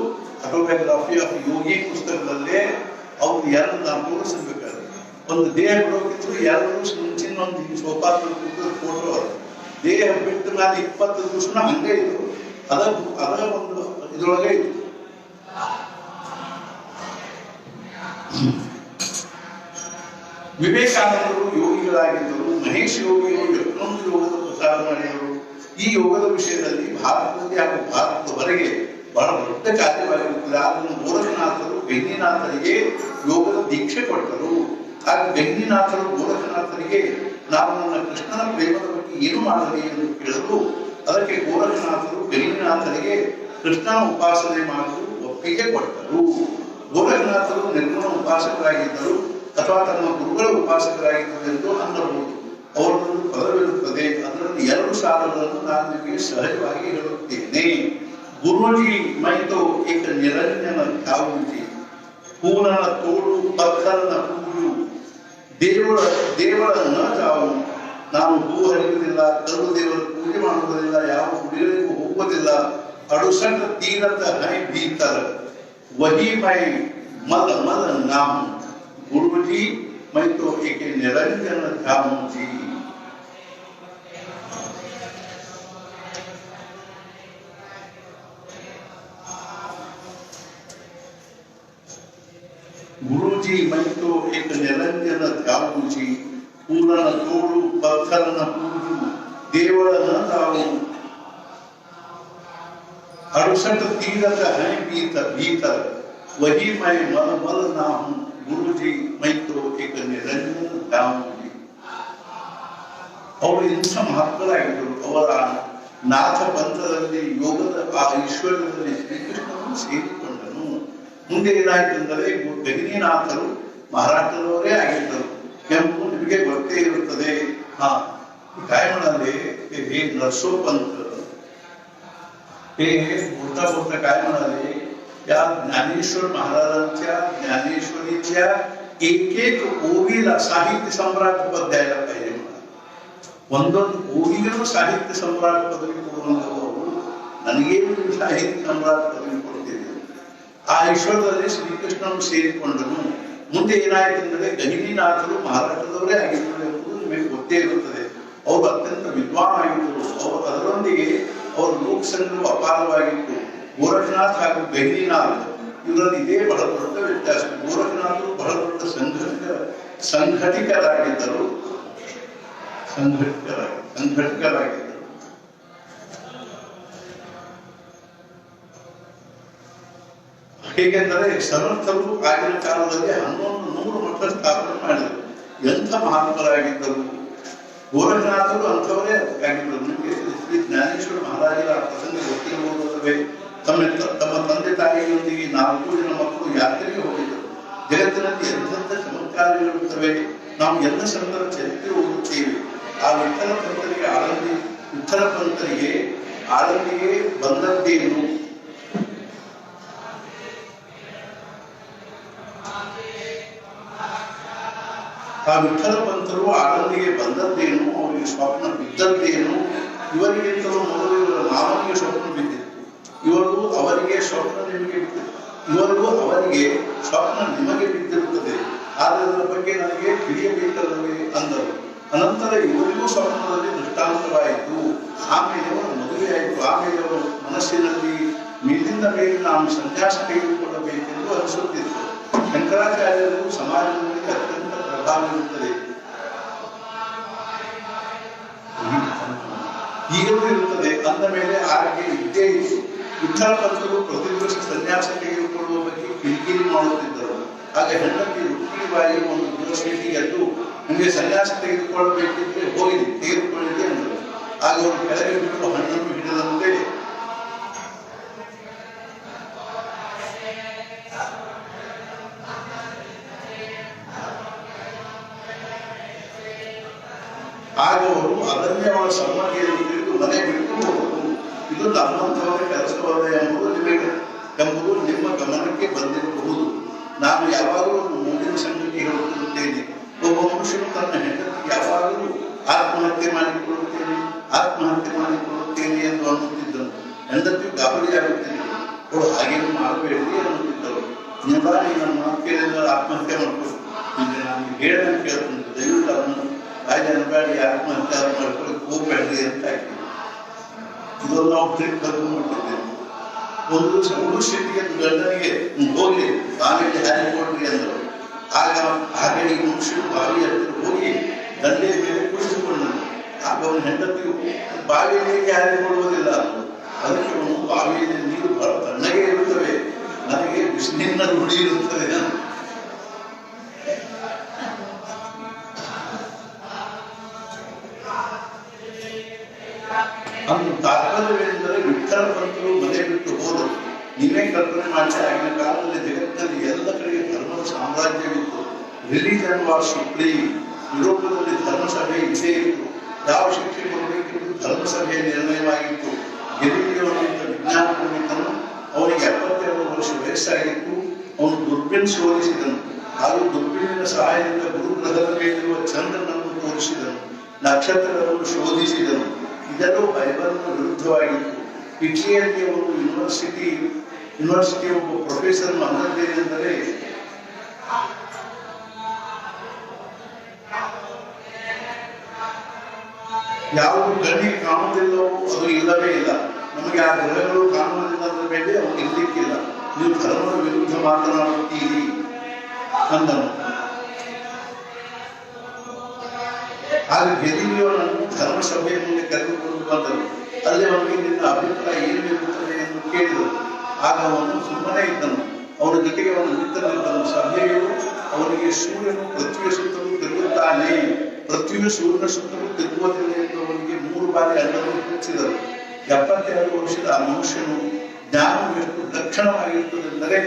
ಆಟೋಬಯೋಗ್ರಫಿ ಆಫ್ ಯೋಗಿ ಪುಸ್ತಕದಲ್ಲೇ ಅವ್ರು 2 ತೋರಿಸಬೇಕಾದ್ರೆ ಒಂದು ದೇಹ ಬಿಡೋಕ್ಕಿಂತ 2 ದಿವಸ ಮುಂಚಿನ ಒಂದು ಸೋಫಾ ಫೋಟೋ, ದೇಹ ಬಿಟ್ಟ ಮೇಲೆ 20 ದಿವಸನ ಹಂಗೆ ಇದ್ರು. ಅದ ಒಂದು ಇದ್ರೊಳಗೆ ಇತ್ತು. ವಿವೇಕಾನಂದರು ಯೋಗಿಗಳಾಗಿದ್ದರು. ಮಹೇಶ್ ಯೋಗಿಗಳು ಎಷ್ಟೊಂದು ಯೋಗದ ಪ್ರಸಾರ ಮಾಡಿದರು. ಈ ಯೋಗದ ವಿಷಯದಲ್ಲಿ ಭಾರತದಲ್ಲಿ ಹಾಗೂ ಭಾರತದ ಹೊರಗೆ ಬಹಳ ದೊಡ್ಡ ಕಾರ್ಯವಾಗಿರುತ್ತದೆ. ಅದನ್ನು ಗೋರಖನಾಥರು ಗಣ್ಯನಾಥರಿಗೆ ಯೋಗದ ದೀಕ್ಷೆ ಕೊಟ್ಟರು. ಆಗ ಗಣ್ಯನಾಥರು ಗೋರಖನಾಥರಿಗೆ ನಾವು ನನ್ನ ಕೃಷ್ಣನ ಪ್ರೇಮದ ಬಗ್ಗೆ ಏನು ಮಾಡಲಿ ಎಂದು ಕೇಳಲು ಅದಕ್ಕೆ ಗೋರಖನಾಥರು ಗಣ್ಯನಾಥರಿಗೆ ಕೃಷ್ಣನ ಉಪಾಸನೆ ಮಾಡಲು ಒಪ್ಪಿಗೆ ಕೊಟ್ಟರು. ಗೋರಖನಾಥರು ನಿರ್ಗುಣ ಉಪಾಸಕರಾಗಿದ್ದರು ಅಥವಾ ತಮ್ಮ ಗುರುಗಳ ಉಪಾಸಕರಾಗಿದ್ದರು ಎಂದು ಅನ್ನಬಹುದು. ಅವರೊಂದು ಪದವಿರುತ್ತದೆ. ಅದರಲ್ಲಿ 2 ಸಾಲುಗಳನ್ನು ನಾನು ನಿಮಗೆ ಸಹಜವಾಗಿ ಹೇಳುತ್ತೇನೆ. ಗುರುಜಿ ಮೈತೋ ಏಕ ನಿರಂಜನ ಧಾವುಜಿ, ಪೂರ್ಣನ ತೋಡು ಪತ್ಥರನ ಪೂಜು, ದೇವರ ನ ತಾವು. ನಾನು ಹೂ ಹರಿಯುವುದಿಲ್ಲ, ಕಲ್ಲು ದೇವರ ಪೂಜೆ ಮಾಡುವುದಿಲ್ಲ, ಯಾವ ಗುಡಿಗಳಿಗೂ ಹೋಗುವುದಿಲ್ಲ. ಅಡುಸಂಡ ತೀರದ ಹೈ ಭೀತರ ವಹಿ ಮೈ ಮಲ ಮಲ ನಾಮ. ಗುರುಜಿ ಮೈತೋ ಏಕೆ ನಿರಂಜನ ಧಾಮುಜಿ. ಗುರುಜಿ ಮೈತೋ ಏಕ ನಿರಂಜನ ಧ್ಯಾವುಜಿ, ಪೂರ್ಣನ ತೋಳು ಪತ್ಥರನ ಪೂಜು, ದೇವರನ ತಾವು. ಅಡುಸಂಡ ತೀರದ ಹೈ ಭೀತರ ವಹಿ ಮೈ ಮಲ ಮಲ ನಾಮ. ಗುರುಜಿ ಮೈತೋ ಏಕ ನಿರಂಜನ ಧಾಮುಜಿ. ಅವರು ಇಂಥ ಮಹತ್ವರಾಗಿದ್ದರು. ಅವರ ನಾಥ ಪಂಥದಲ್ಲಿ ಯೋಗದ ಆ ಈಶ್ವರದಲ್ಲಿ ಶ್ರೀಕೃಷ್ಣನು ಸೇರಿಕೊಂಡನು. ಮುಂದೆ ಏನಾಯ್ತೆಂದರೆ ಗಗನಿನಾಥರು ಮಹಾರಾಷ್ಟ್ರದವರೇ ಆಗಿದ್ದರು ಎಂಬುದು ನಿಮಗೆ ಗೊತ್ತೇ ಇರುತ್ತದೆ. कायमणाले हे नरसोपंत हे बोलता बोलता काय म्हणाले, या ज्ञानेश्वर महाराजांच्या ज्ञानेश्वरीच्या एक एक ओवीला साहित्य सम्राट पद द्यायला पाहिजे. ಒಂದೊಂದು ಓವಿಗೂ ಸಾಹಿತ್ಯ ಸಮ್ರಾಟ್ ಪದವಿ ಕೊಡುವಂಥವರು ನನಗೇ ಸಾಹಿತ್ಯ ಸಮ್ರಾಟ್ ಪದವಿ ಕೊಡ್ತಿದ್ದೆ. ಆ ಈಶ್ವರದಲ್ಲಿ ಶ್ರೀಕೃಷ್ಣನು ಸೇರಿಕೊಂಡನು. ಮುಂದೆ ಏನಾಯ್ತೆಂದರೆ ಗಹಿನಿನಾಥರು ಮಹಾರಾಷ್ಟ್ರದವರೇ ಆಗಿದ್ದರು ಎಂಬುದು ನಿಮಗೆ ಗೊತ್ತೇ ಇರುತ್ತದೆ. ಅವರು ಅತ್ಯಂತ ವಿದ್ವಾನಾಗಿದ್ದರು. ಅವರು ಅದರೊಂದಿಗೆ ಅವರ ಲೋಕಸಂಗ್ರಹ ಅಪಾರವಾಗಿತ್ತು. ಗೋರಖನಾಥ್ ಹಾಗೂ ಗಹಿನಿನಾಥ್ ಇವರಲ್ಲಿ ಇದೇ ಬಹಳ ದೊಡ್ಡ ವ್ಯತ್ಯಾಸ. ಗೋರಖನಾಥರು ಬಹಳ ದೊಡ್ಡ ಸಂಘಟಿಕರಾಗಿದ್ದರು. ಹೇಗೆಂದರೆ ಸಮರ್ಥರು ಆಗಿನ ಕಾಲದಲ್ಲಿ 1100 ಮಠ ಸ್ಥಾಪನೆ ಮಾಡಿದರು. ಎಂಥ ಮಹಾತ್ಮರಾಗಿದ್ದರು. ಗೋರಖನಾಥರು ಅಂಥವರೇ ಆಗಿದ್ದರು. ನಿಮಗೆ ಶ್ರೀ ಜ್ಞಾನೇಶ್ವರ ಮಹಾರಾಜರ ಪ್ರಸಂಗ ಗೊತ್ತಿರುವುದಲ್ಲವೇ? ತಮ್ಮ ತಂದೆ ತಾಯಿಯೊಂದಿಗೆ 4 ಜನ ಮಕ್ಕಳು ಯಾತ್ರೆಗೆ ಹೋಗಿದ್ದರು. ಜಗತ್ತಿನಲ್ಲಿ ಎಂಥ ಚಮತ್ಕಾರಗಳಿರುತ್ತವೆ. ನಾವು ಎಲ್ಲ ಸಂತರ ಚರಿತ್ರೆ ಓದುತ್ತೇವೆ. ಆ ವಿಠಲ ಪಂತರಿಗೆ ಆಳಂದಿಗೆ ಬಂದದ್ದೇನು? ಆ ವಿಠಲ ಪಂತರು ಆಳಂದಿಗೆ ಬಂದದ್ದೇನು? ಅವರಿಗೆ ಸ್ವಪ್ನ ಬಿದ್ದದ್ದೇನು? ಇವರಿಗಿಂತಲೂ ಮೊದಲು ಇವರ ಮಾವನಿಗೆ ಸ್ವಪ್ನ ಬಿದ್ದಿತ್ತು. ಇವರಿಗೂ ಅವರಿಗೆ ಸ್ವಪ್ನ ನಿಮಗೆ ಬಿದ್ದಿರುತ್ತದೆ. ಆದರೆ ಅದರ ಬಗ್ಗೆ ನನಗೆ ತಿಳಿಯಬೇಕಲ್ಲವೇ ಅಂದರು. ಅನಂತರ ಇವರಿಗೂ ಸ್ವಪ್ನದಲ್ಲಿ ದೃಷ್ಟಾಂತವಾಯಿತು. ಆಮೇಲೆ ಅವರು ಮದುವೆಯಾಯಿತು. ಆಮೇಲೆ ಅವರು ಮನಸ್ಸಿನಲ್ಲಿ ಮೇಲಿಂದ ಮೇಲೆ ನಾನು ಸನ್ಯಾಸ ತೆಗೆದುಕೊಳ್ಳಬೇಕೆಂದು ಅನಿಸುತ್ತಿತ್ತು. ಶಂಕರಾಚಾರ್ಯರು ಸಮಾಜದಲ್ಲಿ ಅತ್ಯಂತ ಪ್ರಭಾವ ಇರುತ್ತದೆ, ಈಗಲೂ ಇರುತ್ತದೆ. ಅಂದ ಮೇಲೆ ಆಕೆ ಇದ್ದೇ ಇತ್ತು. ವಿಠಲ ಪಂತರು ಪ್ರತಿ ವರ್ಷ ಸನ್ಯಾಸ ತೆಗೆದುಕೊಳ್ಳುವ ಬಗ್ಗೆ ಕಿರಿಕಿರಿ ಮಾಡುತ್ತಿದ್ದರು. ಆಗ ಹೆಂಡತಿ ರುಕ್ಮಿಣಿಬಾಯಿ ಒಂದು ದಿವಸ ಎದ್ದು, ನಿಮಗೆ ಸನ್ಯಾಸ ತೆಗೆದುಕೊಳ್ಳಬೇಕಿದ್ರೆ ಹೋಗಿ ತೆಗೆದುಕೊಳ್ಳಿದೆ ಅಂದರು. ಆಗ ಅವರು ಕೆಳಗೆ ಬಿಟ್ಟು ಹಣ್ಣನ್ನು ಹಿಡಿದಂತೆ ಆಗ ಅವರು ಅದನ್ನೇ ಅವರ ಸಮ್ಮತಿಯನ್ನು ತಿಳಿದು ಮನೆ ಬಿಟ್ಟು ಹೋದರು. ಇದು ನಮ್ಮಂಥವರ ಕೆಲಸವಲ್ಲ ಎಂಬುದು ನಿಮ್ಮ ಗಮನಕ್ಕೆ ಬಂದಿರಬಹುದು. ನಾನು ಯಾವಾಗಲೂ ಮುಂದಿನ ಸಂಗತಿ ಹೇಳುತ್ತಿರುತ್ತೇನೆ. ಒಬ್ಬ ಮನುಷ್ಯನು ತನ್ನ ಹೆಂಡತಿಗೆ ಯಾವಾಗಲೂ ಆತ್ಮಹತ್ಯೆ ಮಾಡಿಕೊಳ್ಳುತ್ತೇನೆ ಎಂದು ಅನ್ನುತ್ತಿದ್ದನು. ಹೆಂಡತಿಯು ಗಾಬರಿಯಾಗುತ್ತಿದ್ದಳು. ಅವಳು ಹಾಗೇನು ಮಾಡಬೇಡಿ ಅನ್ನುತ್ತಿದ್ದಳು. ನಿಧಾನಿ ನನ್ನ ಮಾತು ಕೇಳಿದ್ರೆ ಆತ್ಮಹತ್ಯೆ ಮಾಡ್ಕೊಂಡು ನಾನು ಹೇಳಂತ ಕೇಳ್ತೀನಿ, ದಯವಿಟ್ಟು ಅದನ್ನು ರಾಜ ಅನ್ಬೇಡಿ, ಆತ್ಮಹತ್ಯೆ ಮಾಡ್ಕೊಳ್ಳಿ ಹೋಗ್ಬೇಡ್ರಿ ಅಂತ ಹಾಕಿ ಇದನ್ನು ನಾವು ಟ್ರಿಕ್ ಕರ್ಕೊಂಡ್ಬಿಟ್ಟಿದ್ದೇವೆ. ಒಂದು ದಿವಸ ಉಡುಶೆಟ್ಟಿಗೆ ಗಂಡನಿಗೆ ಹೋಗಿ ಬಾವಿಯಲ್ಲಿ ಹಾರಿ ಕೊಡ್ರಿ ಅಂದರು. ಆಗ ಈ ಮನುಷ್ಯರು ಬಾವಿ ಹತ್ತಿರ ಹೋಗಿ ದಂಡೆಯ ಮೇಲೆ ಕುಳಿತುಕೊಂಡನು. ಆಗ ಅವನ ಹೆಂಡತಿಯು ಬಾವಿಯಲ್ಲಿ ಹಾರಿ ಕೊಡುವುದಿಲ್ಲ. ಅದಕ್ಕೆ ಅವನು ಬಾವಿಯಲ್ಲಿ ನೀರು ಬಹಳ ತಣ್ಣಗೆ ಇರುತ್ತವೆ, ನನಗೆ ಬಿಸಿಲಿನ ರೂಢಿ ಇರುತ್ತದೆ. ಅಂದು ತಾತ್ಪರ್ಯವೆಂದರೆ ವಿಠ್ಠಲ ಪಂತರು ಮನೆ ಬಿಟ್ಟು ಹೋದರು. ನೀವೇ ಕಲ್ಪನೆ ಮಾಡಿ, ಆಗಿನ ಕಾಲದಲ್ಲಿ ಜಗತ್ತಿನಲ್ಲಿ ಎಲ್ಲ ಕಡೆಗೆ ಧರ್ಮದ ಸಾಮ್ರಾಜ್ಯವಿತ್ತು. Religion was supreme. ಯುರೋಪದಲ್ಲಿ ಧರ್ಮಸಭೆ ಇದ್ದೇ ಇತ್ತು. ಯಾವ ಶಿಕ್ಷೆ ಕೊಡಬೇಕೆಂದು ಧರ್ಮಸಭೆಯ ನಿರ್ಣಯವಾಗಿತ್ತು. ಗೆಲಿಲಿಯೋನಂತ ವಿಜ್ಞಾನ ಪಂಡಿತನು, ಅವನಿಗೆ 72 ವರ್ಷ ವಯಸ್ಸಾಗಿತ್ತು. ಅವನು ದುರ್ಬಿನ್ ಶೋಧಿಸಿದನು. ಹಾಗೂ ದುರ್ಬಿನ್ನಿನ ಸಹಾಯದಿಂದ ಗುರುಗ್ರಹದ ಮೇಲಿರುವ ಚಂದ್ರನನ್ನು ತೋರಿಸಿದನು, ನಕ್ಷತ್ರಗಳನ್ನು ಶೋಧಿಸಿದನು. ಇದೆಲ್ಲೂ ಬೈಬಲ್ನ ವಿರುದ್ಧವಾಗಿತ್ತು. ಇಟಲಿಯಲ್ಲಿ ಒಂದು ಯೂನಿವರ್ಸಿಟಿ ಒಬ್ಬ ಪ್ರೊಫೆಸರ್ ಅನ್ನದೇನೆಂದರೆ, ಯಾವುದು ಕಣ್ಣಿಗೆ ಕಾಣುವುದಿಲ್ಲವೋ ಅದು ಇಲ್ಲವೇ ಇಲ್ಲ. ನಮಗೆ ಆ ಗ್ರಹಗಳು ಕಾಣುವುದಿಲ್ಲ ಅದರ ಮೇಲೆ ಅವನು ಇರ್ಲಿಕ್ಕಿಲ್ಲ. ನೀವು ಧರ್ಮದ ವಿರುದ್ಧ ಮಾತನಾಡುತ್ತೀರಿ ಅಂದನು. ಆಗ ಗೆಲಿಲಿಯೋನನ್ನು ಧರ್ಮಸಭೆಯ ಮುಂದೆ ಕರೆದುಕೊಂಡು ಬಂದರು. ಅಲ್ಲಿ ಅವನಿಗೆ ನಿನ್ನ ಅಭಿಪ್ರಾಯ ಏನಿರುತ್ತದೆ ಎಂದು ಕೇಳಿದರು. ಆಗ ಅವನು ಸುಮ್ಮನೆ ಇದ್ದನು. ಅವನ ಜೊತೆಗೆ ಅವನ ಮಿತ್ರನಿದ್ದನು. ಸಭೆಯು ಅವನಿಗೆ ಸೂರ್ಯನು ಪೃಥ್ವಿಯ ಸುತ್ತಲೂ ತಿರುಗುತ್ತಾನೆ, ಪೃಥ್ವಿಯು ಸೂರ್ಯನ ಸುತ್ತಲೂ ತಿರುಗುವುದಿಲ್ಲ ಎಂದು ಅವನಿಗೆ 3 ಬಾರಿ ಅಲ್ಲನ್ನು ಹೆಚ್ಚಿದರು. 72 ವರ್ಷದ ಆ ಮನುಷ್ಯನು ಜ್ಞಾನವು ಎಷ್ಟು ಲಕ್ಷಣವಾಗಿರುತ್ತದೆಂದರೆ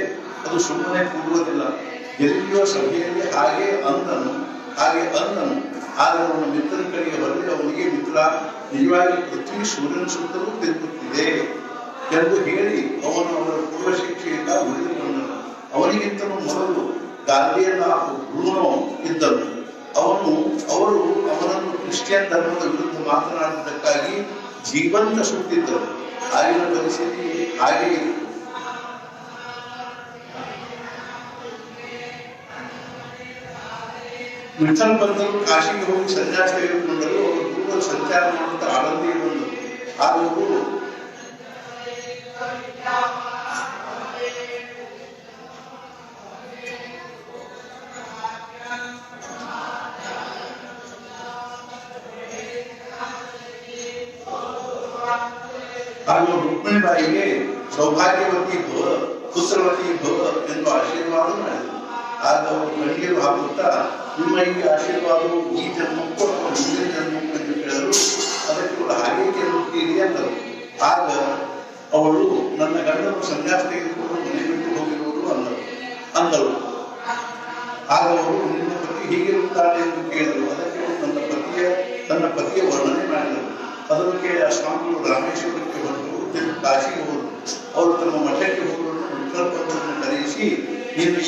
ಅದು ಸುಮ್ಮನೆ ಕೂಡುವುದಿಲ್ಲ. ಗೆಲಿಲಿಯೋ ಸಭೆಯಲ್ಲಿ ಹಾಗೆ ಅಂದನು. ಆದರೆ ಅವನ ಮಿತ್ರನ ಕಡೆಗೆ ಹೊರಗೆ ಅವನಿಗೆ, ಮಿತ್ರ, ನಿಜವಾಗಿ ಪೃಥ್ವಿ ಸೂರ್ಯನ ಸುತ್ತಲೂ ತಿರುಗುತ್ತಿದೆ ಎಂದು ಹೇಳಿ ಅವನು ಅವರ ಪೂರ್ವ ಶಿಕ್ಷೆಯಿಂದ ಉಳಿದುಕೊಂಡನು. ಅವನಿಗಿಂತಲೂ ಮೊದಲು ಗಾಲಿಯನ್ನ ಬ್ರೂನೋ ಇದ್ದನು. ಅವರು ಅವನನ್ನು ಕ್ರಿಶ್ಚಿಯನ್ ಧರ್ಮದ ವಿರುದ್ಧ ಮಾತನಾಡಿದ್ದಕ್ಕಾಗಿ ಜೀವಂತ ಸುಟ್ಟಿದ್ದರು. ಆಗಿನ ಪರಿಸ್ಥಿತಿ ಹಾಗೆ ಇತ್ತು. ವಿಠ್ಠಲ ಪಂತರು ಕಾಶಿಗೆ ಹೋಗಿ ಸನ್ಯಾಸ ತೆಗೆದುಕೊಂಡರು. ಅವರು ದೂರ ಸಂಚಾರ ಮಾಡುತ್ತಾ ಆಳಂದಿಗೆ ಬಂದರು. ಆಗ ಅವರು ರುಕ್ಮಿಣಿ ಬಾಯಿಗೆ ಸೌಭಾಗ್ಯವತಿ ಭವ, ಪುತ್ರವತಿ ಭವ ಎಂದು ಆಶೀರ್ವಾದ ಮಾಡಿದರು. ಆಗ ಅವರು ಕಣ್ಣೀರು ಹಾಕುತ್ತಾ, ನಿಮ್ಮ ಈ ಆಶೀರ್ವಾದವು ಈ ಜನ್ಮಕ್ಕೂ ಅಥವಾ ಮುಂದಿನ ಜನ್ಮಕ್ಕೂ ಎಂದು ಕೇಳಲು, ಅದಕ್ಕೆ ಅವರು ಹಾಗೆ ಕೇಳುತ್ತೀರಿ ಅಂದರು. ಆಗ ಅವಳು, ನನ್ನ ಗಂಡನು ಸನ್ಯಾಸ ತೆಗೆದುಕೊಂಡು ಮನೆ ಬಿಟ್ಟು ಹೋಗಿರುವುದು ಅಂದಳು. ಆಗ ಅವರು, ನಿನ್ನ ಪತಿ ಹೀಗಿರುತ್ತಾನೆ ಎಂದು ಕೇಳಿದರು. ಅದಕ್ಕೆ ಅವರು ತನ್ನ ಪತಿಯ ವರ್ಣನೆ ಮಾಡಿದರು. ಅದನ್ನು ಕೇಳಿ ಆ ಸ್ವಾಮಿಗಳು ರಾಮೇಶ್ವರಕ್ಕೆ ಹೊರಟು ಕಾಶಿಗೆ ಹೋದರು. ಅವರು ತಮ್ಮ ಮಠಕ್ಕೆ ಹೋಗಲು ವಿಠ್ಠಲ ಪಂತರನ್ನು ಕರೆಯಿಸಿ, ನೀನು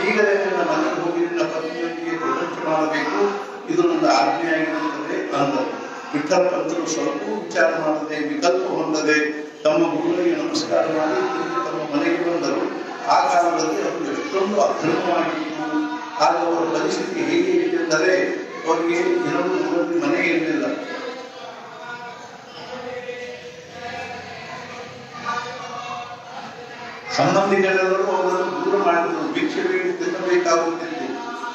ಈಗಲೇ ನನ್ನ ಮನೆಗೆ ಹೋಗಿ ನಿನ್ನ ಪತ್ನಿಯೊಂದಿಗೆ ಪ್ರಪಂಚ ಮಾಡಬೇಕು, ಇದು ನನ್ನ ಆಜ್ಞೆಯಾಗಿರುತ್ತದೆ ಅಂದರು. ವಿಠ್ಠಲ ಪಂತರು ಸ್ವಲ್ಪ ವಿಚಾರ ಮಾಡದೆ, ವಿಕಲ್ಪ ಹೊಂದದೆ ತಮ್ಮ ಗುರುಗಳಿಗೆ ನಮಸ್ಕಾರ ಮಾಡಿ ತಮ್ಮ ಮನೆಗೆ ಬಂದರು. ಆ ಕಾಲದಲ್ಲಿ ಅವರು ಎಷ್ಟೊಂದು ಅಧರ್ಮವಾಗಿತ್ತು. ಆಗ ಅವರ ಪರಿಸ್ಥಿತಿ ಹೇಗೆ ಇತ್ತೆಂದರೆ, ಅವರಿಗೆ 2 ಮನೆ ಇರಲಿಲ್ಲ. ಸಂಬಂಧಿಗಳೆಲ್ಲರೂ ಅವರನ್ನು ದೂರ ಮಾಡಿದರು. ಭಿಕ್ಷೆ ಬೇಡಿ ತಿನ್ನಬೇಕಾಗುತ್ತಿತ್ತು.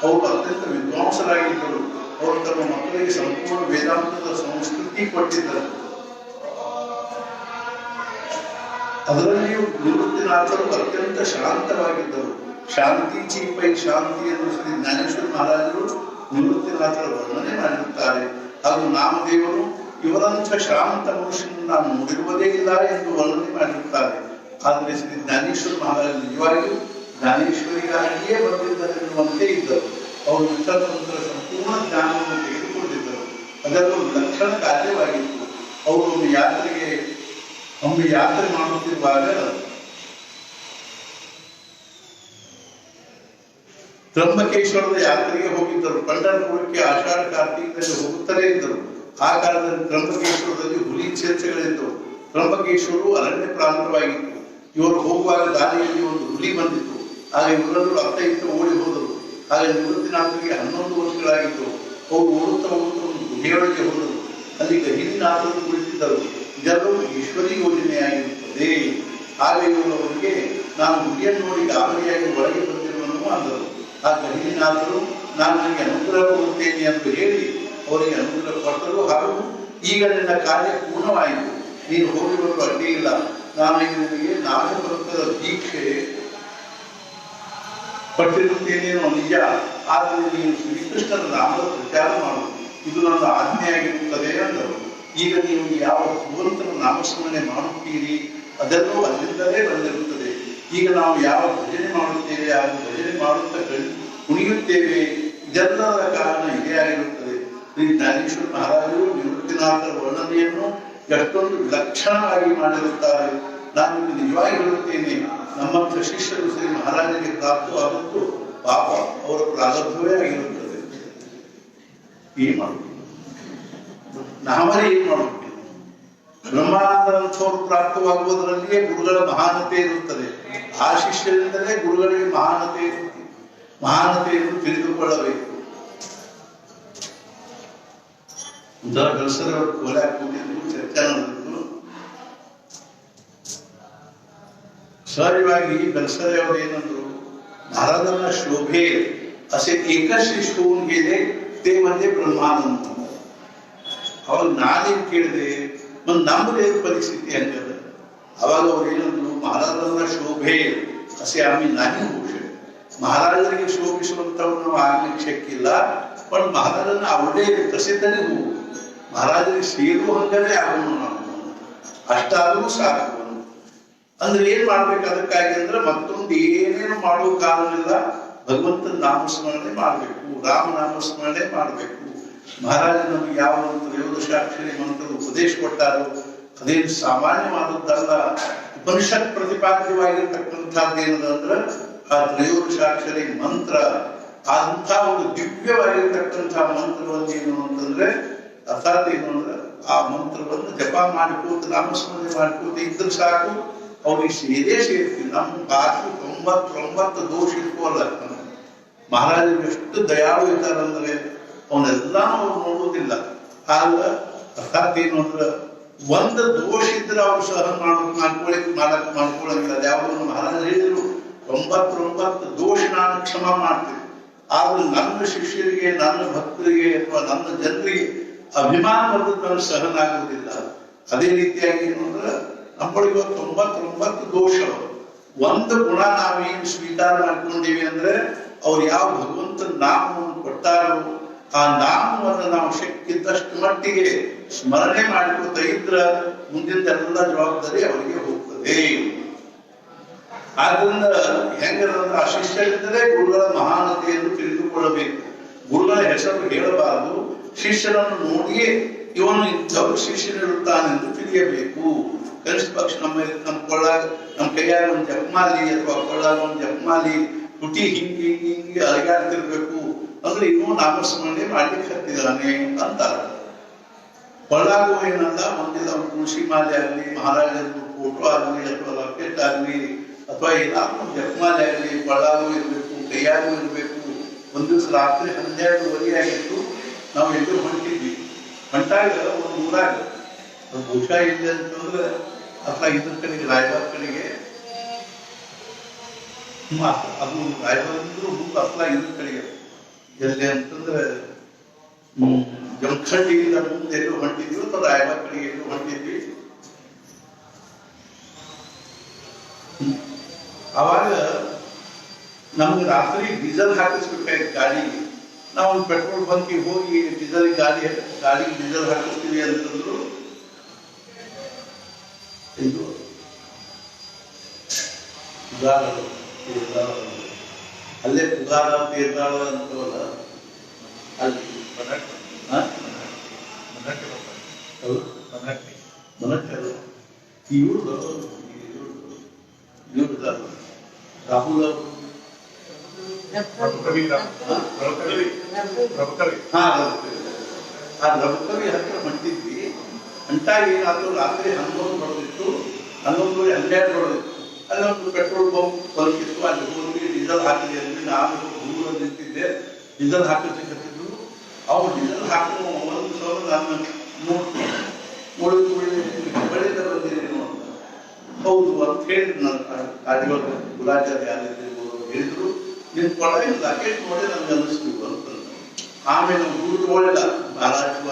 ಅವರು ಅತ್ಯಂತ ವಿದ್ವಾಂಸರಾಗಿದ್ದರು. ಅವರು ತಮ್ಮ ಮಕ್ಕಳಿಗೆ ಸಂಪೂರ್ಣ ವೇದಾಂತದ ಸಂಸ್ಕೃತಿ ಕೊಟ್ಟಿದ್ದರು. ಅದರಲ್ಲಿಯೂ ನಿವೃತ್ತಿನಾಥರು ಅತ್ಯಂತ ಶಾಂತವಾಗಿದ್ದರು. ಶಾಂತಿ ಚೀಪೈ ಶಾಂತಿ ಎಂದು ಶ್ರೀ ಜ್ಞಾನೇಶ್ವರ ಮಹಾರಾಜರು ನಿವೃತ್ತಿನಾಥರ ವರ್ಣನೆ ಮಾಡಿರುತ್ತಾರೆ. ಹಾಗೂ ನಾಮದೇವರು ಇವರಂಥ ಶಾಂತ ಮನುಷ್ಯನನ್ನು ನಾನು ನೋಡಿರುವುದೇ ಇಲ್ಲ ಎಂದು ವರ್ಣನೆ ಮಾಡಿರುತ್ತಾರೆ. ಆದರೆ ಶ್ರೀ ಜ್ಞಾನೇಶ್ವರ ಮಹಾರಾಜ ನಿಜವಾಗಿಯೂ ಜ್ಞಾನೇಶ್ವರಿಗಾಗಿಯೇ ಬಂದಿದ್ದರೆನ್ನುವಂತೆ ಇದ್ದರು. ಅವರು ವಿಠಲತಂತ್ರ ಸಂಪೂರ್ಣ ಜ್ಞಾನವನ್ನು ತೆಗೆದುಕೊಂಡಿದ್ದರು. ಅದರಲ್ಲೂ ಲಕ್ಷಣ ಕಾರ್ಯವಾಗಿತ್ತು. ಅವರು ಒಮ್ಮೆ ಯಾತ್ರೆ ಮಾಡುತ್ತಿರುವಾಗ ತ್ರಂಬಕೇಶ್ವರದ ಯಾತ್ರೆಗೆ ಹೋಗಿದ್ದರು. ಪಂಢರಪುರಕ್ಕೆ ಆಷಾಢ ಕಾರ್ತಿಕದಲ್ಲಿ ಹೋಗುತ್ತಲೇ ಇದ್ದರು. ಆ ಕಾಲದಲ್ಲಿ ತ್ರಂಬಕೇಶ್ವರದಲ್ಲಿ ಹುಲಿ ಚರ್ಚೆಗಳಿದ್ದವು. ತ್ರಂಬಕೇಶ್ವರವು ಅರಣ್ಯ ಪ್ರಾಂತವಾಗಿತ್ತು. ಇವರು ಹೋಗುವಾಗ ದಾರಿಯಲ್ಲಿ ಒಂದು ಹುಲಿ ಬಂದಿತ್ತು. ಆಗ ಇವರೆಲ್ಲರೂ ಅತ್ತ ಇತ್ತ ಓಡಿ ಹೋದರು. ಆಗ ನಿವೃತ್ತಿನಾಥರಿಗೆ 11 ವರ್ಷಗಳಾಗಿದ್ದವು. ಅವರು ಓಡುತ್ತಾ ಒಂದು ಗುಹೆಯೊಳಗೆ ಹೋದರು. ಅಲ್ಲಿ ಗಹಿನಿನಾಥರು ಕುಳಿತಿದ್ದರು. ಇದೆಲ್ಲವೂ ಈಶ್ವರಿ ಯೋಜನೆಯಾಗಿರುತ್ತದೆ. ಆಗ ಇವರವರಿಗೆ ನಾನು ಹುಲಿಯನ್ನು ನೋಡಿ ಗಾಬರಿಯಾಗಿ ಒಳಗೆ ಬಂದಿರುವನು ಅಂದರು. ಆ ಗಹಿನಿನಾಥರು ನಾನು ನನಗೆ ಅನುಗ್ರಹ ಕೊಡುತ್ತೇನೆ ಎಂದು ಹೇಳಿ ಅವರಿಗೆ ಅನುಗ್ರಹ ಕೊಟ್ಟರು. ಹಾಗೂ ಈಗ ನಿನ್ನ ಕಾರ್ಯ ಪೂರ್ಣವಾಯಿತು, ನೀನು ಹೋಗಿ ಬರಲು ಅಡ್ಡಿ ಇಲ್ಲ. ನಾನು ನಿನಗೆ ನಾಗಪಂಥದ ದೀಕ್ಷೆ ಪಟ್ಟಿರುತ್ತೇನೇನೋ ನಿಜ, ಆದರೆ ನೀನು ಶ್ರೀಕೃಷ್ಣನ ನಾಮದ ಪ್ರಚಾರ ಮಾಡು, ಇದು ನನ್ನ ಆಜ್ಞೆಯಾಗಿರುತ್ತದೆ ಅಂದರು. ಈಗ ನೀವು ಯಾವ ಭಗವಂತನ ನಾಮಸ್ಮರಣೆ ಮಾಡುತ್ತೀರಿ ಅದೆಲ್ಲವೂ ಅಲ್ಲಿಂದಲೇ ಬಂದಿರುತ್ತದೆ. ಈಗ ನಾವು ಯಾವ ಭಜನೆ ಮಾಡುತ್ತೇವೆ ಹಾಗೂ ಭಜನೆ ಮಾಡುತ್ತಾ ಕುಣಿಯುತ್ತೇವೆ, ಇದೆಲ್ಲದರ ಕಾರಣ ಇದೇ ಆಗಿರುತ್ತದೆ. ಶ್ರೀ ಜ್ಞಾನೇಶ್ವರ ಮಹಾರಾಜರು ನಿವೃತ್ತಿನಾಥರ ವರ್ಣನೆಯನ್ನು ಎಷ್ಟೊಂದು ವಿಲಕ್ಷಣವಾಗಿ ಮಾಡಿರುತ್ತಾರೆ. ನಾನು ನಿಜವಾಗಿ ಹೇಳುತ್ತೇನೆ, ನಮ್ಮಂಥ ಶಿಷ್ಯರು ಶ್ರೀ ಮಹಾರಾಜರಿಗೆ ಪ್ರಾಪ್ತವಾದದ್ದು ಪಾಪ ಅವರ ಪ್ರಾರಬ್ಧವೇ ಆಗಿರುತ್ತದೆ. ಏನ್ ಮಾಡುವುದು, ನಾವೇ ಏನ್ ಮಾಡುತ್ತೇವೆ? ಬ್ರಹ್ಮಾನಂದರಂಥವರು ಪ್ರಾಪ್ತವಾಗುವುದರಲ್ಲಿಯೇ ಗುರುಗಳ ಮಹಾನತೆ ಇರುತ್ತದೆ. ಆ ಶಿಷ್ಯರಿಂದಲೇ ಗುರುಗಳಿಗೆ ಮಹಾನತೆಯನ್ನು ತಿಳಿದುಕೊಳ್ಳಬೇಕು. ಬೆಳಸರವರು ಕೋಲೆ ಹಾಕುತ್ತಿದ್ದು ಚರ್ಚೆ ನಡೆದಿತ್ತು. सहजವಾಗಿ ಬೆಳಸರೆ ಅವರು ಏನಂದ್ರು, महाराजांना शोभेल असे एकच शिष्य होऊन गेले, ते म्हणजे ब्रह्मानंद. ಅವಾಗ ನಾನೇನ್ ಕೇಳಿದೆ, ಮತ್ ನಮ್ಮದೇ ಪರಿಸ್ಥಿತಿ ಹಂಗದ. ಅವಾಗ ಅವ್ರು ಏನಂದ್ರು, ಮಹಾರಾಜರನ್ನ ಶೋಭೇಲ್ ಅಸೆ आम्ही नाही होऊ शकत. महाराजांना शोभिಸುವಂತವ್ರು ನಾವು ಆಗ್ಲಿಕ್ಕೆ ಶಕ್ಕಿಲ್ಲ. पण महाराजांना आवडेल तसे तरी होऊ, महाराजರಿಗೆ ಸೇರು ಹಂಗನೇ ಆಗೋಣ, ನಾವು ಅಷ್ಟಾದ್ರೂ ಸಾಕು. ಅಂದ್ರೆ ಏನ್ ಮಾಡ್ಬೇಕು ಅದಕ್ಕಾಗಿ ಅಂದ್ರೆ ಮತ್ತೊಂದು ಏನೇನು ಮಾಡುವ ಕಾರಣವಿಲ್ಲ. ಭಗವಂತನ ನಾಮಸ್ಮರಣೆ ಮಾಡ್ಬೇಕು, ರಾಮ ನಾಮಸ್ಮರಣೆ ಮಾಡ್ಬೇಕು. ಮಹಾರಾಜ ನಮಗೆ ಯಾವ ತ್ರಯೋದಶಾಕ್ಷರಿ ಮಂತ್ರ ಉಪದೇಶ ಕೊಟ್ಟಾರೋ ಅದೇನು ಸಾಮಾನ್ಯವಾದದ್ದಲ್ಲ. ಉಪನಿಷತ್ ಪ್ರತಿಪಾದ್ಯವಾಗಿರ್ತಕ್ಕಂಥದ್ದು ಏನದಂದ್ರೆ ಆ ತ್ರಯೋದಶಾಕ್ಷರಿ ಮಂತ್ರ, ಅಂಥ ಒಂದು ದಿವ್ಯವಾಗಿರ್ತಕ್ಕಂಥ ಮಂತ್ರವನ್ನು ಏನು ಅಂತಂದ್ರೆ ಅರ್ಥಾತ್ ಏನು ಅಂದ್ರೆ ಆ ಮಂತ್ರವನ್ನು ಜಪ ಮಾಡ್ಕೋತ ನಾಮಸ್ಮರಣೆ ಮಾಡ್ಕೋತ ಇದ್ರೆ ಸಾಕು, ಅವ್ರಿಗೆ ಸೇರ್ತೀವಿ. ನಮ್ಮ ಬಾಕಿ 99 ದೋಷ ಇಟ್ಕೋಲ್ಲ. ಮಹಾರಾಜರು ಎಷ್ಟು ದಯಾಳು ಇದ್ದಾರಂದ್ರೆ ಅವನ್ನೆಲ್ಲ ಅವ್ರು ನೋಡುವುದಿಲ್ಲ. ಆಗ ಅರ್ಥಾತ್ ಏನು ಅಂದ್ರೆ ಒಂದು ದೋಷ ಇದ್ರೆ ಅವ್ರು ಸಹ ಮಾಡ್ಕೊಳಂಗಿಲ್ಲ. ಯಾವುದು ಮಹಾರಾಜರು ಹೇಳಿದ್ರು, 99 ದೋಷ ನಾನು ಕ್ಷಮ ಮಾಡ್ತೀನಿ. ಆದ್ರೆ ನನ್ನ ಶಿಷ್ಯರಿಗೆ, ನನ್ನ ಭಕ್ತರಿಗೆ ಅಥವಾ ನನ್ನ ಜನರಿಗೆ ಅಭಿಮಾನ ಬಂದದ್ದು ಸಹನ ಆಗುವುದಿಲ್ಲ. ಅದೇ ರೀತಿಯಾಗಿ ಏನು ಅಂದ್ರೆ ನಮ್ಮೊಳಗೆ 99 ದೋಷ, ಒಂದು ಗುಣ ನಾವೇನು ಸ್ವೀಕಾರ ಮಾಡ್ಕೊಂಡಿವಿ ಅಂದ್ರೆ ಅವ್ರು ಯಾವ ಭಗವಂತನ ನಾಮವನ್ನು ಕೊಟ್ಟಾರೋ ಆ ನಾಮವನ್ನು ನಾವು ಶಕ್ತಿದ್ದಷ್ಟು ಮಟ್ಟಿಗೆ ಸ್ಮರಣೆ ಮಾಡ್ಕೊತ ಇದ್ರ ಮುಂದಿನ ಜವಾಬ್ದಾರಿ ಅವರಿಗೆ ಹೋಗ್ತದೆ. ಆದ್ರಿಂದ ಹೆಂಗಂದ್ರೆ ಆ ಶಿಷ್ಯರಿಂದಲೇ ಗುರುಗಳ ಮಹಾನತೆಯನ್ನು ತಿಳಿದುಕೊಳ್ಳಬೇಕು. ಗುರುಗಳ ಹೆಸರು ಹೇಳಬಾರದು, ಶಿಷ್ಯರನ್ನು ನೋಡಿಯೇ ಇವನು ಇಂಥವ್ರು ಶಿಷ್ಯನಿರುತ್ತಾನೆಂದು ತಿಳಿಯಬೇಕು. ಕನಿಷ್ಠ ಪಕ್ಷ ನಮ್ಮ ಕೊಳ್ಳಾಗ, ನಮ್ಮ ಕೈಯಾಗ ಒಂದು ಜಪಮಾಲಿ ಅಥವಾ ಕೊಳ್ಳಾಗ ಒಂದು ಜಪಮಾಲಿ ತುಟಿ ಹಿಂಗೆ ಅಲಗಾಡ್ತಿರ್ಬೇಕು ಅಂದ್ರೆ ಇನ್ನೂ ನಾಮಸ್ಮರಣೆ ಮಾಡ್ಲಿಕ್ಕೆ ಹತ್ತಿದಾನೆ ಅಂತಾರ. ಕೊಳ್ಳಾಗು ಏನಲ್ಲ, ಒಂದಿಲ್ಲ ಒಂದು ತುಳಸಿ ಮಾಲೆ ಆಗಲಿ, ಮಹಾರಾಜರ ಫೋಟೋ ಆಗಲಿ ಅಥವಾ ರಾಕೆಟ್ ಆಗಲಿ ಅಥವಾ ಏನಾದ್ರು ಒಂದು ಜಪಮಾಲೆ ಆಗಲಿ ಕೊಳ್ಳಾಗು ಇರಬೇಕು, ಕೈಯಾಗೂ ಇರಬೇಕು. ಒಂದು ದಿವಸ ರಾತ್ರಿ 12:30 ಆಗಿತ್ತು. ನಾವು ಎಲ್ಲರೂ ಹೊಂಟಿದ್ವಿ. ಹೊಂಟಾಗ ಒಂದು ಊರಾಗ ಬಹುಶಃ ಇದೆ ಅಂತಂದ್ರೆ ಅಥವಾ ಇದ್ರ ಕಡೆಗೆ ರಾಯಬಾಗ್ ಕಡೆಗೆ ಅದು ರಾಯಬಾಗಿದ್ರು ಮುಂದೆ ಅತ್ಲ ಇದ್ರ ಕಡೆಗೆ ಎಲ್ಲಿ ಅಂತಂದ್ರೆ ಜಮಖಂಡಿಯಿಂದ ಮುಂದೆ ಎಲ್ಲೂ ಹೊಂಟಿದ್ವಿ ಅಥವಾ ರಾಯಬಾಗ್ ಕಡೆಗೆ ಎಲ್ಲೂ ಹೊಂಟಿದ್ವಿ. ಅವಾಗ ನಮ್ಗೆ ರಾತ್ರಿ ಡೀಸೆಲ್ ಹಾಕಿಸ್ಬೇಕಾಯ್ತು ಗಾಡಿಗೆ. ನಾವು ಪೆಟ್ರೋಲ್ ಬಂಕಿಗೆ ಹೋಗಿ ಡೀಸೆಲ್ ಗಾಡಿಗೆ ಡೀಸೆಲ್ ಹಾಕಿಸ್ತೀವಿ ಅಂತಂದ್ರು ಇದು ಅಲ್ಲೇ ಪುಗಾರ ತೀರ್ದಾಳ ಅಂತವಲ್ಲ ಅಲ್ಲಿ ರಾಹುಲ್ ರಬಕವಿ ಹತ್ರ ಹೊಂಟಿದ್ವಿ. ಅಂಟಾಗಿ ಏನಾದ್ರು ರಾತ್ರಿ 11 ಹೊಡೆದಿತ್ತು, 11:12 ಹೊಡೆದಿತ್ತು. ಅಲ್ಲೊಂದು ಪೆಟ್ರೋಲ್ ಬಂಕ್ ಬಂಕಿತ್ತು, ಅಲ್ಲಿ ಹೋಗಿ ಡೀಸೆಲ್ ಹಾಕಿದೆ ಅಂದ್ರೆ ನಾನು ದೂರ ನಿಂತಿದ್ದೆ. ಡೀಸೆಲ್ ಹಾಕಿದ್ರು ಅವ್ರು ಡೀಸೆಲ್ ಹಾಕೋ ಒಂದು ಸಲ ನಾನು ನೋಡ್ತೀನಿ, ನೋಡಿದ ಬಳಿದ ಬಂದಿರೇನು ಅಂತ. ಹೌದು ಅಂತ ಹೇಳಿದ್ರು. ನನ್ನ ಗಾಡಿಗಳು ಗುಲಾಜಾರಿ ಯಾರಿದ್ರು ಹೇಳಿದ್ರು, ನಿನ್ ಕೊಳಗೆ ಲಾಕೆಟ್ ನೋಡಿ ನಮ್ಗೆ ಅನ್ನಿಸ್ತೀವಿ ಅಂತ. ಆಮೇಲೆ ನಾವು ದೂರ ಒಳ್ಳೆಲ್ಲ ಮಹಾರಾಷ್ಟ್ರ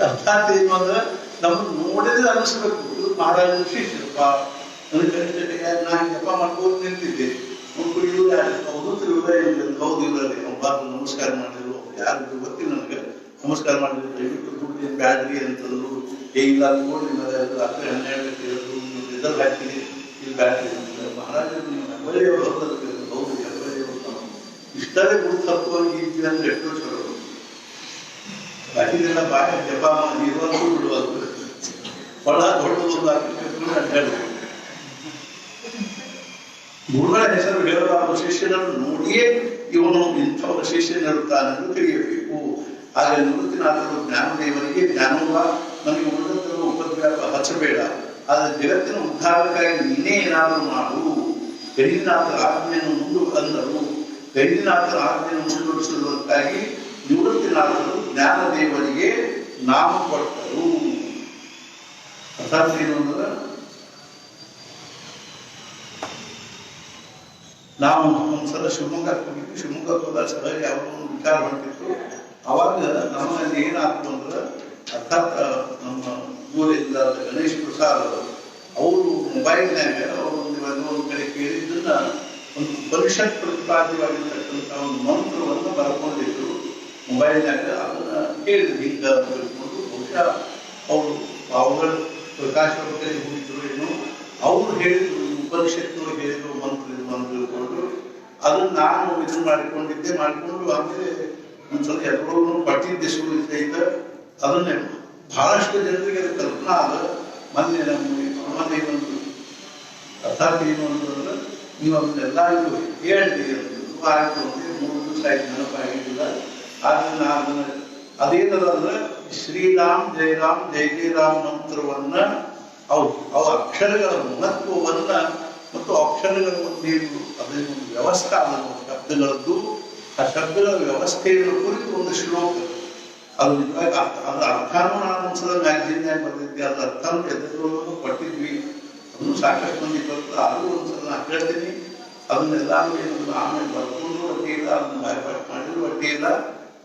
ಅರ್ಥಾತ್ ಏನು ಅಂದ್ರೆ ನಮ್ಗೆ ನೋಡಿದ್ರೆ ಅನಿಸ್ಬೇಕು, ಮಹಾರಾಜನ ಶಿಷ್ಯಪ್ಪ. ನನ್ನ ಕನಿಷ್ಠ ನಾನು ಜಪ ಮಾಡ್ಕೊಂಡು ನಿಂತಿದ್ದೆ. ಹೌದು ಇಲ್ಲ ನಮಸ್ಕಾರ ಮಾಡಿದ್ರು. ಯಾರು ಗೊತ್ತಿಲ್ಲ ನನಗೆ. ನಮಸ್ಕಾರ ಮಾಡಿದ್ರು, ದಯವಿಟ್ಟು ದುಡ್ಡು ಬ್ಯಾಡ್ರಿ ಅಂತಂದ್ರು. ಇಲ್ಲ ನೋಡಿ ರಾತ್ರಿ 12 ರಿಸಲ್ಟ್ ಹಾಕಿರಿ, ಇಲ್ಲಿ ಬ್ಯಾಡ್ರಿ ಅಂತಂದ್ರೆ ಮಹಾರಾಜರು ನೀವು ಹೆಬ್ಬಳ್ಳಿಯವರು ಹೌದು ಹೆಬ್ಬಳ್ಳಿಯವರು ಇಷ್ಟೇ ಗುರುತು ಹತ್ತುವಾಗಿ ಇದ್ವಿ ಅಂದ್ರೆ ಎಷ್ಟೋ ಚಲೋ. ಬಾಕಿದೆಲ್ಲ ಬಾಯಿ ಜಪ ಇರುವಂತೂ ಬಿಡುವುದು ಹೊಳ ದೊಡ್ಡದೊಂದು ಅಡ್ಡಾಡ್ಬೇಕು. ಗುರುಗಳ ಹೆಸರು ಹೇಳಬಾರದು, ಶಿಷ್ಯನನ್ನು ನೋಡಿಯೇ ಇವನು ಇಂಥವರ ಶಿಷ್ಯನಿರುತ್ತಾನೆಂದು ತಿಳಿಯಬೇಕು. ಆಗ ನಿವೃತ್ತಿನಾಥರು ಜ್ಞಾನದೇವರಿಗೆ, ಜ್ಞಾನವ ನಮಗೆ ಉಳಿದವರು ಉಪದ್ವ್ಯಾಪ ಹಚ್ಚಬೇಡ, ಆದ್ರೆ ಜಗತ್ತಿನ ಉದ್ಧಾರಕ್ಕಾಗಿ ನೀನೇ ಏನಾದರೂ ಮಾಡು. ಗಡಿನಾಥರ ಆಜ್ಞೆಯನ್ನು ಅಂದರು. ಗಡಿನಾಥರ ಆಜ್ಞೆಯನ್ನು ಮುಂದುವರಿಸುವುದಕ್ಕಾಗಿ ನಿವೃತ್ತಿನಾಥರು ಜ್ಞಾನದೇವರಿಗೆ ನಾಮ ಕೊಟ್ಟರು. ಅರ್ಥಾತ್ ಏನು ಅಂದ್ರೆ, ನಾವು ಒಂದ್ಸಲ ಶಿವಮೊಗ್ಗಕ್ಕೆ ಹೋಗಿದ್ವಿ. ಶಿವಮೊಗ್ಗಕ್ಕೆ ಹೋದಾಗ ಸಹ ಯಾವುದೋ ಒಂದು ವಿಚಾರ ಹೊಂಟಿತ್ತು. ಅವಾಗ ನಮ್ಮಲ್ಲಿ ಏನಾಗ್ತು ಅಂದ್ರೆ, ಅರ್ಥಾತ್ ನಮ್ಮ ಊರಿಂದ ಗಣೇಶ್ ಪ್ರಸಾದ್ ಅವರು ಮೊಬೈಲ್ನಾಗ ಅವರು ಒಂದು ಕಡೆ ಕೇಳಿದ್ದನ್ನ ಒಂದು ಪರಿಷತ್ ಪ್ರತಿಪಾದ್ಯವಾಗಿರ್ತಕ್ಕಂಥ ಒಂದು ಮಂತ್ರವನ್ನು ಬರ್ಕೊಂಡಿದ್ರು ಮೊಬೈಲ್ನಾಗ. ಅದನ್ನ ಹೇಳಿದ್ರು ಹಿಂಗ ತಿಳ್ಕೊಂಡು. ಬಹುಶಃ ಅವರು ಅವುಗಳ ಪ್ರಕಾಶ್ ಅವ್ರ ಕಡೆ ಹೋಗಿದ್ರು ಏನು, ಅವರು ಹೇಳಿದ್ರು ಉಪನಿಷತ್ನವ್ರು ಹೇಳಿದ್ರು ಮಂತ್ರ ತಿಳ್ಕೊಂಡ್ರು. ಅದನ್ನ ನಾನು ಇದನ್ನ ಮಾಡಿಕೊಂಡು ಆಮೇಲೆ ಒಂದ್ಸಲ ಎಲ್ಲರೂ ಪಟ್ಟಿದ್ದೆ ಸುಳ್ಳು ಸಹಿತ. ಅದನ್ನೇ ಬಹಳಷ್ಟು ಜನರಿಗೆ ಅದು ಕಲ್ಪನಾ ಅದ. ಮೊನ್ನೆ ನಮ್ಮಲ್ಲಿ ಒಂದು ಅರ್ಥಾತ್ ಏನು ಅಂತಂದ್ರೆ, ನೀವು ಅದನ್ನೆಲ್ಲ ಇದು ಹೇಳ್ತೀವಿ ಅಂತ ಆಯ್ತು ಅಂದ್ರೆ 3 ದಿವಸ ಆಯ್ತು, ನೆನಪಾಗಿಲ್ಲ. ಆದ್ರಿಂದ ಅದನ್ನ ಅದೇನದ ಅಂದ್ರೆ ಶ್ರೀರಾಮ್ ಜಯರಾಮ್ ಜಯ ಜಯರಾಮ್ ಮಂತ್ರವನ್ನ ಅವು ಅಕ್ಷರಗಳ ಮಹತ್ವವನ್ನ ಮತ್ತು ಅಕ್ಷರಗಳ ಒಂದೇನು ಅದನ್ನು ವ್ಯವಸ್ಥೆ ಅದನ್ನು ಶಬ್ದಗಳದ್ದು, ಆ ಶಬ್ದಗಳ ವ್ಯವಸ್ಥೆಯನ್ನು ಕುರಿತು ಒಂದು ಶ್ಲೋಕ. ಅದು ನಿಜವಾಗಿ ಅದ್ರ ಅರ್ಥನೂ ನಾನು ಒಂದ್ಸಲ ಮ್ಯಾಗಝಿನ್ಯಾಗ ಬರ್ತಿದ್ದೆ. ಅದ್ರ ಅರ್ಥನೂ ಎದುರು ಕೊಟ್ಟಿದ್ವಿ. ಅದನ್ನು ಸಾಕಷ್ಟು ಮಂದಿ ಬರ್ತದೆ. ಅದು ಒಂದ್ಸಲ ನಾನು ಹೇಳ್ತೀನಿ. ಅದನ್ನೆಲ್ಲಾನು ಏನು ಆಮೇಲೆ ಬರ್ಕೊಂಡು ಒಟ್ಟಿ ಇಲ್ಲ, ಅದನ್ನ ಬಾಯ್ಪಾಟ್ ಮಾಡಿದ್ರು ಒಟ್ಟಿ ಇಲ್ಲ.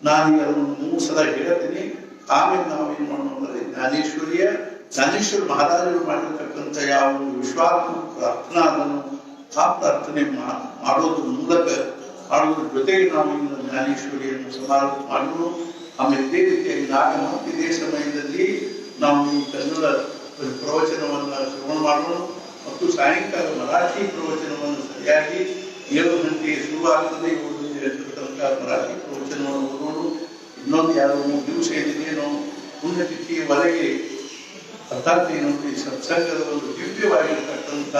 ನಾನೀಗ ಅದನ್ನು 3 ಸಲ ಹೇಳ್ತೀನಿ. ಆಮೇಲೆ ನಾವು ಏನ್ ಮಾಡೋಣ ಅಂದ್ರೆ, ಜ್ಞಾನೇಶ್ವರ ಮಹಾರಾಜರು ಮಾಡಿರ್ತಕ್ಕಂಥ ಯಾವ ವಿಶ್ವಾತ್ಮಕ ಪ್ರಾರ್ಥನಾ ಅದನ್ನು ಆ ಪ್ರಾರ್ಥನೆ ಮಾಡೋದ್ರ ಮೂಲಕ ಮಾಡೋದ್ರ ಜೊತೆಗೆ ನಾವು ಇನ್ನು ಜ್ಞಾನೇಶ್ವರಿಯನ್ನು ಸಮಾರೋಪ ಮಾಡೋಣ. ಆಮೇಲೆ ಇದೇ ರೀತಿಯಾಗಿ ಇದೇ ಸಮಯದಲ್ಲಿ ನಾವು ಈ ಕನ್ನಡ ಪ್ರವಚನವನ್ನ ಶ್ರವಣ ಮಾಡೋಣ. ಮತ್ತು ಸಾಯಂಕಾಲ ಮರಾಠಿ ಪ್ರವಚನವನ್ನು ಸರಿಯಾಗಿ 7 ಗಂಟೆಗೆ ಶುರುವಾಗ್ತದೆ. 7 ಗಂಟೆ ತನಕ ಮರಾಠಿ ಪ್ರವಚನವನ್ನು ಓದೋಣ. ಇನ್ನೊಂದು 2-3 ದಿವಸ ಏನಿದೆಯೇನೋ ಪುಣ್ಯತಿಥಿಯವರೆಗೆ ಅರ್ಥಾತ್ ಏನು ಈ ಸತ್ಸಂಗದ ಒಂದು ದಿವ್ಯವಾಗಿರ್ತಕ್ಕಂಥ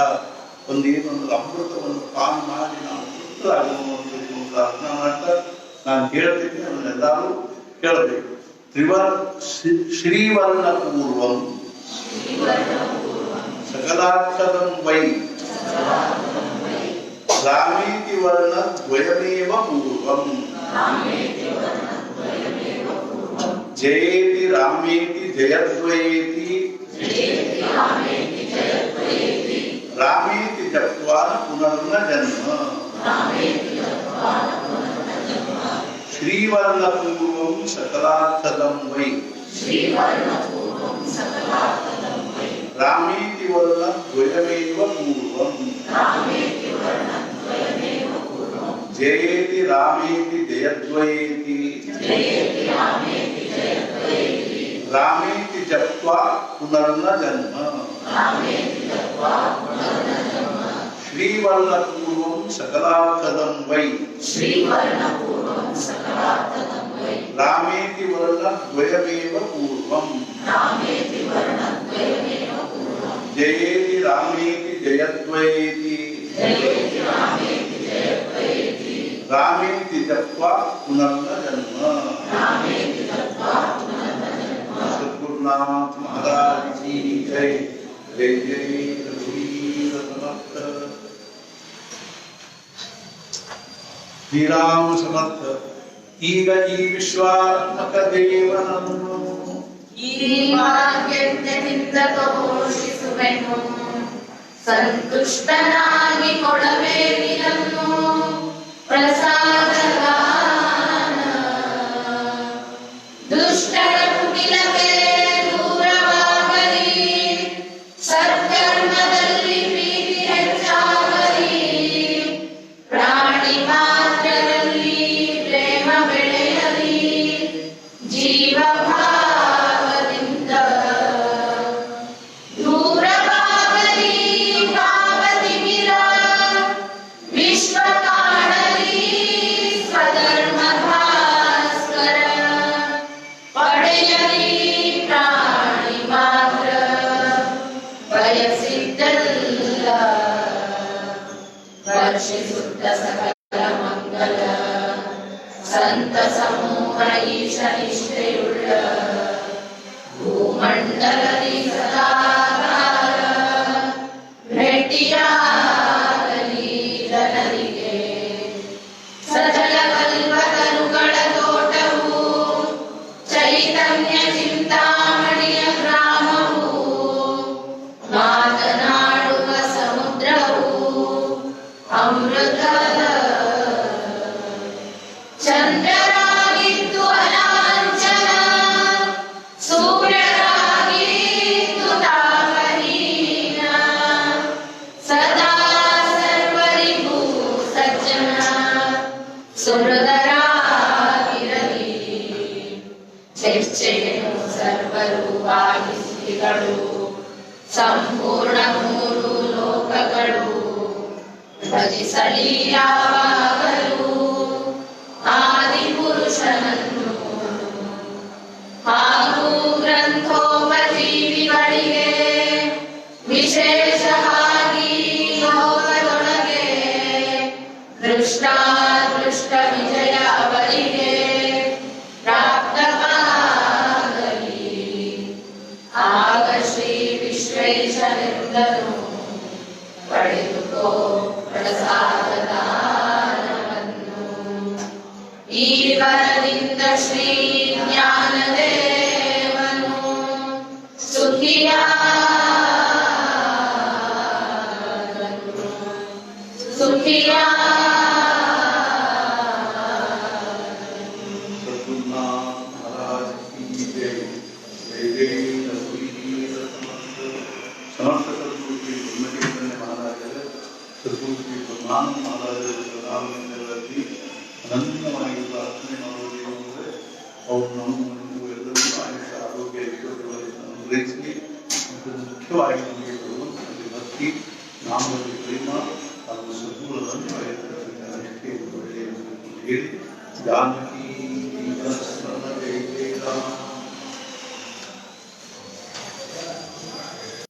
ಒಂದೇನೊಂದು ಅಮೃತವನ್ನು ಪಾನ ಮಾಡಿ ನಾವು ತೃಪ್ತರಾಗೋಣ ಅಂತ ಪ್ರಾರ್ಥನಾ ಮಾಡ್ತಾ ನಾನು ಹೇಳ್ತೀನಿ. ಅದನ್ನೆಲ್ಲರೂ ಕೇಳಬೇಕು. ಶ್ರೀವರ್ಣ ಪೂರ್ವಂ ಸಕಲಾಕ್ಷರಂ ವೈ ರಾಮೇತಿ ವರ್ಣ ದ್ವಯಮೇವ ಪೂರ್ವಂ ಜಯೇತಿ ರಾಮೇತಿ ಜಯದ್ವಯೇತಿ ರಾಮೇತಿ ಜಪ್ತ್ವಾ ಪುನರ್ನ ಜನ್ಮ. ಶ್ರೀವರ್ಣ ಪೂರ್ವಂ ಸಕಲಾರ್ಥದಂ ವೈ ರಾಮೇತಿ ವರ್ಣ ದ್ವಯಮೇವ ಪೂರ್ವಂ जयेति रामेति जयद्वयेति रामेति जप्त्वा पुनर्न जन्म श्रीवर्णपूर्वं सकलार्थदं वै रामेति वर्णद्वयमेव पूर्वम् जयेति रामेति जयद्वयेति रामेति जप्त्वा पुनर्न जन्म। सद्गुरुनाथ महाराज की जय। जय जय रघुवीर समर्थ। ಶ್ರೀರಾಮ ಸಮರ್ಥ. ಈಗ ಈ ವಿಶ್ವಾತ್ಮಕ ದೇವನನ್ನು ಈ ಭಾಗ್ಯದಿಂದ ಘೋಷಿಸುವೆನು. ಸಂತುಷ್ಟನಾಗಿ ಕೊಡಬೇಕಿದನ್ನು ಪ್ರಸಾದಗಾನ. ದುಷ್ಟರ ಕುಟಿಲವೇ ದೂರವಾಗಲಿ, ಸತ್ಕರ್ಮದಲ್ಲಿ ಪ್ರೀತಿ ಹೆಚ್ಚಾಗಲಿ. ಪ್ರಾಣಿ ಮಾತ್ರರಲ್ಲಿ ಪ್ರೇಮ ಬೆಳೆಯಲಿ, ಜೀವ ಭಾವದಿಂದ ದೂರವಾಗಲಿ. ಭಾವತಿಮಿರ ವಿಶ್ವ ಕಾಣಲಿ, ಸ್ವಧರ್ಮ ಭಾಸ್ಕರ ಪಡೆಯಲಿ. ಪ್ರಾಣಿ ಮಾತ್ರ ಬಯಸಿದ್ದಲ್ಲ, ವರ್ಷಿಸುತ್ತ ಸಕಲ ಮಂಗಲ. ಸಂತ ಸಮೂಹ ಈಶ ನಿಷ್ಠೆಯುಳ್ಳ, ಭೂಮಂಡಲದಿ ಸದಾಕಾಲ ಭೇಟಿಯಾಗಲಿ ಜನರಿಗೆ. ಸಜಲ ಕಲ್ಪತರುಗಳ ತೋಟವು, ಚೈತನ್ಯ ಚಿಂತಾಮಣಿಯ ಗ್ರಾಮವು, ಮಾತನಾಡುವ ಸಮುದ್ರವು, ಅಮೃತದ ಚಂದ್ರರಾಗಿದ್ದು ಅಲಾಂಛನ, ಸೂರ್ಯರಾಗಿದ್ದು ತಾಪಹೀನ. ಸದಾ ಸರ್ವರಿಗೂ ಸಜ್ಜನ, ಸುಹೃದರಾಗಿರಲಿ. ಚರ್ಚೆಯನ್ನು ಸರ್ವರು ಪಾಲಿಸಿಗಳು, ಸಂಪೂರ್ಣ ಮೂರು ಲೋಕಗಳು ಭಜಿಸಲಿ ಯಾವಾಗಲೂ ಆದಿಪುರುಷನನ್ನು. ಹಾಗೂ ಗ್ರಂಥೋಪಜೀವಿಗಳಿಗೆ ವಿಶೇಷವಾಗಿ ಲೋಕದೊಳಗೆ ದೃಷ್ಟಾದೃಷ್ಟ ವಿಜಯ ಅವರಿಗೆ ಪ್ರಾಪ್ತವಾಗಲಿ. ಆಗ ಶ್ರೀ ವಿಶ್ವೇಶನೆಂದನು, ಪಡೆದುಕೋ ಪ್ರಸಾದದಾನವನ್ನು. ಈ ವರದಿಂದ ಶ್ರೀ ಜ್ಞಾನದೇವನು ಸುಖಿಯಾದನು. सद्गुरुनाथ महाराज की जय। जय जय रघुवीर समर्थ। समर्थ सद्गुरु श्री ब्रह्मचैतन्य महाराज, सद्गुरु श्री ब्रह्मानंद महाराज ರಾಮಚಂದ್ರರಲ್ಲಿ ಅನಂತವಾಗಿ ಪ್ರಾರ್ಥನೆ ಮಾಡುವುದು ಅಂದರೆ ಅವರು ನಮ್ಮನ್ನು ಎಲ್ಲರಿಗೂ ಆಯುಷ್ಯ ಆರೋಗ್ಯ ಐಶ್ವರ್ಯಗಳನ್ನು ಅನುಗ್ರಹಿಸಲಿ. ಮತ್ತು ಮುಖ್ಯವಾಗಿ ನಮಗೆ ಬರುವಂತಹ ಭಕ್ತಿ, ನಾಮದಲ್ಲಿ ಪ್ರೇಮ ಹಾಗೂ ಸದ್ಗುಣವನ್ನು ಅಷ್ಟೇ ಹೇಳಿ ಜಾನಕಿ